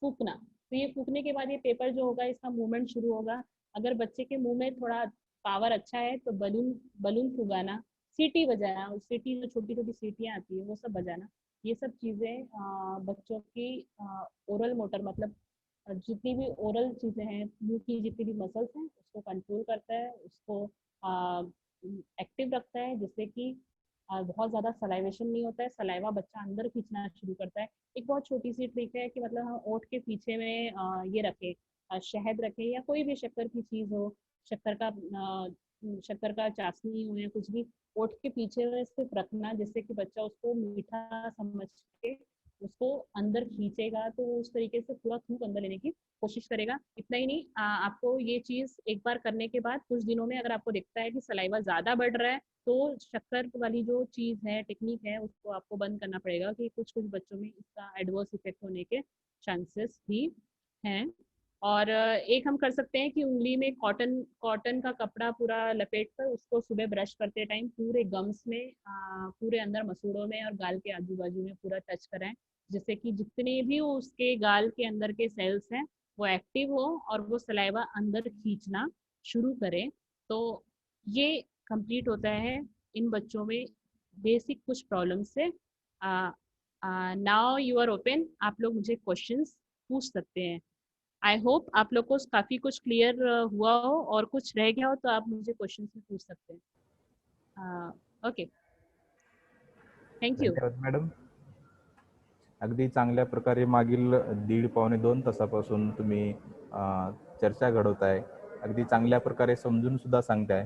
F: फूकना, तो ये फूकने के बाद ये पेपर जो होगा इसका मूवमेंट शुरू होगा. अगर बच्चे के मुंह में थोड़ा पावर अच्छा है तो बलून बलून फुगाना, सीटी बजाना, सीटी जो छोटी छोटी सीटियाँ आती है वो सब बजाना, ये सब चीज़ें बच्चों की ओरल मोटर मतलब जितनी भी ओरल चीज़ें हैं, मुंह की जितनी भी मसल्स हैं उसको कंट्रोल करता है, उसको एक्टिव रखता है, जिससे कि बहुत ज़्यादा सलाइवेशन नहीं होता है, सलाइवा बच्चा अंदर खींचना शुरू करता है। एक बहुत छोटी सी ट्रिक है कि मतलब हम ओठ के पीछे में ये रखें, शहद रखें या कोई भी शक्कर की चीज़ हो, शक्कर का चाशनी हो या कुछ भी, ओठ के पीछे में सिर्फ रखना, जिससे कि बच्चा उसको मीठा समझ के उसको अंदर खींचेगा, तो उस तरीके से पूरा थूक अंदर लेने की कोशिश करेगा। इतना ही नहीं, आपको ये चीज़ एक बार करने के बाद कुछ दिनों में अगर आपको दिखता है कि सलाइवा ज़्यादा बढ़ रहा है, तो शक्कर वाली जो चीज़ है, टेक्निक है, उसको आपको बंद करना पड़ेगा, कि कुछ कुछ बच्चों में इसका एडवर्स इफेक्ट होने के चांसेस भी हैं। और एक हम कर सकते हैं कि उंगली में कॉटन कॉटन का कपड़ा पूरा लपेट कर उसको सुबह ब्रश करते टाइम पूरे गम्स में, पूरे अंदर मसूड़ों में और गाल के आजू बाजू में पूरा टच कराएं, जिससे कि जितने भी उसके गाल के अंदर के सेल्स हैं वो एक्टिव हो और वो सलाइवा अंदर खींचना शुरू करें। तो ये कंप्लीट होता है इन बच्चों में बेसिक कुछ प्रॉब्लम से। नाउ यू आर ओपन, आप लोग मुझे क्वेश्चंस पूछ सकते हैं। आई होप आप लोग को काफ़ी कुछ क्लियर हुआ हो, और कुछ रह गया हो तो आप मुझे क्वेश्चंस भी पूछ सकते हैं। Okay, thank you.
C: धन्यवाद मॅडम. अगदी चांगल्या प्रकारे मागील 1.5 पावणे 2 तासापासून तुम्ही चर्चा घडवताय. अगदी चांगल्या प्रकारे समजून सुद्धा सांगताय.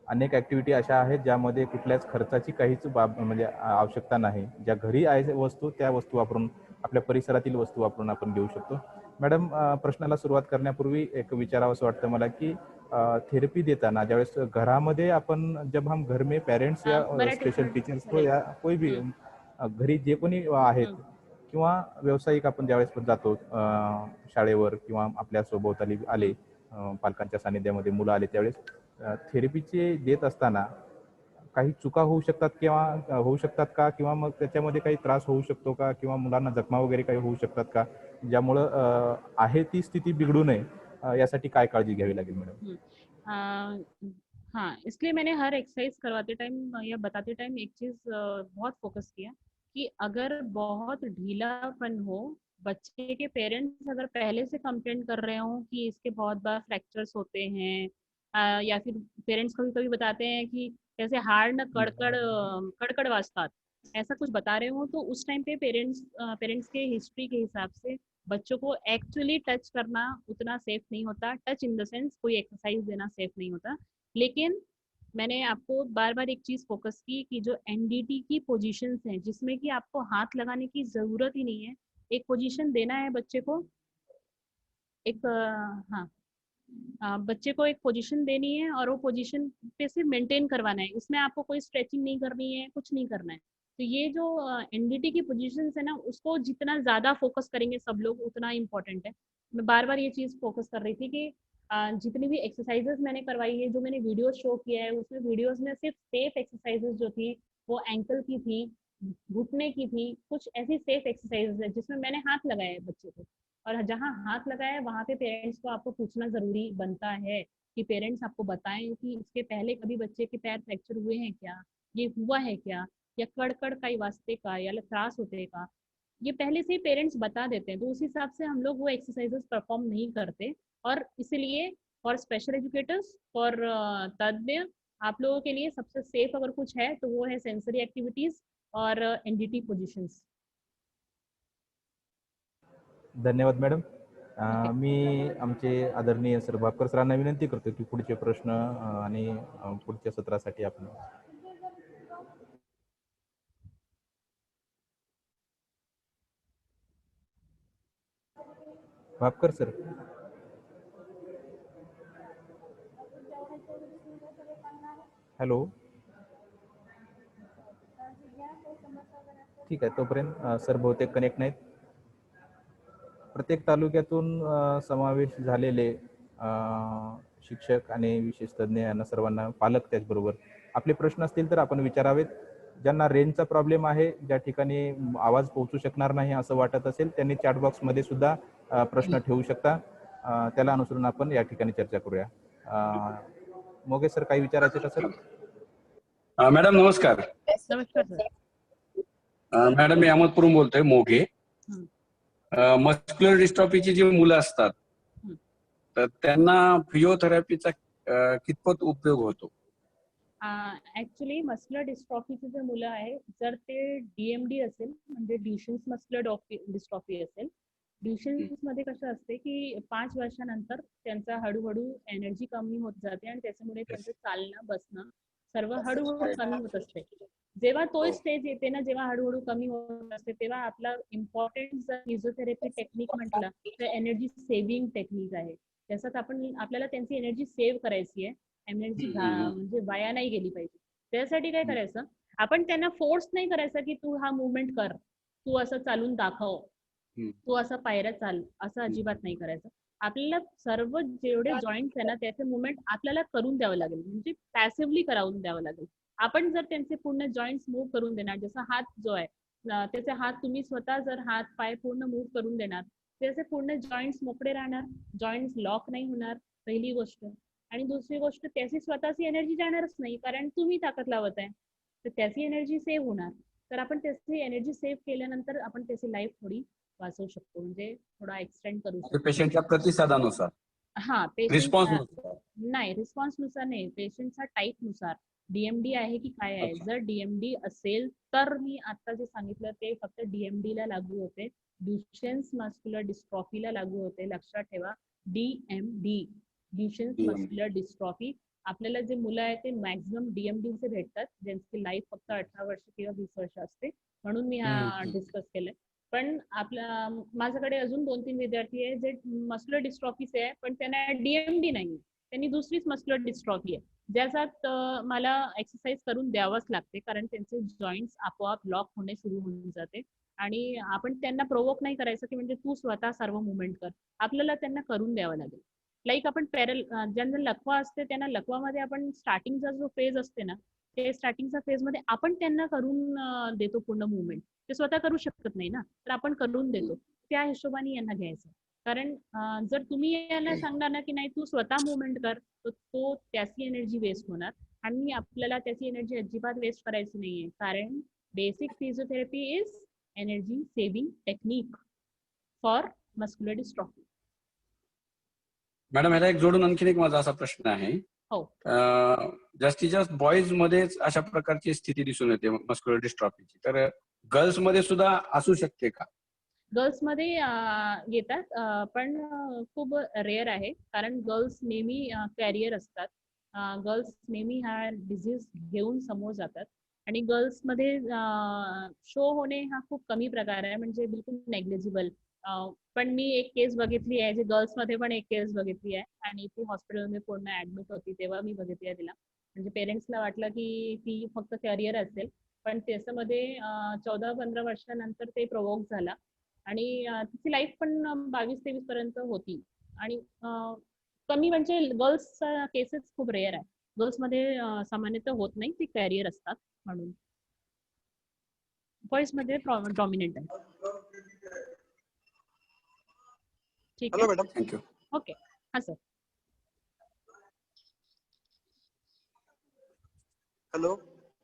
C: अनेक ॲक्टिव्हिटी अशा आहेत ज्यामध्ये कुठल्याच खर्चाची काहीच बाब म्हणजे आवश्यकता नाही. ज्या घरी आहे वस्तू त्या वस्तू वापरून, आपल्या परिसरातील वस्तू वापरून आपण घेऊ शकतो. मॅडम, प्रश्नाला सुरुवात करण्यापूर्वी एक विचारावंसं वाटतं मला की थेरपी देताना ज्यावेळेस घरामध्ये आपण, जब हम घर में पेरेंट्स या
F: मराठी
C: स्पेशल टीचर्स को या कोई भी घरी जे कोणी आहेत किंवा व्यावसायिक आपण ज्यावेळेस पण जातो शाळेवर किंवा आपल्या सोबताली आले, पालकांच्या सानिध्यामध्ये मुलं आले, त्यावेळेस थेरपीचे देत असताना काही चुका होऊ शकतात किंवा होऊ शकतात का, किंवा मग त्याच्यामध्ये काही त्रास होऊ शकतो का, किंवा मुलांना जखमा वगैरे काही होऊ शकतात का, ज्यामुळं आहे ती स्थिती बिघडू नये यासाठी काय काळजी घ्यावी लागेल मॅडम?
F: हाँ, इसलिए मैंने हर एक्सरसाइज करवाते टाइम या बताते टाइम एक चीज़ बहुत फोकस किया कि अगर बहुत ढीलापन हो, बच्चे के पेरेंट्स अगर पहले से कंप्लेंट कर रहे हो कि इसके बहुत बार फ्रैक्चर्स होते हैं, या फिर पेरेंट्स कभी कभी बताते हैं कि जैसे हार्ड न कड़कड़ वाजतात, ऐसा कुछ बता रहे हो, तो उस टाइम पे पेरेंट्स के हिस्ट्री के हिसाब से बच्चों को एक्चुअली टच करना उतना सेफ नहीं होता। टच इन द सेंस कोई एक्सरसाइज देना सेफ नहीं होता। लेकिन मैंने आपको बार बार एक चीज़ फोकस की कि जो एनडीटी की पोजीशंस हैं जिसमें कि आपको हाथ लगाने की ज़रूरत ही नहीं है, एक पोजीशन देना है बच्चे को, एक बच्चे को एक पोजीशन देनी है और वो पोजीशन पे सिर्फ मेंटेन करवाना है, इसमें आपको कोई स्ट्रेचिंग नहीं करनी है, कुछ नहीं करना है। तो ये जो एनडीटी की पोजीशंस है ना, उसको जितना ज़्यादा फोकस करेंगे सब लोग उतना इम्पोर्टेंट है। मैं बार बार ये चीज़ फोकस कर रही थी कि जितनी भी एक्सरसाइजेस मैंने करवाई है, जो मैंने वीडियो शो किया है, उसमें वीडियोस में सिर्फ सेफ एक्सरसाइजेस जो थी वो एंकल की थी, घुटने की थी, कुछ ऐसी सेफ एक्सरसाइजेस है जिसमें मैंने हाथ लगाया है बच्चे को। और जहाँ हाथ लगाया है वहाँ पे पेरेंट्स को आपको पूछना ज़रूरी बनता है कि पेरेंट्स आपको बताएं कि इसके पहले कभी बच्चे के पैर फ्रैक्चर हुए हैं क्या, ये हुआ है क्या, या कड़ काही वाजते का या त्रास होते का, ये पहले से ही पेरेंट्स बता देते हैं। तो उस हिसाब से हम लोग वो एक्सरसाइजेस परफॉर्म नहीं करते। और इसीलिए फॉर स्पेशल एजुकेटर्स, फॉर तज्ञ, आप लोगों के लिए सबसे सेफ अगर कुछ है तो वो है सेंसरी एक्टिविटीज और एनडीटी पोजिशंस।
C: धन्यवाद मॅडम. मी आमचे आदरणीय सर भापकर सरांना विनंती करतो की पुढचे प्रश्न आणि पुढच्या सत्रासाठी आपण भापकर सर. हॅलो, ठीक आहे. तोपर्यंत सर बहुतेक कनेक्ट नाहीत. प्रत्येक तालुक्यातून समावेश झालेले शिक्षक आणि विशेष तज्ज्ञ यांना सर्वांना, पालक त्याचबरोबर, आपले प्रश्न असतील तर आपण विचारावेत. ज्यांना रेंजचा प्रॉब्लेम आहे, ज्या ठिकाणी आवाज पोहोचू शकणार नाही असं वाटत असेल, त्यांनी चॅट बॉक्समध्ये सुद्धा प्रश्न ठेवू शकता. त्याला अनुसरून आपण या ठिकाणी चर्चा करूया. मोगे सर, काही विचारायचे का सर?
D: मॅडम नमस्कार.
F: नमस्कार सर.
D: मॅडम मी अहमदपूरून बोलतोय, मोगे.
F: हं.
D: मस्क्युलर डिस्ट्रॉफीची जी मुलं असतात तर त्यांना फिजिओथेरपीचा कितपत उपयोग होतो?
F: ऍक्च्युली मस्क्युलर डिस्ट्रॉफीची जे मुलं आहे, जर ते डीएमडी असेल म्हणजे ड्युशन्स मस्क्युलर डिस्ट्रॉफी असेल, ड्युशन्स मध्ये कसं असते की 5 वर्षानंतर त्यांचा हळूहळू एनर्जी कमी होत जाते आणि त्याच्यामुळे त्यांचं चालणं बसणं सर्व हळूहळू कमी होत असते. जेव्हा तो स्टेज येते ना, जेव्हा हळूहळू कमी होत असते, तेव्हा आपला इम्पॉर्टंट जर फिजिओथेरपी टेक्निक म्हटलं तर एनर्जी सेव्हिंग टेक्निक आहे. त्याच्यात आपल्याला त्यांची एनर्जी सेव्ह करायची आहे. एनर्जी म्हणजे वाया नाही गेली पाहिजे. त्यासाठी काय करायचं, आपण त्यांना फोर्स नाही करायचा की तू हा मुवमेंट कर, तू असं चालून दाखव, तू असं पायऱ्या चाल, असं अजिबात नाही करायचं. आपल्याला सर्व जेवढे जॉईंट्स आहे ना त्याचे मुवमेंट आपल्याला करून द्यावं लागेल, म्हणजे पॅसिव्हली करावून द्यावं लागेल. आपण जर त्यांचे पूर्ण जॉईंट्स मूव्ह करून देणार, जसा हात जो आहे त्याचे हात तुम्ही स्वतः जर हात पाय पूर्ण मूव्ह करून देणार, त्याचे पूर्ण जॉईंट्स मोकळे राहणार, जॉईंट्स लॉक नाही होणार, पहिली गोष्ट. आणि दुसरी गोष्ट, त्याची स्वतःची एनर्जी जाणारच नाही, कारण तुम्ही ताकद लावत आहे, तर त्याची एनर्जी सेव्ह होणार. तर आपण त्याची एनर्जी सेव्ह केल्यानंतर आपण त्याची लाईफ थोडी वाचवू शकतो, म्हणजे थोडा एक्सटेंड करू शकतो.
D: पेशंटच्या प्रतिसादानुसार,
F: हा,
D: रिस्पॉन्स
F: नाही, रिस्पॉन्स नुसार नाही, पेशंटचा टाईप नुसार. डीएमडी आहे की काय आहे. जर डीएमडी असेल तर मी आता जे सांगितलं ते फक्त डीएमडी ला लागू होते, ड्युशेन्स मस्क्युलर डिस्ट्रॉफीला लागू होते. लक्षात ठेवा, डीएमडी, ड्युशेन्स मस्क्युलर डिस्ट्रॉफी. आपल्याला जे मुलं आहेत ते मॅक्झिमम डीएमडी चे भेटतात, ज्यांची लाईफ फक्त 18 वर्ष किंवा 20 वर्ष असते, म्हणून मी हा डिस्कस केलंय. पण माझ्याकडे अजून 2-3 विद्यार्थी आहे जे मस्क्युलर डिस्ट्रॉफीचे आहे, पण त्यांना डीएमडी नाही, त्यांनी दुसरीच मस्क्युलर डिस्ट्रॉफी आहे, ज्याच्यात मला एक्सरसाइज करून द्यावंच लागते, कारण त्यांचे जॉईंट्स आपोआप लॉक होणे सुरू होऊन जाते. आणि आपण त्यांना प्रोवोक नाही करायचं की म्हणजे तू स्वतः सर्व मुवमेंट कर, आपल्याला त्यांना करून द्यावं लागेल. लाईक आपण ज्यांना लकवा असते त्यांना लकवामध्ये आपण स्टार्टिंगचा जो फेज असते ना, ते स्टार्टिंगच्या फेज मध्ये आपण त्यांना करून देतो पूर्ण मुवमेंट. ते स्वतः करू शकत नाही ना, तर आपण करून देतो. त्या हिशोबाने यांना घ्यायचं. कारण जर तुम्ही यांना सांगणार ना की नाही तू स्वतः मुवमेंट कर, तर तो त्याची एनर्जी वेस्ट होणार, आणि आपल्याला त्याची एनर्जी अजिबात वेस्ट करायची नाहीये. कारण basic physiotherapy is energy saving technique for muscular dystrophy.
D: Madam, ह्याला एक जोडून आणखीन एक माझा असा प्रश्न आहे.
F: हो.
D: जास्तीत जास्त बॉईज मध्येच अशा प्रकारची स्थिती दिसून येते मस्क्युलर डिस्ट्रॉफीची, तर गर्ल्स मध्ये सुद्धा असू शकते का?
F: गर्ल्स मध्ये येतात, पण खूप रेअर आहे, कारण गर्ल्स नेहमी कॅरियर असतात. गर्ल्स नेहमी हा डिझीज घेऊन समोर जातात, आणि गर्ल्स मध्ये शो होणे हा खूप कमी प्रकार आहे, म्हणजे बिलकुल नेग्लिजिबल. पण मी एक केस बघितली आहे, जे गर्ल्स मध्ये पण एक केस बघितली आहे, आणि ती हॉस्पिटलमध्ये पूर्ण ऍडमिट होती, तेव्हा मी बघितली आहे तिला. म्हणजे पेरेंट्सला वाटलं की ती फक्त कॅरियर असेल, पण त्याच्यामध्ये 14-15 वर्षानंतर ते प्रोवोक झाला, आणि तिची लाईफ पण 22-23 पर्यंत होती. आणि कमी, म्हणजे गर्ल्स केसेस खूप रेअर आहे. गर्ल्स मध्ये सामान्यतः होत नाही, ती कॅरियर असतात म्हणून. बॉईज मध्ये डॉमिनेंट आहे. ठीक आहे,
G: मॅडम,
D: थँक्यू.
F: ओके. हा सर.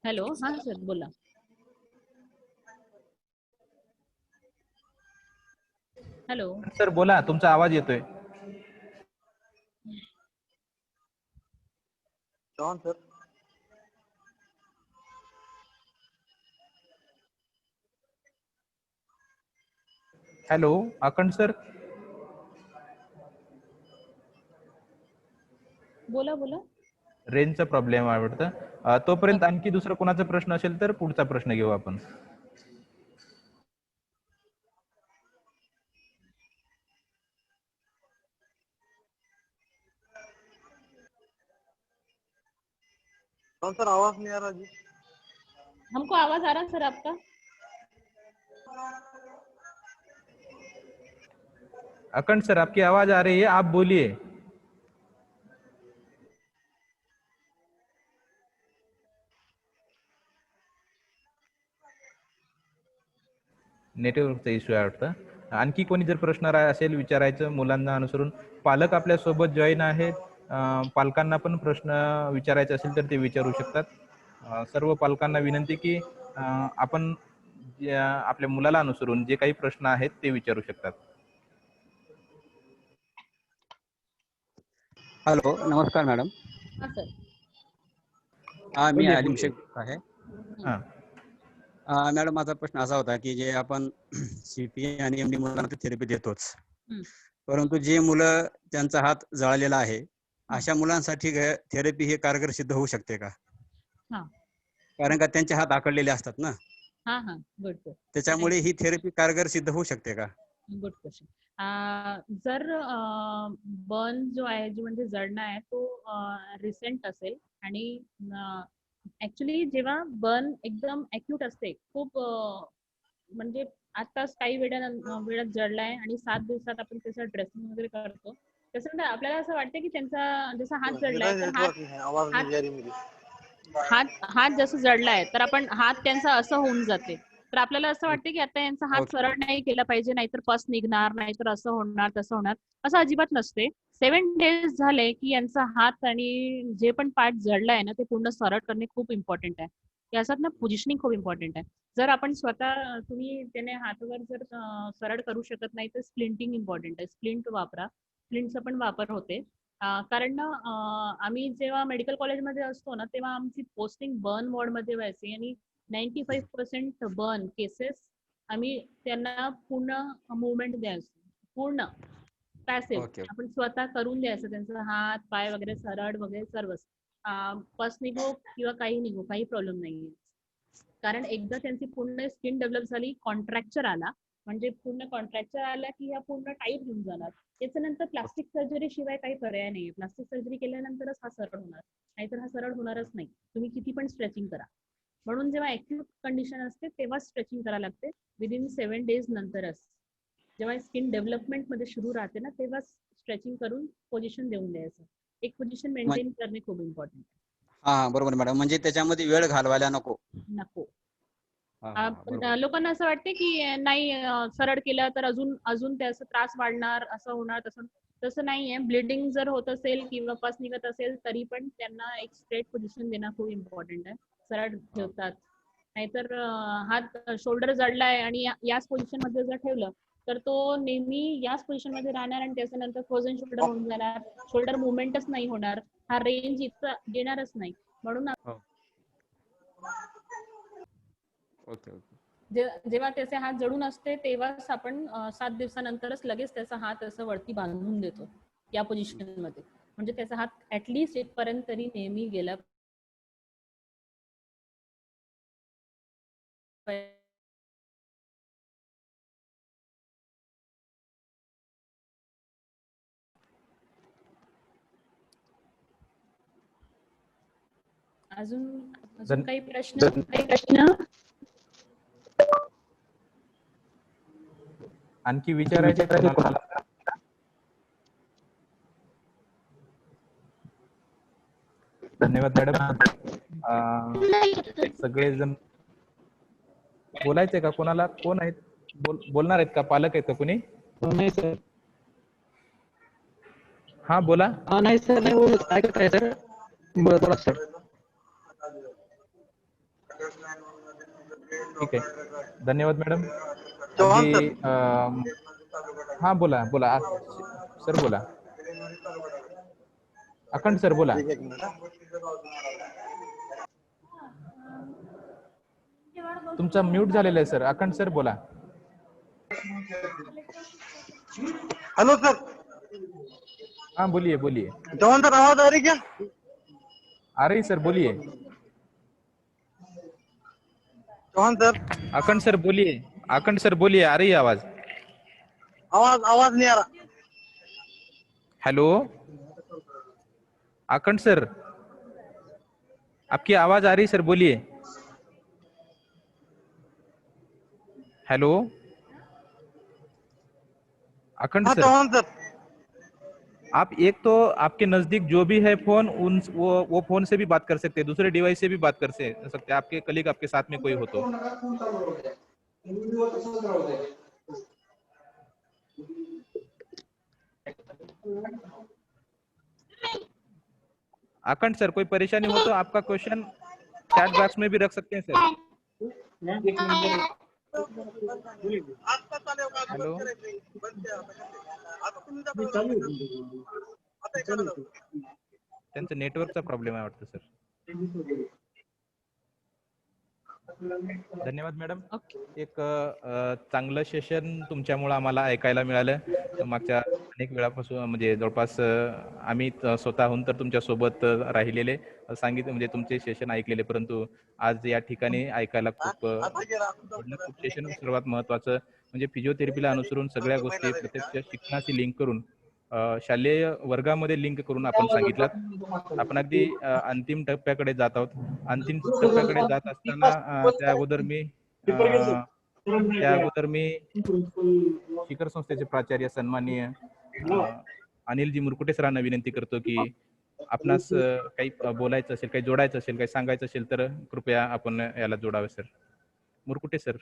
F: हॅलो, हा सर बोला. हॅलो
C: सर बोला, तुमचा आवाज येतोय.
G: सर.
C: हॅलो अखंड सर.
F: बोला बोला.
C: रेंजचा प्रॉब्लेम आहे वाटतं. तोपर्यंत आणखी दुसरा कोणाचा प्रश्न असेल तर पुढचा प्रश्न घेऊ आपण.
G: सर आवाज नहीं आ रहा जी.
F: हमको आवाज आ रहा सर आपका.
C: अखंड सर, आपकी आवाज आ रही है, आप बोलिए. नेटवर्कचा इश्यू आहे वाटतं. आणखी कोणी जर प्रश्न असेल विचारायचं मुलांना अनुसरून पालक आपल्या सोबत जॉईन आहेत. पालकांना पण प्रश्न विचारायचे असेल तर ते विचारू शकतात. सर्व पालकांना विनंती की आपण आपल्या मुलाला अनुसरून जे काही प्रश्न आहेत ते विचारू शकतात.
G: हॅलो, नमस्कार मॅडम.
F: हाँ सर.
G: मी
C: बोलिए,
G: आलिम
C: बोलिए.
G: शेख आहे.
C: हां.
G: मॅडम, माझा प्रश्न असा होता की जे आपण सीपी आणि एमडी मुलांना थेरपी देतोच,
F: हम्म.
G: परंतु जे मुलं त्यांचा हात जळालेला आहे अशा मुलांसाठी थेरपी हे कारगर सिद्ध होऊ शकते का?
F: हाँ.
G: कारण का त्यांचे हात आखडलेले असतात ना,
F: हाँ हाँ, गुड गुड.
G: त्याच्यामुळे ही थेरपी कारगर सिद्ध होऊ शकते का?
F: Good question. जर बर्न जो आहे जो म्हणजे जळणं आहे तो रिसेंट असेल आणि ऍक्च्युली जेव्हा बर्न एकदम अॅक्यूट असते खूप म्हणजे आताच काही वेळात जळलाय आणि 7 दिवसात आपण त्याचं ड्रेसिंग वगैरे करतो, तसं आपल्याला असं वाटतं की त्यांचा जसा हात जळलाय तर हात जसं जळलाय तर आपण हात त्यांचा असं होऊन जाते, तर आपल्याला असं वाटतं की आता यांचा हात
G: ओके.
F: सरळ नाही केला पाहिजे, नाहीतर पस निघणार, नाहीतर असं होणार तसं होणार, असं अजिबात नसते. 7 डेज झाले की यांचा हात आणि जे पण पार्ट जळलाय ना ते पूर्ण सरळ करणे खूप इम्पॉर्टंट आहे. याच्यात ना पोझिशनिंग खूप इम्पॉर्टंट आहे. जर आपण स्वतः तुम्ही त्याने हातावर जर सरळ करू शकत नाही तर स्प्लिंटिंग इम्पॉर्टंट आहे. स्प्लिंट वापरा. स्प्लिंटचा पण वापर होते. कारण ना आम्ही जेव्हा मेडिकल कॉलेजमध्ये असतो ना तेव्हा आमची पोस्टिंग बर्न वॉर्डमध्ये व्हायची आणि 95% बर्न केसेस आम्ही त्यांना पूर्ण मूवमेंट द्यायचो, पूर्ण पॅसिव्ह
G: ओके.
F: आपण स्वतः करून द्यायचं त्यांचा हात पाय वगैरे सरळ वगैरे सर्वच. पस निघो किंवा काही निघो काही प्रॉब्लेम नाहीये, कारण एकदा त्यांची पूर्ण स्किन डेव्हलप झाली, कॉन्ट्रॅक्चर आला म्हणजे पूर्ण कॉन्ट्रॅक्चर आला की ह्या पूर्ण टाईट होऊन जाणार. त्याच्यानंतर प्लास्टिक सर्जरी शिवाय काही पर्याय नाही. प्लास्टिक सर्जरी केल्यानंतरच हा सरळ होणार, नाहीतर हा सरळ होणारच नाही, तुम्ही किती पण स्ट्रेचिंग करा. म्हणून जेव्हा ऍक्यूट कंडिशन असते तेव्हाच स्ट्रेचिंग करायला लागते, विदिन 7 डेज नंतरच. जेव्हा स्किन डेव्हलपमेंट मध्ये सुरू राहते ना तेव्हाच स्ट्रेचिंग करून पोझिशन देऊन द्यायचं. एक पोझिशन मेंटेन करणे खूप इम्पॉर्टंट आहे.
G: हा, बरोबर मॅडम. म्हणजे त्याच्यामध्ये वेळ घालवायला नको.
F: नको.
G: बरोबर.
F: लोकांना असं वाटते की नाही सरळ केलं तर अजून त्याचा त्रास वाढणार, असं होणार तसं नाहीये. ब्लिडिंग जर होत असेल किंवा पस निघत असेल तरी पण त्यांना एक स्ट्रेट पोझिशन देणं खूप इम्पॉर्टंट आहे. सरळ ठेवतात, नाहीतर हात शोल्डर जडलाय आणि याच पोझिशन मध्ये जर ठेवलं तर तो नेहमी याच पोझिशन मध्ये राहणार आणि त्याच्यानंतर फ्रोझन शोल्डर होऊन जाणार, शोल्डर मुवमेंटच नाही होणार, हा रेंज इतका येणारच नाही. म्हणून
G: ओके.
F: जेव्हा त्याचे हात जळून असते तेव्हाच आपण 7 दिवसानंतरच लगेच त्याचा हात असं वरती बांधून देतो या पोझिशन मध्ये, म्हणजे त्याचा हात ऍटलिस्ट इथपर्यंत तरी नेहमी गेला पाहिजे. अजून काही प्रश्न?
C: आणखी विचारायचे कोणाला? धन्यवाद मॅडम. सगळेजण बोलायचंय का? कोणाला कोण आहेत? बोलणार आहेत का? पालक आहेत का कोणी?
H: नाही सर.
C: हा बोला.
H: नाही सर, नाही बोलत. ऐकत आहे सर. बोला सर.
C: ठीक आहे, धन्यवाद मॅडम. अगदी हा बोला सर, बोला. अखंड सर बोला. तुमचा म्यूट झालेला आहे सर. अखंड सर बोला.
I: Hello sir.
C: हाँ बोलिए.
I: जवान सर, आवाज आ रही क्या?
C: आ रही सर, बोलिए.
I: जवान सर.
C: अखंड सर बोलिए. आ रही है आवाज?
I: आवाज नहीं आ रहा.
C: हेलो अखंड सर, आपकी आवाज आ रही सर, बोलिए. हेलो अखंड सर.
I: जवान सर.
C: आप एक तो आपके नजदीक जो भी है फोन वो फोन से भी बात कर सकते हैं, दूसरे डिवाइस से भी बात कर सकते हैं. आपके कलीग आपके साथ में कोई हो तो. आकांठ सर, कोई परेशानी हो तो आपका क्वेश्चन चैट बॉक्स में भी रख सकते हैं सर।
I: आता चालेल का?
C: हॅलो,
I: बंद करायचं. बंद करा. आता तुम्ही जा बरोबर. आता हे करा लवकर.
C: त्यांचा नेटवर्कचा प्रॉब्लेम आहे वाटतं सर. धन्यवाद मॅडम. एक चांगलं सेशन तुमच्यामुळे आम्हाला ऐकायला मिळालं. मागच्या अनेक वेळापासून म्हणजे जवळपास आम्ही स्वतःहून तर तुमच्या सोबत राहिलेले सांगितलं म्हणजे तुमचे सेशन ऐकलेले, परंतु आज या ठिकाणी ऐकायला खूप खूप सेशन सर्वात महत्वाचं म्हणजे फिजिओथेरपीला अनुसरून सगळ्या गोष्टी प्रत्यक्ष शिक्षणाशी लिंक करून शालेय वर्गामध्ये लिंक करून आपण सांगितलं. आपण अगदी अंतिम टप्प्याकडे जात आहोत. अंतिम टप्प्याकडे जात असताना त्या अगोदर मी शिखर संस्थेचे प्राचार्य सन्माननीय अनिलजी मुरकुटे सरांना विनंती करतो की आपणास काही बोलायचं असेल, काही जोडायचं असेल, काही सांगायचं असेल तर कृपया आपण याला जोडावे sir. Murkute sir.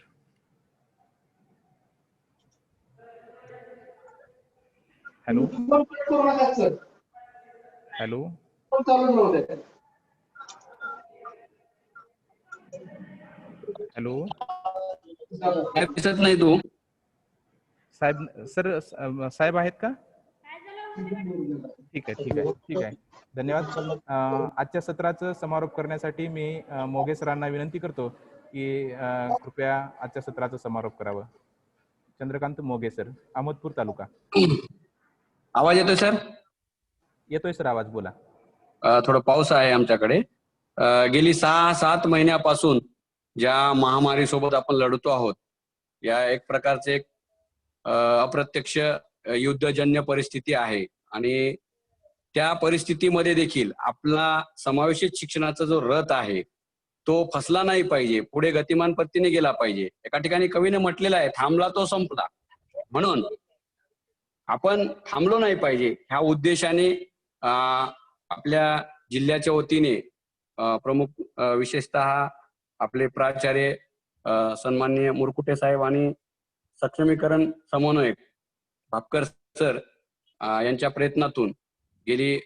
C: Hello hello hello
D: दिसत नाही तू
C: साहेब. सर साहेब आहेत का? ठीक आहे. धन्यवाद. आजच्या सत्राचं समारोप करण्यासाठी मी मोगे सरांना विनंती करतो की कृपया आजच्या सत्राचं समारोप करावं. चंद्रकांत मोगे सर, अहमदपूर तालुका.
D: आवाज येतोय सर?
C: येतोय सर आवाज, बोला.
D: थोडं पाऊस आहे आमच्याकडे. गेली 6-7 महिन्यापासून ज्या महामारी सोबत आपण लढतो आहोत, या एक प्रकारचे अप्रत्यक्ष युद्धजन्य परिस्थिती आहे आणि त्या परिस्थितीमध्ये देखील आपला समावेशित शिक्षणाचा जो रथ आहे तो फसला नाही पाहिजे, पुढे गतिमान पद्धतीने गेला पाहिजे. एका ठिकाणी कवीने म्हटलेलं आहे, थांबला तो संपला. म्हणून आपण थांबलो नाही पाहिजे ह्या उद्देशाने आपल्या जिल्ह्याच्या वतीने प्रमुख विशेषतः आपले प्राचार्य सन्माननीय मुरकुटे साहेब आणि सक्षमीकरण समन्वयक भापकर सर यांच्या प्रयत्नातून गेली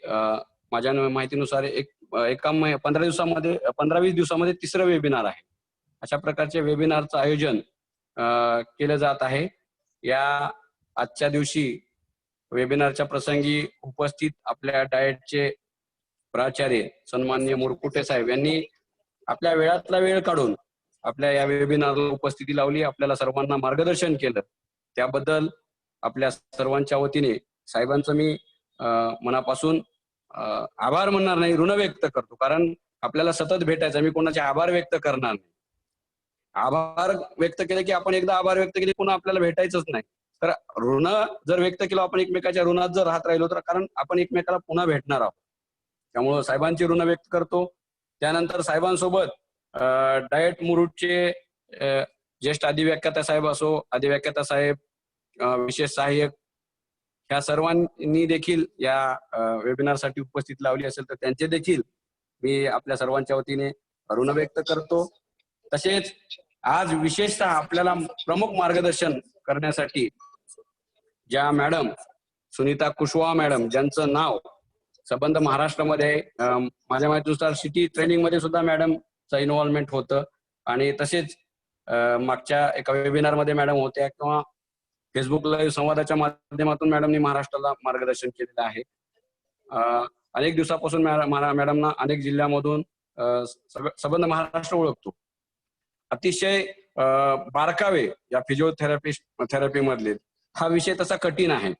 D: माझ्या माहितीनुसार 15-20 दिवसामध्ये तिसरं वेबिनार आहे. अशा प्रकारचे वेबिनारचं आयोजन केलं जात आहे. या आजच्या दिवशी वेबिनारच्या प्रसंगी उपस्थित आपल्या डाएटचे प्राचार्य सन्माननीय मुरकुटे साहेब यांनी आपल्या वेळातला वेळ काढून आपल्या या वेबिनारला उपस्थिती लावली, आपल्याला सर्वांना मार्गदर्शन केलं. त्याबद्दल आपल्या सर्वांच्या वतीने साहेबांचं मी मनापासून आभार म्हणणार नाही, ऋण व्यक्त करतो. कारण आपल्याला सतत भेटायचं, मी कोणाचे आभार व्यक्त करणार नाही. आभार व्यक्त केले की आपण एकदा आभार व्यक्त केले पुन्हा आपल्याला भेटायचंच नाही. तर ऋण जर व्यक्त केलं आपण एकमेकाच्या ऋणात जर राहत राहिलो तर कारण आपण एकमेकाला पुन्हा भेटणार आहोत. त्यामुळं साहेबांची ऋण व्यक्त करतो. त्यानंतर साहेबांसोबत डाएट मुरुडचे ज्येष्ठ अधिव्याख्याता साहेब असो, अधिव्याख्याता साहेब, विशेष सहाय्यक, ह्या सर्वांनी देखील या वेबिनारसाठी उपस्थित लावली असेल तर त्यांचे देखील मी आपल्या सर्वांच्या वतीने ऋण व्यक्त करतो. तसेच आज विशेषतः आपल्याला प्रमुख मार्गदर्शन करण्यासाठी ज्या मॅडम सुनीता कुशवाहा मॅडम, ज्यांचं नाव संबंध महाराष्ट्रामध्ये माझ्या माहितीनुसार सिटी ट्रेनिंग मध्ये सुद्धा मॅडमचं इन्व्हॉल्वमेंट होतं आणि तसेच मागच्या एका वेबिनार मध्ये मॅडम होत्या किंवा फेसबुक लाईव्ह संवादाच्या माध्यमातून मॅडमनी महाराष्ट्राला मार्गदर्शन केलेलं आहे. अनेक दिवसापासून मॅडमना अनेक जिल्ह्यामधून संबंध महाराष्ट्र ओळखतो. अतिशय बारकावे या फिजिओथेरपी मधले हा विषय तसा कठीण आहे.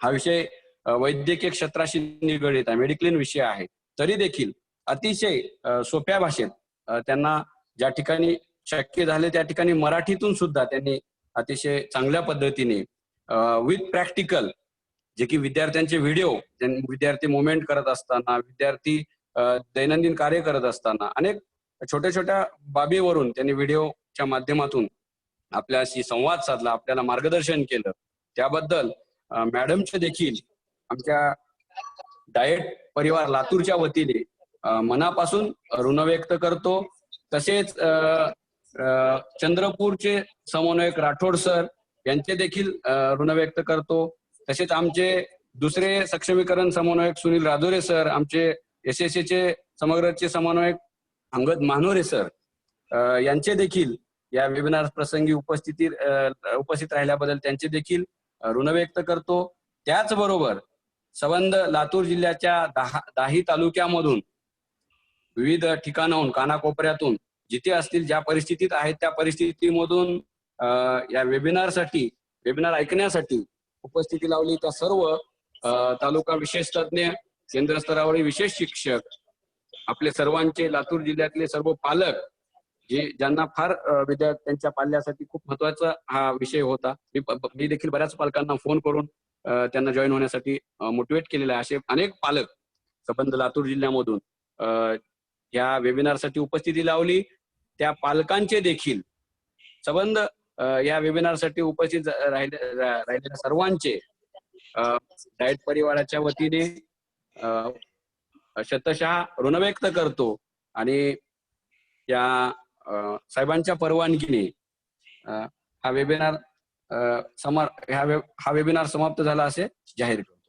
D: हा विषय वैद्यकीय क्षेत्राशी निगडीत आहे, मेडिक्लीन विषय आहे. तरी देखील अतिशय सोप्या भाषेत त्यांना ज्या ठिकाणी शक्य झाले त्या ठिकाणी मराठीतून सुद्धा त्यांनी अतिशय चांगल्या पद्धतीने विथ प्रॅक्टिकल, जे की विद्यार्थ्यांचे व्हिडिओ, विद्यार्थी मुवमेंट करत असताना, विद्यार्थी दैनंदिन कार्य करत असताना अनेक छोट्या छोट्या बाबीवरून त्यांनी व्हिडिओच्या माध्यमातून आपल्याशी संवाद साधला, आपल्याला मार्गदर्शन केलं. त्याबद्दल मॅडमचे देखील आमच्या डाएट परिवार लातूरच्या वतीने मनापासून ऋण व्यक्त करतो. तसेच चंद्रपूरचे समन्वयक राठोड सर यांचे देखील ऋण व्यक्त करतो. तसेच आमचे दुसरे सक्षमीकरण समन्वयक सुनील राजोरे सर, आमचे SSAचे समग्रचे समन्वयक अंगद महानोरे सर यांचे देखील या वेबिनार प्रसंगी उपस्थित राहिल्याबद्दल त्यांचे देखील ऋण व्यक्त करतो. त्याचबरोबर संबंध लातूर जिल्ह्याच्या 10 तालुक्यामधून विविध ठिकाणाहून कानाकोपऱ्यातून जिथे असतील ज्या परिस्थितीत आहेत त्या परिस्थितीमधून या वेबिनार ऐकण्यासाठी उपस्थिती लावली त्या सर्व तालुका विशेष तज्ञ, केंद्र स्तरावरील विशेष शिक्षक, आपले सर्वांचे लातूर जिल्ह्यातले सर्व पालक ज्यांना फार विद्यार्थ्यांच्या पाल्यासाठी खूप महत्वाचा हा विषय होता. मी देखील बऱ्याच पालकांना फोन करून त्यांना जॉईन होण्यासाठी मोटिवेट केलेलं आहे. असे अनेक पालक संबंध लातूर जिल्ह्यामधून या वेबिनारसाठी उपस्थिती लावली. त्या पालकांचे देखील संबंध या वेबिनारसाठी उपस्थित राहिलेल्या सर्वांचे डाएट परिवाराच्या वतीने शतशः ऋण व्यक्त करतो आणि या साहेबांच्या परवानगीने हा वेबिनार समाप्त झाला असे जाहीर करतो.